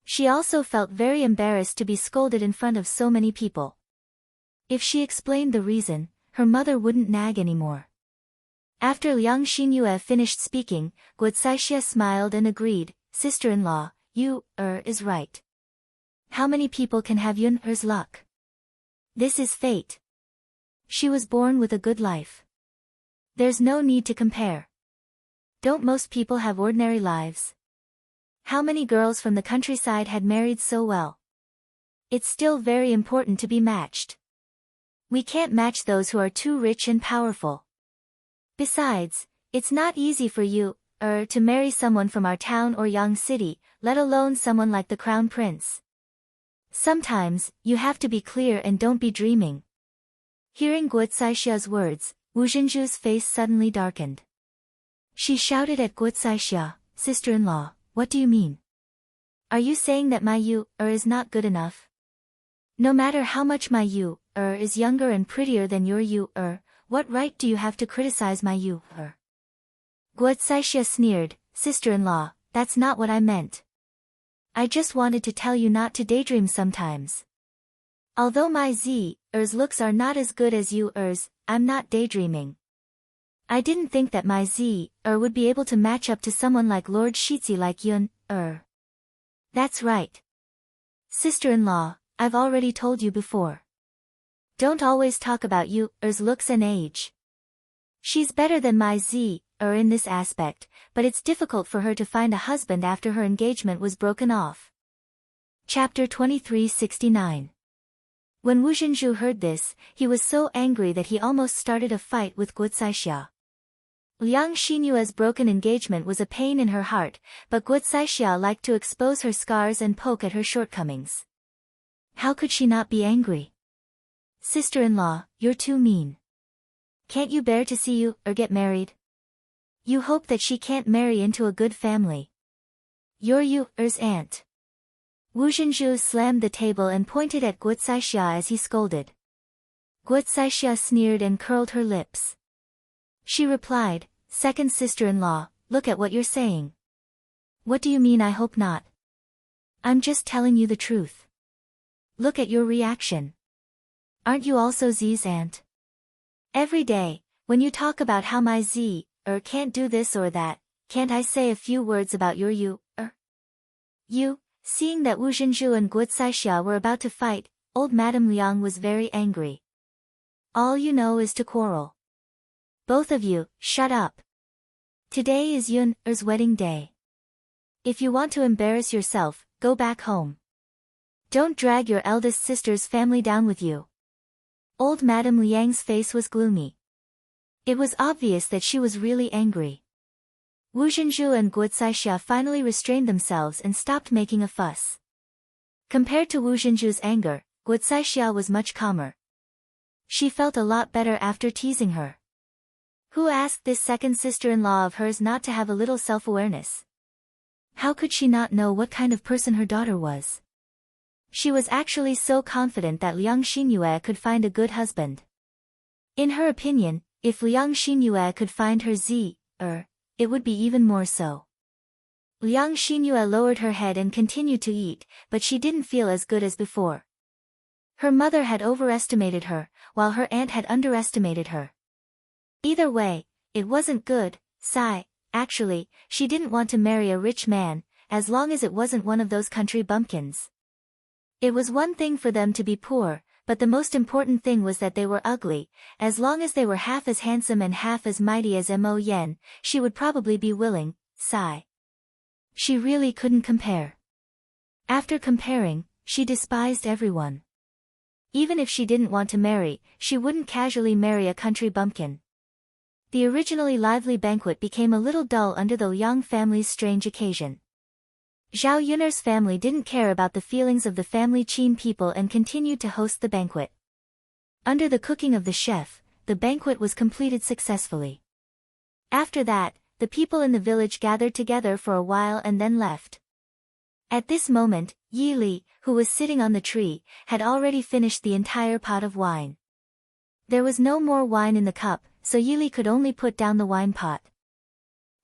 She also felt very embarrassed to be scolded in front of so many people. If she explained the reason, her mother wouldn't nag anymore. After Liang Xinyue finished speaking, Guocaixia smiled and agreed, Sister-in-law, you, is right. How many people can have Yun's luck? This is fate. She was born with a good life. There's no need to compare. Don't most people have ordinary lives? How many girls from the countryside had married so well? It's still very important to be matched. We can't match those who are too rich and powerful. Besides, it's not easy for you, to marry someone from our town or Yang city, let alone someone like the crown prince. Sometimes, you have to be clear and don't be dreaming. Hearing Guocaishia's words, Wu Zhenju's face suddenly darkened. She shouted at Guocaixia, Sister-in-law, what do you mean? Are you saying that my Yu is not good enough? No matter how much my Yu is younger and prettier than your Yu what right do you have to criticize my Yu Guocaixia sneered, Sister-in-law, that's not what I meant. I just wanted to tell you not to daydream sometimes. Although my Z's looks are not as good as yours, I'm not daydreaming. I didn't think that my Z would be able to match up to someone like Lord Shizi like Yun That's right. Sister-in-law, I've already told you before. Don't always talk about yours looks and age. She's better than my Z in this aspect, but it's difficult for her to find a husband after her engagement was broken off. Chapter 2369. When Wu Zhenju heard this, he was so angry that he almost started a fight with Guocaixia. Liang Xinyue's broken engagement was a pain in her heart, but Guo Caixia liked to expose her scars and poke at her shortcomings. How could she not be angry? Sister-in-law, you're too mean. Can't you bear to see you, or get married? You hope that she can't marry into a good family. You're you-er's aunt. Wu Zhenzhu slammed the table and pointed at Guo Caixia as he scolded. Guo Caixia sneered and curled her lips. She replied, second sister-in-law, look at what you're saying. What do you mean I hope not? I'm just telling you the truth. Look at your reaction. Aren't you also Zi's aunt? Every day, when you talk about how my Z, can't do this or that, can't I say a few words about your you? Seeing that Wu Zhenzhu and Guo Caixia were about to fight, old Madame Liang was very angry. All you know is to quarrel. Both of you, shut up. Today is Yun-er's wedding day. If you want to embarrass yourself, go back home. Don't drag your eldest sister's family down with you. Old Madame Liang's face was gloomy. It was obvious that she was really angry. Wu Zhenzhu and Guo Caixia finally restrained themselves and stopped making a fuss. Compared to Wu Zhenzhu's anger, Guo Caixia was much calmer. She felt a lot better after teasing her. Who asked this second sister-in-law of hers not to have a little self-awareness? How could she not know what kind of person her daughter was? She was actually so confident that Liang Xinyue could find a good husband. In her opinion, if Liang Xinyue could find her Z, it would be even more so. Liang Xinyue lowered her head and continued to eat, but she didn't feel as good as before. Her mother had overestimated her, while her aunt had underestimated her. Either way, it wasn't good. Actually, she didn't want to marry a rich man, as long as it wasn't one of those country bumpkins. It was one thing for them to be poor, but the most important thing was that they were ugly. As long as they were half as handsome and half as mighty as Mo Yen, she would probably be willing. She really couldn't compare. After comparing, she despised everyone. Even if she didn't want to marry, she wouldn't casually marry a country bumpkin. The originally lively banquet became a little dull under the Liang family's strange occasion. Zhao Yun'er's family didn't care about the feelings of the family Qin people and continued to host the banquet. Under the cooking of the chef, the banquet was completed successfully. After that, the people in the village gathered together for a while and then left. At this moment, Yi Li, who was sitting on the tree, had already finished the entire pot of wine. There was no more wine in the cup, so Yi Li could only put down the wine pot.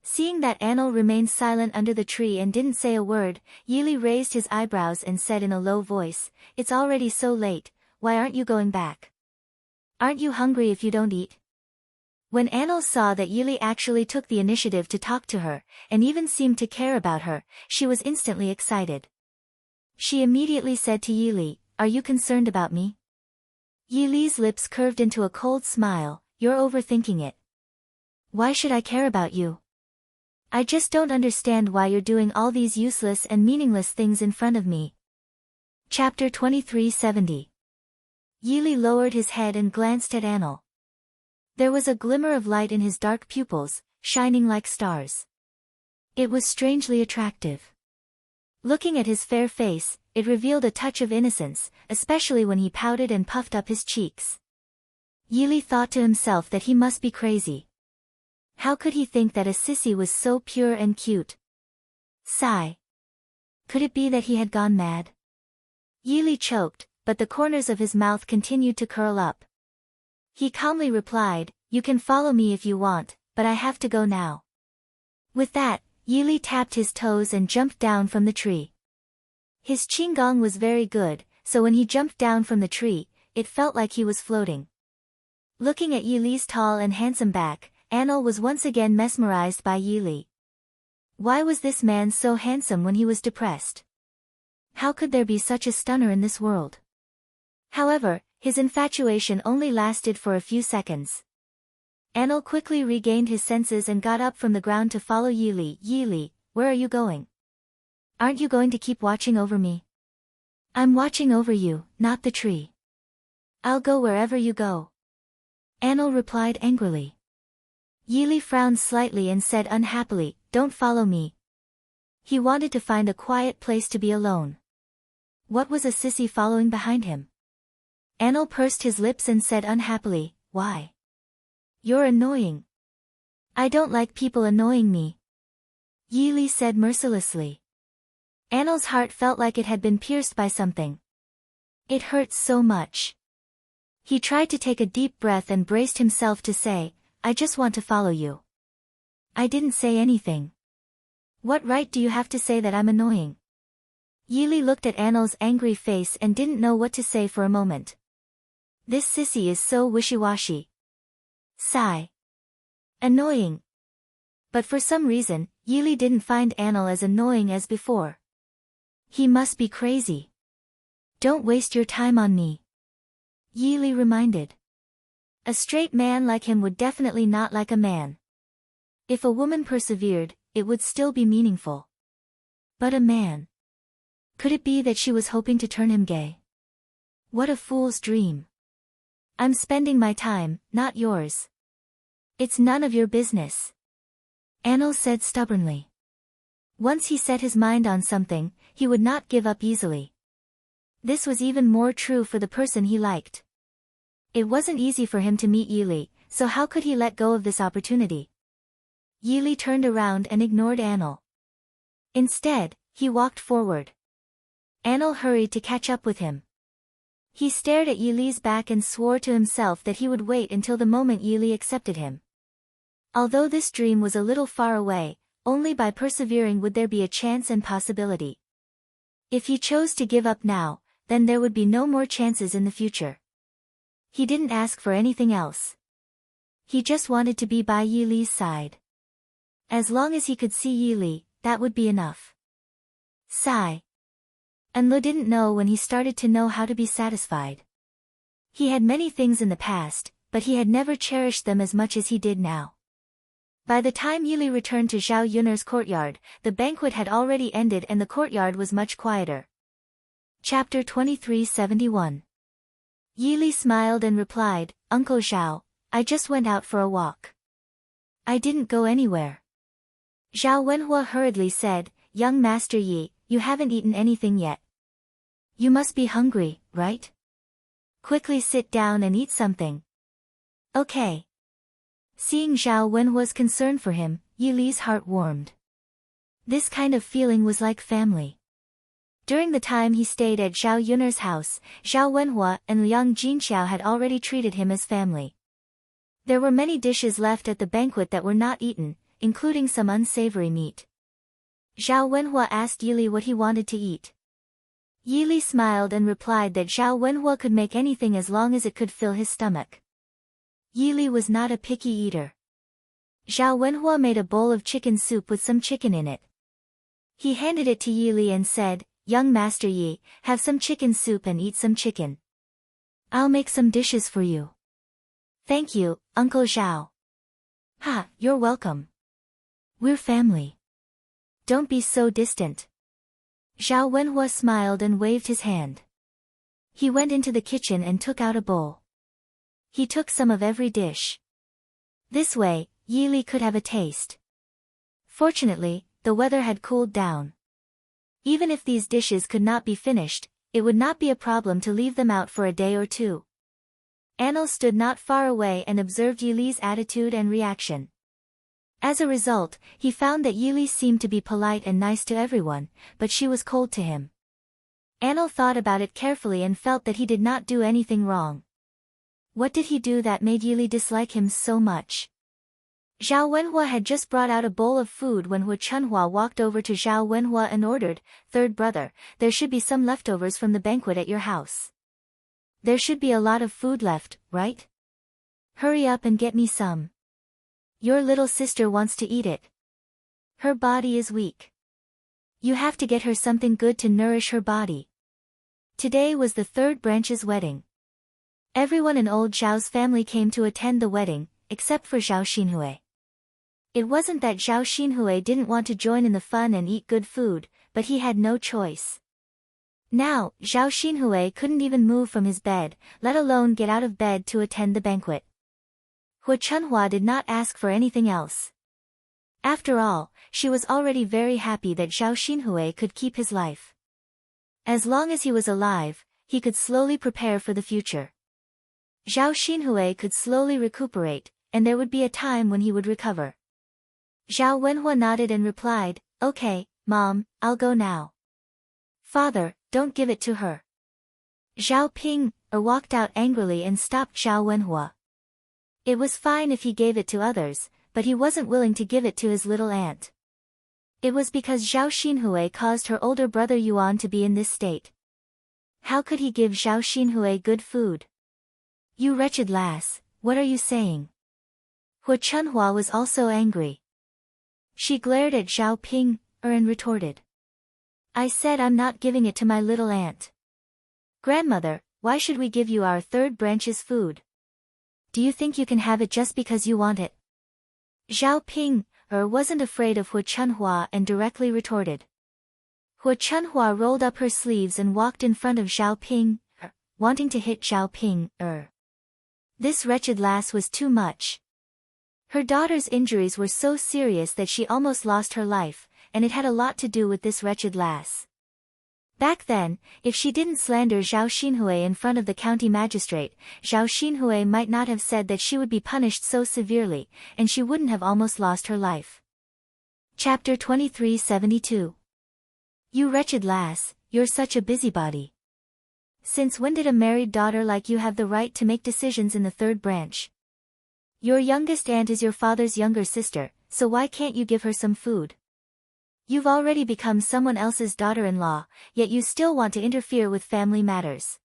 Seeing that Anil remained silent under the tree and didn't say a word, Yi Li raised his eyebrows and said in a low voice, "It's already so late, why aren't you going back? Aren't you hungry if you don't eat?" When Anil saw that Yi Li actually took the initiative to talk to her, and even seemed to care about her, she was instantly excited. She immediately said to Yi Li, "Are you concerned about me?" Yi Li's lips curved into a cold smile, "You're overthinking it. Why should I care about you? I just don't understand why you're doing all these useless and meaningless things in front of me." Chapter 2370. Yi Li lowered his head and glanced at Anil. There was a glimmer of light in his dark pupils, shining like stars. It was strangely attractive. Looking at his fair face, it revealed a touch of innocence, especially when he pouted and puffed up his cheeks. Yi Li thought to himself that he must be crazy. How could he think that a sissy was so pure and cute? Could it be that he had gone mad? Yi Li choked, but the corners of his mouth continued to curl up. He calmly replied, "You can follow me if you want, but I have to go now." With that, Yi Li tapped his toes and jumped down from the tree. His qigong was very good, so when he jumped down from the tree, it felt like he was floating. Looking at Yi Li's tall and handsome back, Anil was once again mesmerized by Yi Li. Why was this man so handsome when he was depressed? How could there be such a stunner in this world? However, his infatuation only lasted for a few seconds. Anil quickly regained his senses and got up from the ground to follow Yi Li. "Yi Li, where are you going? Aren't you going to keep watching over me?" "I'm watching over you, not the tree. I'll go wherever you go." Anil replied angrily. Yili frowned slightly and said unhappily, "Don't follow me." He wanted to find a quiet place to be alone. What was a sissy following behind him? Anil pursed his lips and said unhappily, "Why? You're annoying." "I don't like people annoying me," Yili said mercilessly. Anil's heart felt like it had been pierced by something. It hurt so much. He tried to take a deep breath and braced himself to say, "I just want to follow you. I didn't say anything." "What right do you have to say that I'm annoying?" Yili looked at Anil's angry face and didn't know what to say for a moment. This sissy is so wishy-washy. Sigh. Annoying. But for some reason, Yili didn't find Anil as annoying as before. He must be crazy. "Don't waste your time on me," Yili reminded. A straight man like him would definitely not like a man. If a woman persevered, it would still be meaningful. But a man. Could it be that she was hoping to turn him gay? What a fool's dream. "I'm spending my time, not yours." "It's none of your business," Anil said stubbornly. Once he set his mind on something, he would not give up easily. This was even more true for the person he liked. It wasn't easy for him to meet Yili, so how could he let go of this opportunity? Yili turned around and ignored Anil. Instead, he walked forward. Anil hurried to catch up with him. He stared at Yili's back and swore to himself that he would wait until the moment Yili accepted him. Although this dream was a little far away, only by persevering would there be a chance and possibility. If he chose to give up now, then there would be no more chances in the future. He didn't ask for anything else. He just wanted to be by Yili's side. As long as he could see Yili, that would be enough. Sigh. Anlu didn't know when he started to know how to be satisfied. He had many things in the past, but he had never cherished them as much as he did now. By the time Yili returned to Zhao Yun'er's courtyard, the banquet had already ended and the courtyard was much quieter. Chapter 2371. Yili smiled and replied, "Uncle Zhao, I just went out for a walk." "I didn't go anywhere." Zhao Wenhua hurriedly said, "Young Master Yi, you haven't eaten anything yet. You must be hungry, right? Quickly sit down and eat something." "Okay." Seeing Zhao Wenhua's concern for him, Yili's heart warmed. This kind of feeling was like family. During the time he stayed at Zhao Yun'er's house, Zhao Wenhua and Liang Jinxiao had already treated him as family. There were many dishes left at the banquet that were not eaten, including some unsavory meat. Zhao Wenhua asked Yili what he wanted to eat. Yili smiled and replied that Zhao Wenhua could make anything as long as it could fill his stomach. Yili was not a picky eater. Zhao Wenhua made a bowl of chicken soup with some chicken in it. He handed it to Yili and said, "Young Master Yi, have some chicken soup and eat some chicken. I'll make some dishes for you." "Thank you, Uncle Zhao." "Ha, you're welcome. We're family. Don't be so distant." Zhao Wenhua smiled and waved his hand. He went into the kitchen and took out a bowl. He took some of every dish. This way, Yili could have a taste. Fortunately, the weather had cooled down. Even if these dishes could not be finished, it would not be a problem to leave them out for a day or two. Anil stood not far away and observed Yili's attitude and reaction. As a result, he found that Yili seemed to be polite and nice to everyone, but she was cold to him. Anil thought about it carefully and felt that he did not do anything wrong. What did he do that made Yili dislike him so much? Zhao Wenhua had just brought out a bowl of food when Hu Chunhua walked over to Zhao Wenhua and ordered, "Third brother, there should be some leftovers from the banquet at your house. There should be a lot of food left, right? Hurry up and get me some. Your little sister wants to eat it. Her body is weak. You have to get her something good to nourish her body." Today was the third branch's wedding. Everyone in old Zhao's family came to attend the wedding, except for Zhao Xinhui. It wasn't that Zhao Xinhui didn't want to join in the fun and eat good food, but he had no choice. Now, Zhao Xinhui couldn't even move from his bed, let alone get out of bed to attend the banquet. Hu Chunhua did not ask for anything else. After all, she was already very happy that Zhao Xinhui could keep his life. As long as he was alive, he could slowly prepare for the future. Zhao Xinhui could slowly recuperate, and there would be a time when he would recover. Zhao Wenhua nodded and replied, "Okay, Mom, I'll go now." "Father, don't give it to her." Zhao Ping walked out angrily and stopped Zhao Wenhua. It was fine if he gave it to others, but he wasn't willing to give it to his little aunt. It was because Zhao Xinhui caused her older brother Yuan to be in this state. How could he give Zhao Xinhui good food? "You wretched lass, what are you saying?" Hu Chunhua was also angry. She glared at Zhao Ping, and retorted. "I said I'm not giving it to my little aunt." "Grandmother, why should we give you our third branch's food? Do you think you can have it just because you want it?" Zhao Ping wasn't afraid of Hu Chunhua and directly retorted. Hu Chunhua rolled up her sleeves and walked in front of Zhao Ping, wanting to hit Zhao Ping. This wretched lass was too much. Her daughter's injuries were so serious that she almost lost her life, and it had a lot to do with this wretched lass. Back then, if she didn't slander Zhao Xinhui in front of the county magistrate, Zhao Xinhui might not have said that she would be punished so severely, and she wouldn't have almost lost her life. Chapter 2372. You wretched lass, you're such a busybody. Since when did a married daughter like you have the right to make decisions in the third branch? Your youngest aunt is your father's younger sister, so why can't you give her some food? You've already become someone else's daughter-in-law, yet you still want to interfere with family matters.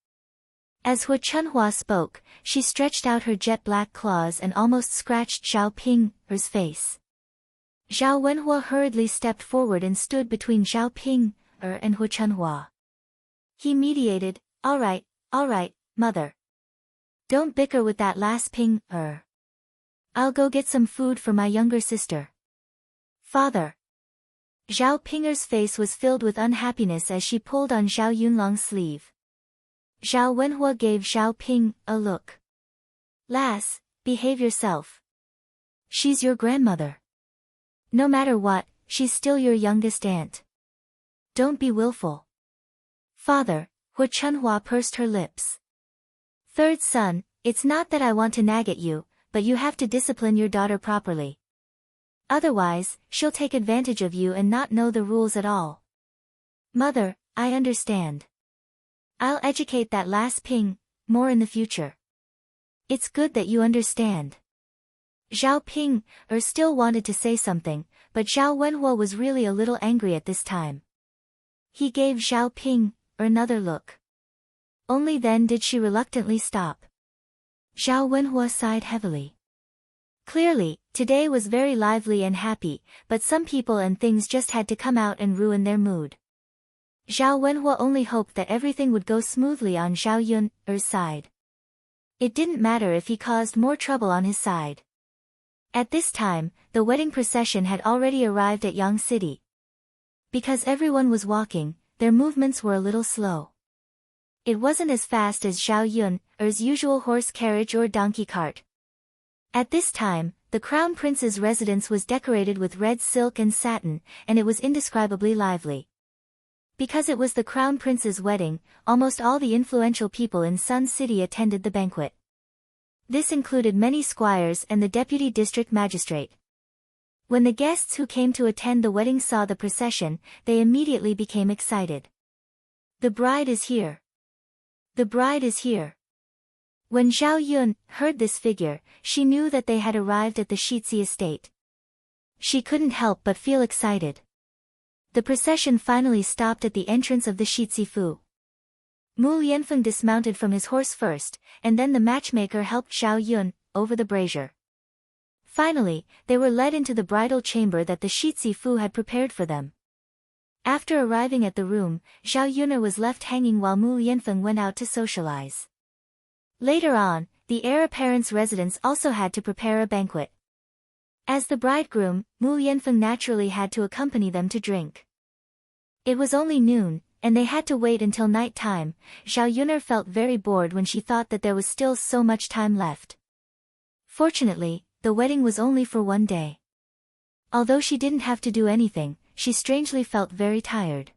As Hu Chunhua spoke, she stretched out her jet-black claws and almost scratched Zhao Ping's face. Zhao Wenhua hurriedly stepped forward and stood between Zhao Ping and Hu Chunhua. He mediated, all right, mother. Don't bicker with that last Ping. I'll go get some food for my younger sister." "Father." Zhao Pinger's face was filled with unhappiness as she pulled on Zhao Yunlong's sleeve. Zhao Wenhua gave Zhao Ping a look. "Lass, behave yourself. She's your grandmother. No matter what, she's still your youngest aunt. Don't be willful." "Father," Hu Chunhua pursed her lips. "Third son, it's not that I want to nag at you, but you have to discipline your daughter properly. Otherwise, she'll take advantage of you and not know the rules at all." "Mother, I understand. I'll educate that last Ping more in the future." "It's good that you understand." Zhao Ping still wanted to say something, but Zhao Wenhua was really a little angry at this time. He gave Zhao Ping another look. Only then did she reluctantly stop. Zhao Wenhua sighed heavily. Clearly, today was very lively and happy, but some people and things just had to come out and ruin their mood. Zhao Wenhua only hoped that everything would go smoothly on Zhao Yun's side. It didn't matter if he caused more trouble on his side. At this time, the wedding procession had already arrived at Yang City. Because everyone was walking, their movements were a little slow. It wasn't as fast as Zhao Yun's usual horse carriage or donkey cart. At this time, the Crown Prince's residence was decorated with red silk and satin, and it was indescribably lively. Because it was the Crown Prince's wedding, almost all the influential people in Sun City attended the banquet. This included many squires and the deputy district magistrate. When the guests who came to attend the wedding saw the procession, they immediately became excited. "The bride is here! The bride is here!" When Zhao Yun heard this figure, she knew that they had arrived at the Shitzi estate. She couldn't help but feel excited. The procession finally stopped at the entrance of the Shitzi Fu. Mu Lianfeng dismounted from his horse first, and then the matchmaker helped Zhao Yun over the brazier. Finally, they were led into the bridal chamber that the Shitzi Fu had prepared for them. After arriving at the room, Zhao Yun'er was left hanging while Mu Lianfeng went out to socialize. Later on, the heir apparent's residence also had to prepare a banquet. As the bridegroom, Mu Lianfeng naturally had to accompany them to drink. It was only noon, and they had to wait until night time. Zhao Yun'er felt very bored when she thought that there was still so much time left. Fortunately, the wedding was only for one day. Although she didn't have to do anything, she strangely felt very tired.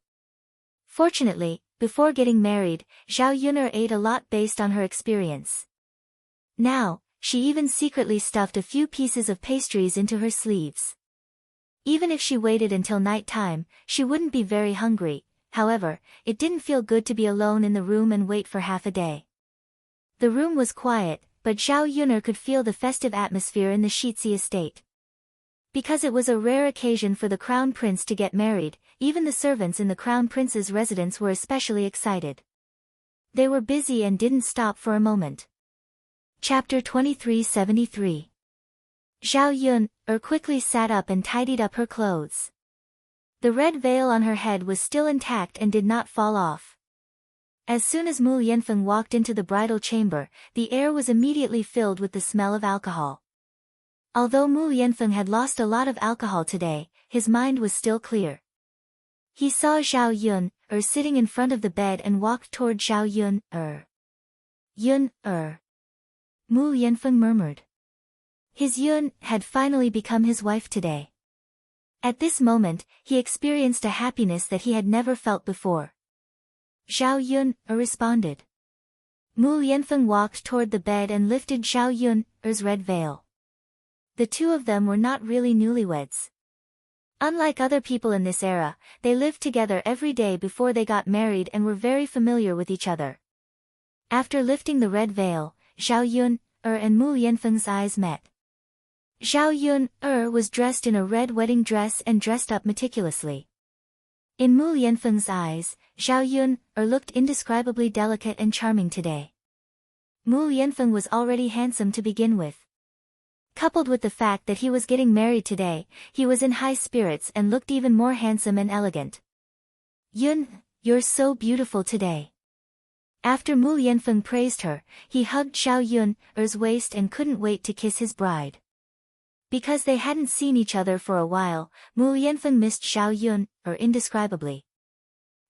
Fortunately, before getting married, Zhao Yun'er ate a lot based on her experience. Now, she even secretly stuffed a few pieces of pastries into her sleeves. Even if she waited until night time, she wouldn't be very hungry. However, it didn't feel good to be alone in the room and wait for half a day. The room was quiet, but Zhao Yun'er could feel the festive atmosphere in the Shitzi estate. Because it was a rare occasion for the crown prince to get married, even the servants in the crown prince's residence were especially excited. They were busy and didn't stop for a moment. Chapter 2373. Zhao Yun'er quickly sat up and tidied up her clothes. The red veil on her head was still intact and did not fall off. As soon as Mu Yanfeng walked into the bridal chamber, the air was immediately filled with the smell of alcohol. Although Mu Yanfeng had lost a lot of alcohol today, his mind was still clear. He saw Zhao Yun'er sitting in front of the bed and walked toward Zhao Yun'er. Yun'er. Mu Yanfeng murmured. His Yun had finally become his wife today. At this moment, he experienced a happiness that he had never felt before. Zhao Yun'er responded. Mu Yanfeng walked toward the bed and lifted Zhao Yun'er's red veil. The two of them were not really newlyweds. Unlike other people in this era, they lived together every day before they got married and were very familiar with each other. After lifting the red veil, Zhao Yun'er and Mu Yanfeng's eyes met. Zhao Yun'er was dressed in a red wedding dress and dressed up meticulously. In Mu Yanfeng's eyes, Zhao Yun'er looked indescribably delicate and charming today. Mu Yanfeng was already handsome to begin with. Coupled with the fact that he was getting married today, he was in high spirits and looked even more handsome and elegant. Yun, you're so beautiful today. After Mu Yanfeng praised her, he hugged Zhao Yun'er's waist and couldn't wait to kiss his bride. Because they hadn't seen each other for a while, Mu Yanfeng missed Zhao Yun'er indescribably.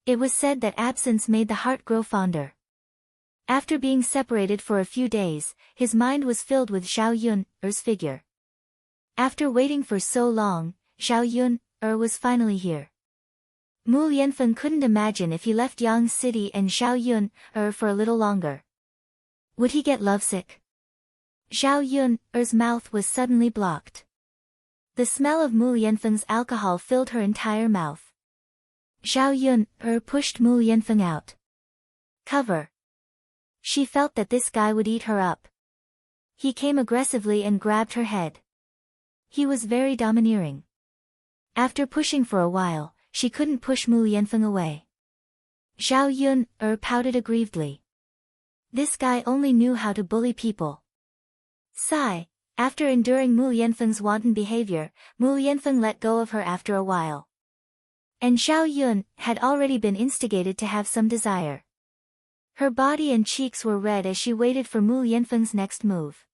It was said that absence made the heart grow fonder. After being separated for a few days, his mind was filled with Zhao Yun'er's figure. After waiting for so long, Zhao Yun'er was finally here. Mu Yanfeng couldn't imagine if he left Yang City and Zhao Yun'er for a little longer. Would he get lovesick? Zhao Yun'er's mouth was suddenly blocked. The smell of Mu Yanfeng's alcohol filled her entire mouth. Zhao Yun'er pushed Mu Yanfeng out. Cover. She felt that this guy would eat her up. He came aggressively and grabbed her head. He was very domineering. After pushing for a while, she couldn't push Mu Yanfeng away. Zhao Yun'er pouted aggrievedly. This guy only knew how to bully people. Sigh. After enduring Mu Yanfeng's wanton behavior, Mu Yanfeng let go of her after a while. And Zhao Yun had already been instigated to have some desire. Her body and cheeks were red as she waited for Mu Yanfeng's next move.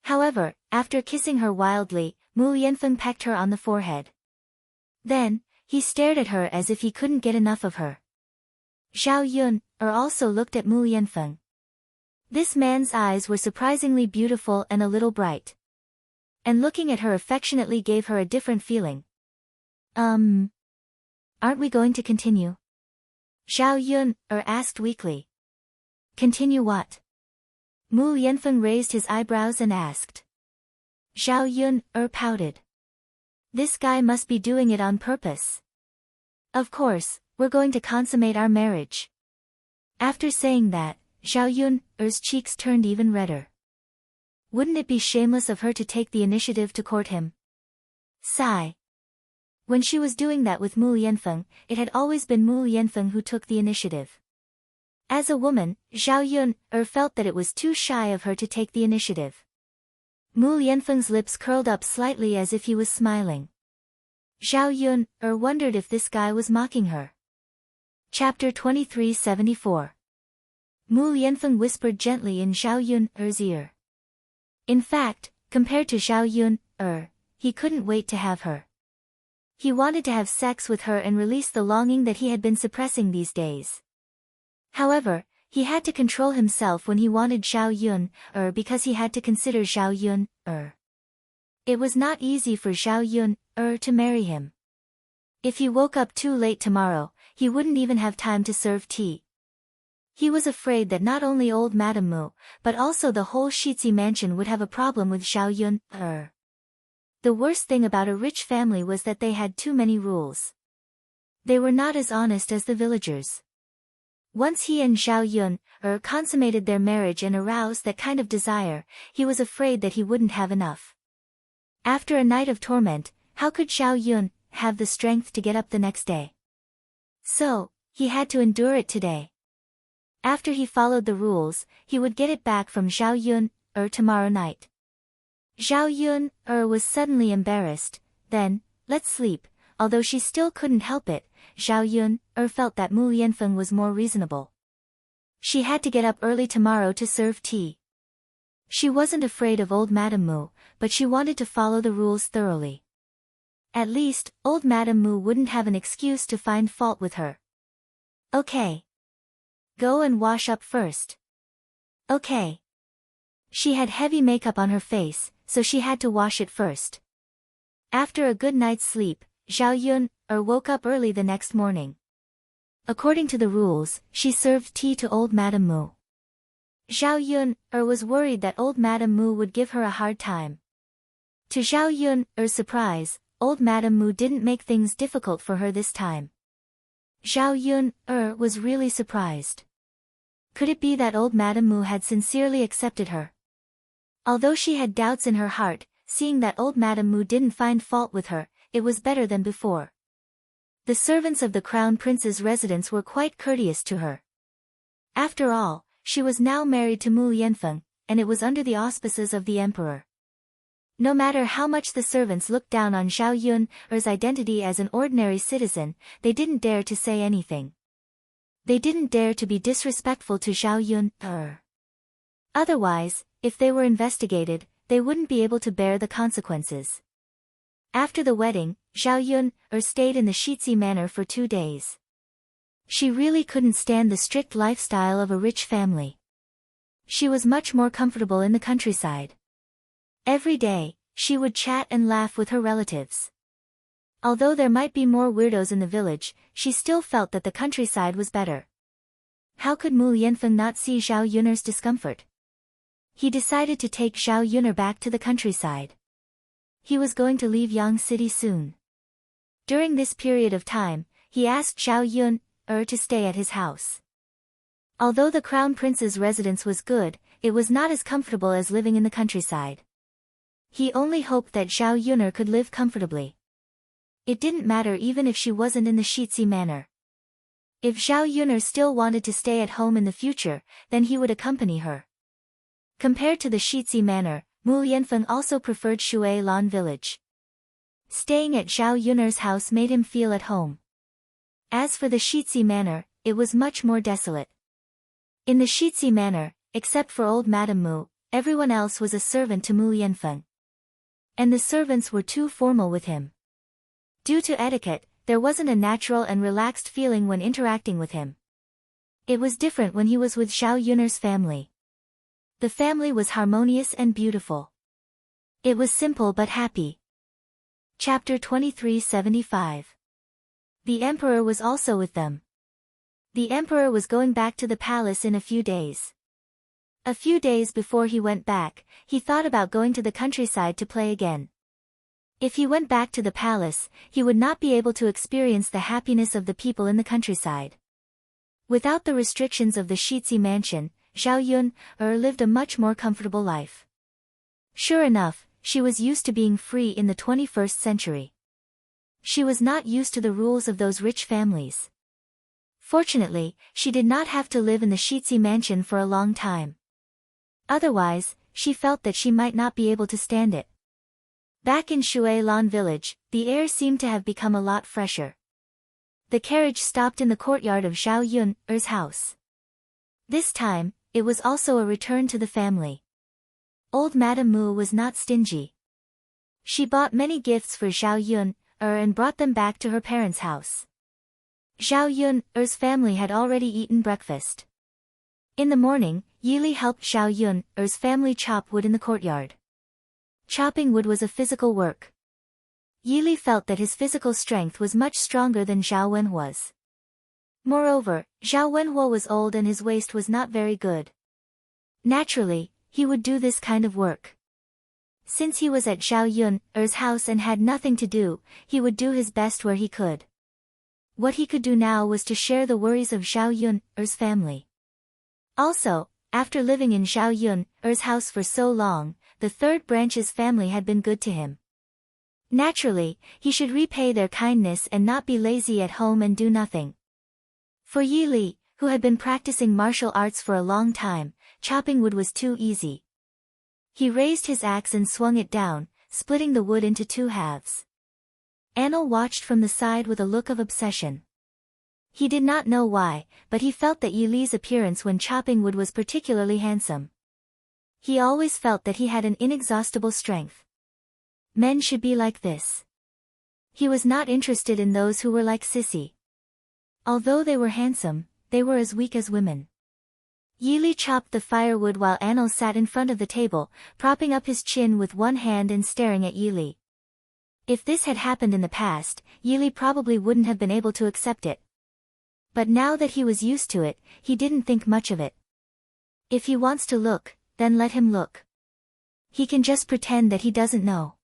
However, after kissing her wildly, Mu Yanfeng pecked her on the forehead. Then, he stared at her as if he couldn't get enough of her. Zhao Yun'er also looked at Mu Yanfeng. This man's eyes were surprisingly beautiful and a little bright. And looking at her affectionately gave her a different feeling. Aren't we going to continue? Zhao Yun'er asked weakly. Continue what? Mu Yanfeng raised his eyebrows and asked. Zhao Yun'er pouted. This guy must be doing it on purpose. Of course, we're going to consummate our marriage. After saying that, Zhao Yun'er's cheeks turned even redder. Wouldn't it be shameless of her to take the initiative to court him? Sigh. When she was doing that with Mu Yanfeng, it had always been Mu Yanfeng who took the initiative. As a woman, Zhao Yun'er felt that it was too shy of her to take the initiative. Mu Yanfeng's lips curled up slightly as if he was smiling. Zhao Yun'er wondered if this guy was mocking her. Chapter 2374. Mu Yanfeng whispered gently in Zhao Yun'er's ear. In fact, compared to Zhao Yun'er, he couldn't wait to have her. He wanted to have sex with her and release the longing that he had been suppressing these days. However, He had to control himself when he wanted Zhao Yun, because he had to consider Zhao Yun, It was not easy for Zhao Yun, to marry him. If he woke up too late tomorrow, he wouldn't even have time to serve tea. He was afraid that not only old Madame Mu, but also the whole Shitzi mansion would have a problem with Zhao Yun, The worst thing about a rich family was that they had too many rules. They were not as honest as the villagers. Once he and Zhao Yun, consummated their marriage and aroused that kind of desire, he was afraid that he wouldn't have enough. After a night of torment, how could Zhao Yun have the strength to get up the next day? So, he had to endure it today. After he followed the rules, he would get it back from Zhao Yun, tomorrow night. Zhao Yun, was suddenly embarrassed. Then, let's sleep. Although she still couldn't help it, Zhao Yun, felt that Mu Lianfeng was more reasonable. She had to get up early tomorrow to serve tea. She wasn't afraid of old Madame Mu, but she wanted to follow the rules thoroughly. At least, old Madame Mu wouldn't have an excuse to find fault with her. Okay. Go and wash up first. Okay. She had heavy makeup on her face, so she had to wash it first. After a good night's sleep, Zhao Yun, woke up early the next morning. According to the rules, she served tea to old Madame Mu. Zhao Yun, was worried that old Madame Mu would give her a hard time. To Zhao Yun's surprise, old Madame Mu didn't make things difficult for her this time. Zhao Yun, was really surprised. Could it be that old Madame Mu had sincerely accepted her? Although she had doubts in her heart, seeing that old Madame Mu didn't find fault with her, it was better than before. The servants of the Crown Prince's residence were quite courteous to her. After all, she was now married to Mu Lianfeng, and it was under the auspices of the emperor. No matter how much the servants looked down on Zhao Yun's identity as an ordinary citizen, they didn't dare to say anything. They didn't dare to be disrespectful to Zhao Yun. Otherwise, if they were investigated, they wouldn't be able to bear the consequences. After the wedding, Zhao Yun stayed in the Shitzi manor for 2 days. She really couldn't stand the strict lifestyle of a rich family. She was much more comfortable in the countryside. Every day, she would chat and laugh with her relatives. Although there might be more weirdos in the village, she still felt that the countryside was better. How could Mu Lianfeng not see Zhao Yun's discomfort? He decided to take Zhao Yun back to the countryside. He was going to leave Yang City soon. During this period of time, he asked Zhao Yun to stay at his house. Although the Crown Prince's residence was good, it was not as comfortable as living in the countryside. He only hoped that Zhao Yun could live comfortably. It didn't matter even if she wasn't in the Shitzi manor. If Zhao Yun still wanted to stay at home in the future, then he would accompany her. Compared to the Shitzi manor, Mu Lianfeng also preferred Shui Lan village. Staying at Zhao Yun's house made him feel at home. As for the Shitzi manor, it was much more desolate. In the Shitzi manor, except for old Madame Mu, everyone else was a servant to Mu Lianfeng. And the servants were too formal with him. Due to etiquette, there wasn't a natural and relaxed feeling when interacting with him. It was different when he was with Zhao Yun's family. The family was harmonious and beautiful. It was simple but happy. Chapter 2375. The emperor was also with them. The emperor was going back to the palace in a few days. A few days before he went back, he thought about going to the countryside to play again. If he went back to the palace, he would not be able to experience the happiness of the people in the countryside. Without the restrictions of the Shitzi mansion, Zhao Yun lived a much more comfortable life. Sure enough, she was used to being free in the 21st century. She was not used to the rules of those rich families. Fortunately, she did not have to live in the Shitzi mansion for a long time. Otherwise, she felt that she might not be able to stand it. Back in Shui Lan village, the air seemed to have become a lot fresher. The carriage stopped in the courtyard of Zhao Yun's house. This time, it was also a return to the family. Old Madame Mu was not stingy. She bought many gifts for Zhao Yun and brought them back to her parents' house. Zhao Yun's family had already eaten breakfast. In the morning, Yili helped Zhao Yun's family chop wood in the courtyard. Chopping wood was a physical work. Yili felt that his physical strength was much stronger than Zhao Wenhua's. Moreover, Zhao Wenhua was old and his waist was not very good. Naturally, he would do this kind of work. Since he was at Zhao Yun's house and had nothing to do, he would do his best where he could. What he could do now was to share the worries of Zhao Yun's family. Also, after living in Zhao Yun's house for so long, the third branch's family had been good to him. Naturally, he should repay their kindness and not be lazy at home and do nothing. For Yi Li, who had been practicing martial arts for a long time, chopping wood was too easy. He raised his axe and swung it down, splitting the wood into two halves. Anil watched from the side with a look of obsession. He did not know why, but he felt that Yi Li's appearance when chopping wood was particularly handsome. He always felt that he had an inexhaustible strength. Men should be like this. He was not interested in those who were like Sissy. Although they were handsome, they were as weak as women. Yi Li chopped the firewood while Anil sat in front of the table, propping up his chin with one hand and staring at Yi Li. If this had happened in the past, Yi Li probably wouldn't have been able to accept it. But now that he was used to it, he didn't think much of it. If he wants to look, then let him look. He can just pretend that he doesn't know.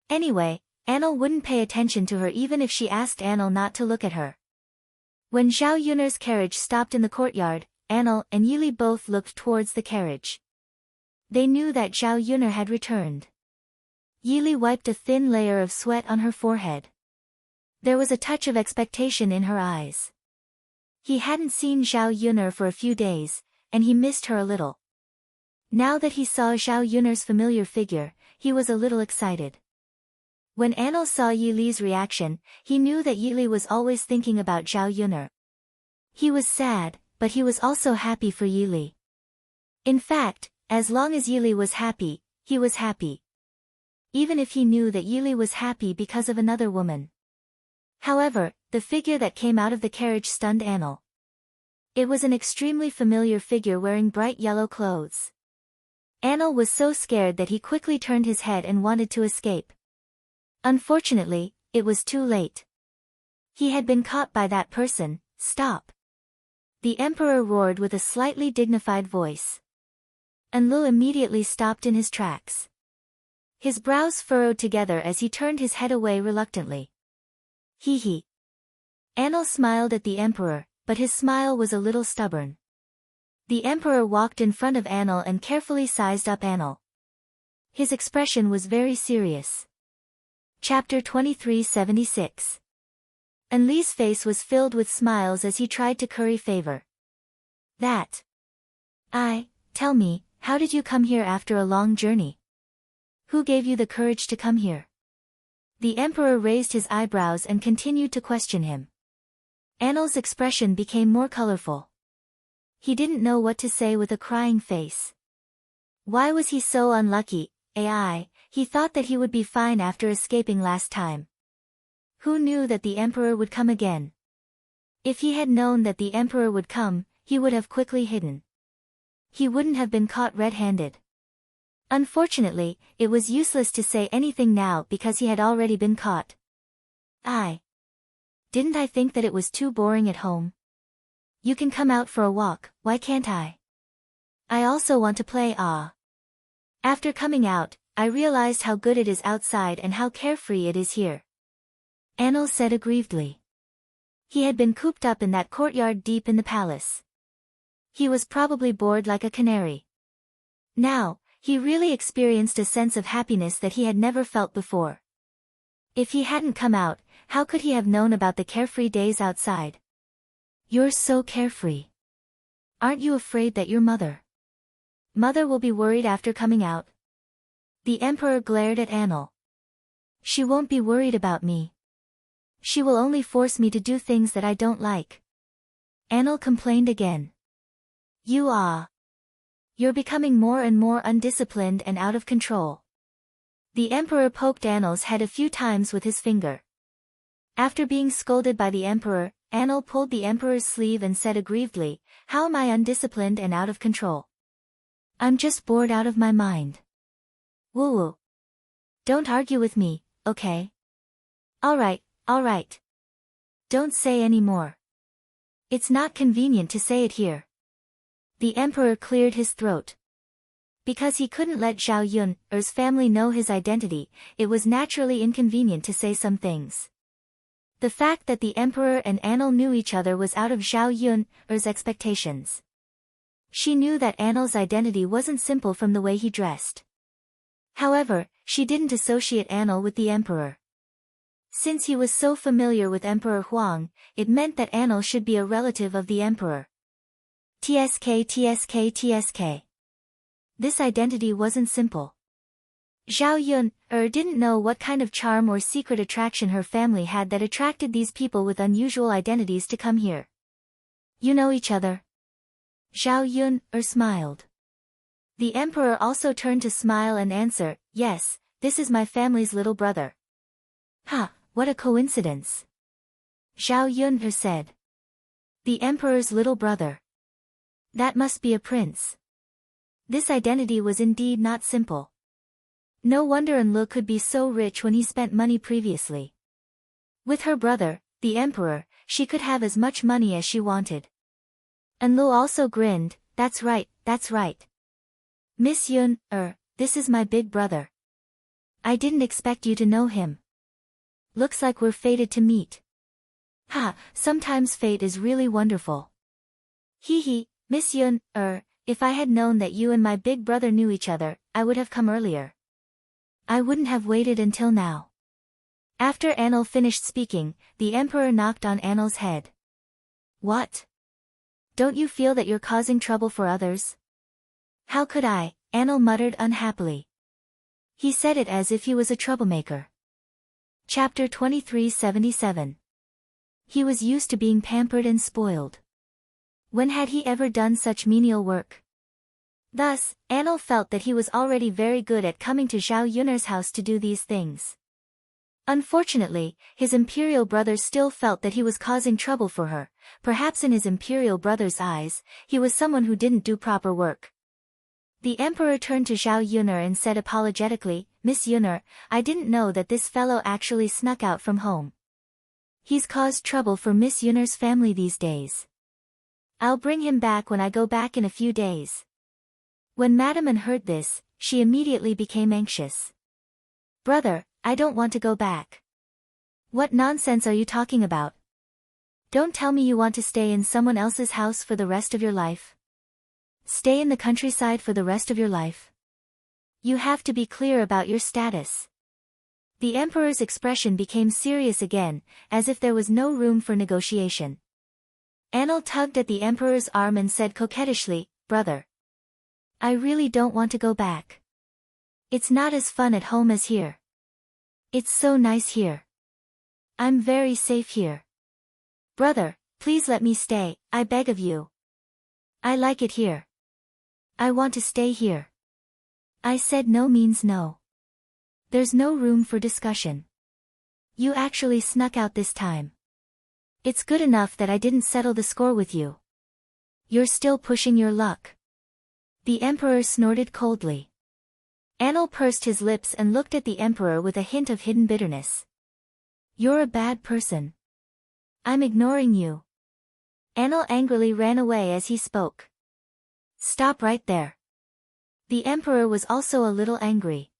Anyway, Anil wouldn't pay attention to her even if she asked Anil not to look at her. When Zhao Yun's carriage stopped in the courtyard, Anil and Yi Li both looked towards the carriage. They knew that Zhao Yun had returned. Yi Li wiped a thin layer of sweat on her forehead. There was a touch of expectation in her eyes. He hadn't seen Zhao Yun for a few days, and he missed her a little. Now that he saw Zhao Yun's familiar figure, he was a little excited. When Anil saw Yi Li's reaction, he knew that Yi Li was always thinking about Zhao Yun. He was sad, but he was also happy for Yi Li. In fact, as long as Yi Li was happy, he was happy. Even if he knew that Yi Li was happy because of another woman. However, the figure that came out of the carriage stunned Anil. It was an extremely familiar figure wearing bright yellow clothes. Anil was so scared that he quickly turned his head and wanted to escape. Unfortunately, it was too late. He had been caught by that person. Stop! The emperor roared with a slightly dignified voice. Anlu immediately stopped in his tracks. His brows furrowed together as he turned his head away reluctantly. Hee hee. Anil smiled at the emperor, but his smile was a little stubborn. The emperor walked in front of Anil and carefully sized up Anil. His expression was very serious. Chapter 2376. Anli's face was filled with smiles as he tried to curry favor. Tell me, how did you come here after a long journey? Who gave you the courage to come here? The emperor raised his eyebrows and continued to question him. Anil's expression became more colorful. He didn't know what to say with a crying face. Why was he so unlucky? He thought that he would be fine after escaping last time. Who knew that the emperor would come again? If he had known that the emperor would come, he would have quickly hidden. He wouldn't have been caught red-handed. Unfortunately, it was useless to say anything now because he had already been caught. Didn't I think that it was too boring at home? You can come out for a walk, why can't I? I also want to play. After coming out, I realized how good it is outside and how carefree it is here. Anil said aggrievedly. He had been cooped up in that courtyard deep in the palace. He was probably bored like a canary. Now, he really experienced a sense of happiness that he had never felt before. If he hadn't come out, how could he have known about the carefree days outside? You're so carefree. Aren't you afraid that your mother will be worried after coming out? The emperor glared at Anil. She won't be worried about me. She will only force me to do things that I don't like. Anil complained again. You're becoming more and more undisciplined and out of control. The emperor poked Anil's head a few times with his finger. After being scolded by the emperor, Anil pulled the emperor's sleeve and said aggrievedly, "How am I undisciplined and out of control? I'm just bored out of my mind." Woo-woo. Don't argue with me, okay? Alright. Don't say any more. It's not convenient to say it here. The emperor cleared his throat. Because he couldn't let Zhao Yun's family know his identity, it was naturally inconvenient to say some things. The fact that the emperor and Anil knew each other was out of Zhao Yun's expectations. She knew that Anil's identity wasn't simple from the way he dressed. However, she didn't associate Anil with the emperor. Since he was so familiar with Emperor Huang, it meant that Anil should be a relative of the emperor. TSK. This identity wasn't simple. Zhao Yun didn't know what kind of charm or secret attraction her family had that attracted these people with unusual identities to come here. You know each other? Zhao Yun smiled. The emperor also turned to smile and answer, "Yes, this is my family's little brother." "Ha, what a coincidence," Zhao Yun said. The emperor's little brother. That must be a prince. This identity was indeed not simple. No wonder Enlu could be so rich when he spent money previously. With her brother, the emperor, she could have as much money as she wanted. Enlu also grinned, that's right. Miss Yun, this is my big brother. I didn't expect you to know him. Looks like we're fated to meet. Ha, sometimes fate is really wonderful. Hee, Miss Yun, if I had known that you and my big brother knew each other, I would have come earlier. I wouldn't have waited until now. After Anil finished speaking, the emperor knocked on Anil's head. What? Don't you feel that you're causing trouble for others? How could I? Anil muttered unhappily. He said it as if he was a troublemaker. Chapter 2377. He was used to being pampered and spoiled. When had he ever done such menial work? Thus, Anil felt that he was already very good at coming to Zhao Yun's house to do these things. Unfortunately, his imperial brother still felt that he was causing trouble for her. Perhaps in his imperial brother's eyes, he was someone who didn't do proper work. The emperor turned to Zhao Yun and said apologetically, "Miss Yun, I didn't know that this fellow actually snuck out from home. He's caused trouble for Miss Yun's family these days. I'll bring him back when I go back in a few days." When Madame An heard this, she immediately became anxious. "Brother, I don't want to go back." "What nonsense are you talking about? Don't tell me you want to stay in someone else's house for the rest of your life. Stay in the countryside for the rest of your life. You have to be clear about your status." The emperor's expression became serious again, as if there was no room for negotiation. Anil tugged at the emperor's arm and said coquettishly, "Brother, I really don't want to go back. It's not as fun at home as here. It's so nice here. I'm very safe here. Brother, please let me stay, I beg of you. I like it here. I want to stay here." I said no means no. There's no room for discussion. You actually snuck out this time. It's good enough that I didn't settle the score with you. You're still pushing your luck. The emperor snorted coldly. Anil pursed his lips and looked at the emperor with a hint of hidden bitterness. "You're a bad person. I'm ignoring you." Anil angrily ran away as he spoke. "Stop right there." The emperor was also a little angry.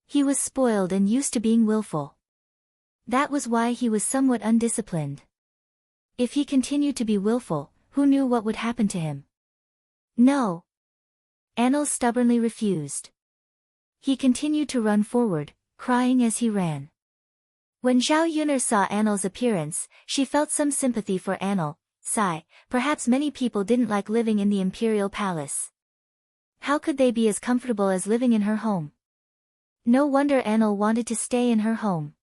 He was spoiled and used to being willful. That was why he was somewhat undisciplined. If he continued to be willful, who knew what would happen to him? No. Anil stubbornly refused. He continued to run forward, crying as he ran. When Zhao Yun saw Anil's appearance, she felt some sympathy for Anil. Sigh, perhaps many people didn't like living in the imperial palace. How could they be as comfortable as living in her home? No wonder Anil wanted to stay in her home.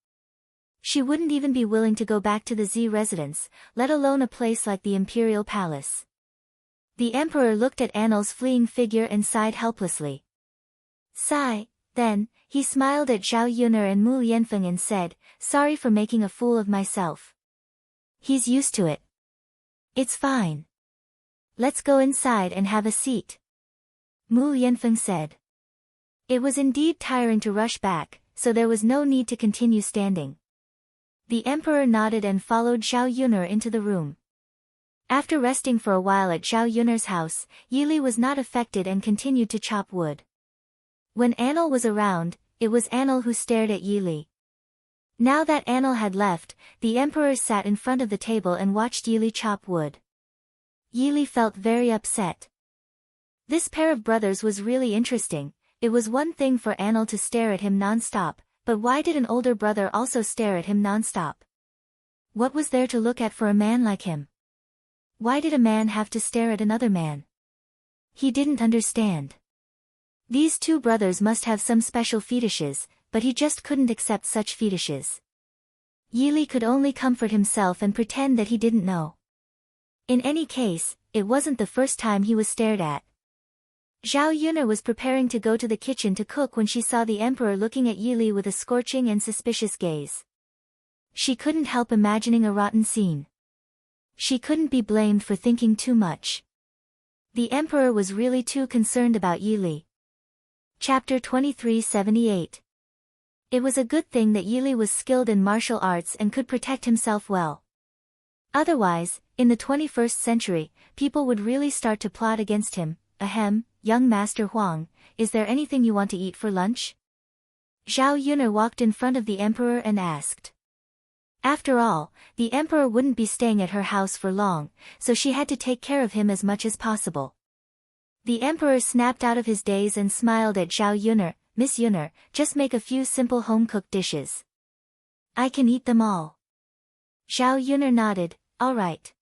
She wouldn't even be willing to go back to the Z residence, let alone a place like the imperial palace. The emperor looked at Anil's fleeing figure and sighed helplessly. Sigh. Then, he smiled at Zhao Yun and Mu Yanfeng and said, "Sorry for making a fool of myself. He's used to it. It's fine. Let's go inside and have a seat, Mu Yanfeng said. It was indeed tiring to rush back, so there was no need to continue standing. The emperor nodded and followed Zhao Yun'er into the room. After resting for a while at Zhao Yun'er's house, Yili was not affected and continued to chop wood. When Anil was around, it was Anil who stared at Yili. Now that Anil had left, the emperor sat in front of the table and watched Yili chop wood. Yili felt very upset. This pair of brothers was really interesting. It was one thing for Anil to stare at him non-stop, but why did an older brother also stare at him non-stop? What was there to look at for a man like him? Why did a man have to stare at another man? He didn't understand. These two brothers must have some special fetishes, but he just couldn't accept such fetishes. Yili could only comfort himself and pretend that he didn't know. In any case, it wasn't the first time he was stared at. Zhao Yun'er was preparing to go to the kitchen to cook when she saw the emperor looking at Yili with a scorching and suspicious gaze. She couldn't help imagining a rotten scene. She couldn't be blamed for thinking too much. The emperor was really too concerned about Yili. Chapter 2378. It was a good thing that Yili was skilled in martial arts and could protect himself well. Otherwise, in the 21st century, people would really start to plot against him. Ahem, young Master Huang, is there anything you want to eat for lunch? Zhao Yun'er walked in front of the emperor and asked. After all, the emperor wouldn't be staying at her house for long, so she had to take care of him as much as possible. The emperor snapped out of his daze and smiled at Zhao Yun'er. Miss Yun'er, just make a few simple home-cooked dishes. I can eat them all. Zhao Yun'er nodded. All right.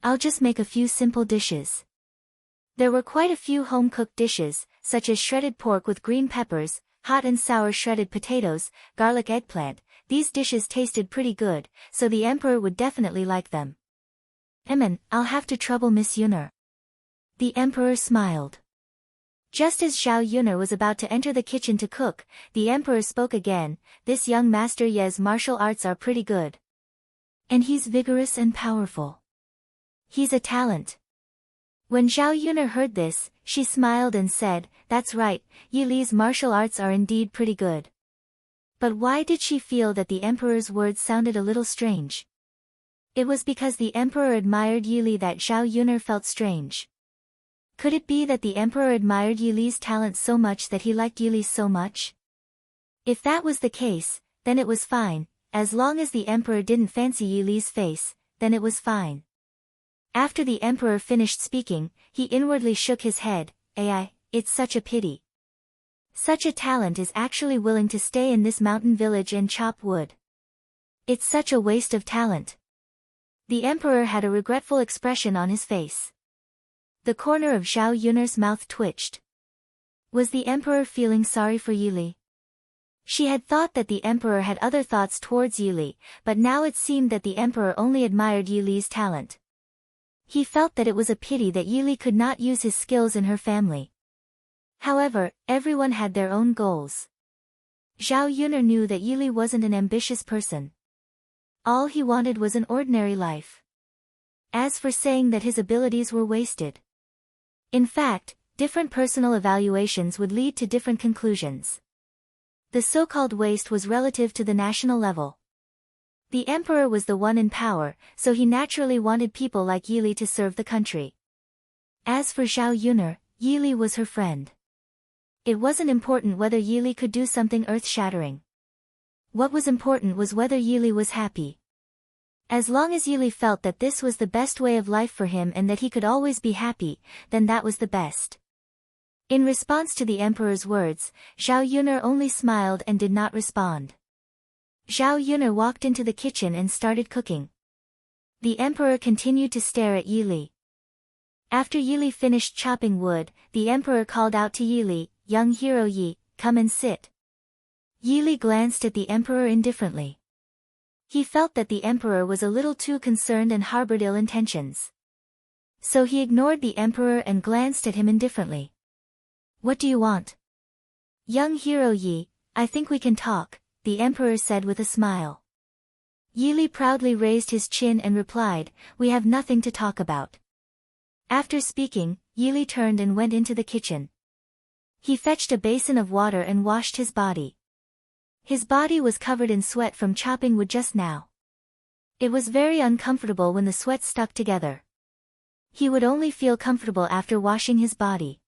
I'll just make a few simple dishes. There were quite a few home-cooked dishes, such as shredded pork with green peppers, hot and sour shredded potatoes, garlic eggplant. These dishes tasted pretty good, so the emperor would definitely like them. I'll have to trouble Miss Yun'er. The emperor smiled. Just as Zhao Yun'er was about to enter the kitchen to cook, the emperor spoke again. This young Master Ye's martial arts are pretty good. And he's vigorous and powerful. He's a talent. When Zhao Yun'er heard this, she smiled and said, that's right, Yi Li's martial arts are indeed pretty good. But why did she feel that the emperor's words sounded a little strange? It was because the emperor admired Yi Li that Zhao Yun'er felt strange. Could it be that the emperor admired Yi Li's talent so much that he liked Yi Li so much? If that was the case, then it was fine. As long as the emperor didn't fancy Yi Li's face, then it was fine. After the emperor finished speaking, he inwardly shook his head. It's such a pity. Such a talent is actually willing to stay in this mountain village and chop wood. It's such a waste of talent. The emperor had a regretful expression on his face. The corner of Zhao Yun'er's mouth twitched. Was the emperor feeling sorry for Yi Li? She had thought that the emperor had other thoughts towards Yi Li, but now it seemed that the emperor only admired Yi Li's talent. He felt that it was a pity that Yi Li could not use his skills in her family. However, everyone had their own goals. Zhao Yun'er knew that Yi Li wasn't an ambitious person. All he wanted was an ordinary life. As for saying that his abilities were wasted. In fact, different personal evaluations would lead to different conclusions. The so-called waste was relative to the national level. The emperor was the one in power, so he naturally wanted people like Yi Li to serve the country. As for Zhao Yun'er, Yi Li was her friend. It wasn't important whether Yi Li could do something earth-shattering. What was important was whether Yi Li was happy. As long as Yi Li felt that this was the best way of life for him and that he could always be happy, then that was the best. In response to the emperor's words, Zhao Yun'er only smiled and did not respond. Zhao Yun'er walked into the kitchen and started cooking. The emperor continued to stare at Yi Li. After Yi Li finished chopping wood, the emperor called out to Yi Li, young hero Yi, come and sit. Yi Li glanced at the emperor indifferently. He felt that the emperor was a little too concerned and harbored ill intentions. So he ignored the emperor and glanced at him indifferently. What do you want? Young hero Yi, I think we can talk, the emperor said with a smile. Yi proudly raised his chin and replied, "We have nothing to talk about." After speaking, Yi turned and went into the kitchen. He fetched a basin of water and washed his body. His body was covered in sweat from chopping wood just now. It was very uncomfortable when the sweat stuck together. He would only feel comfortable after washing his body.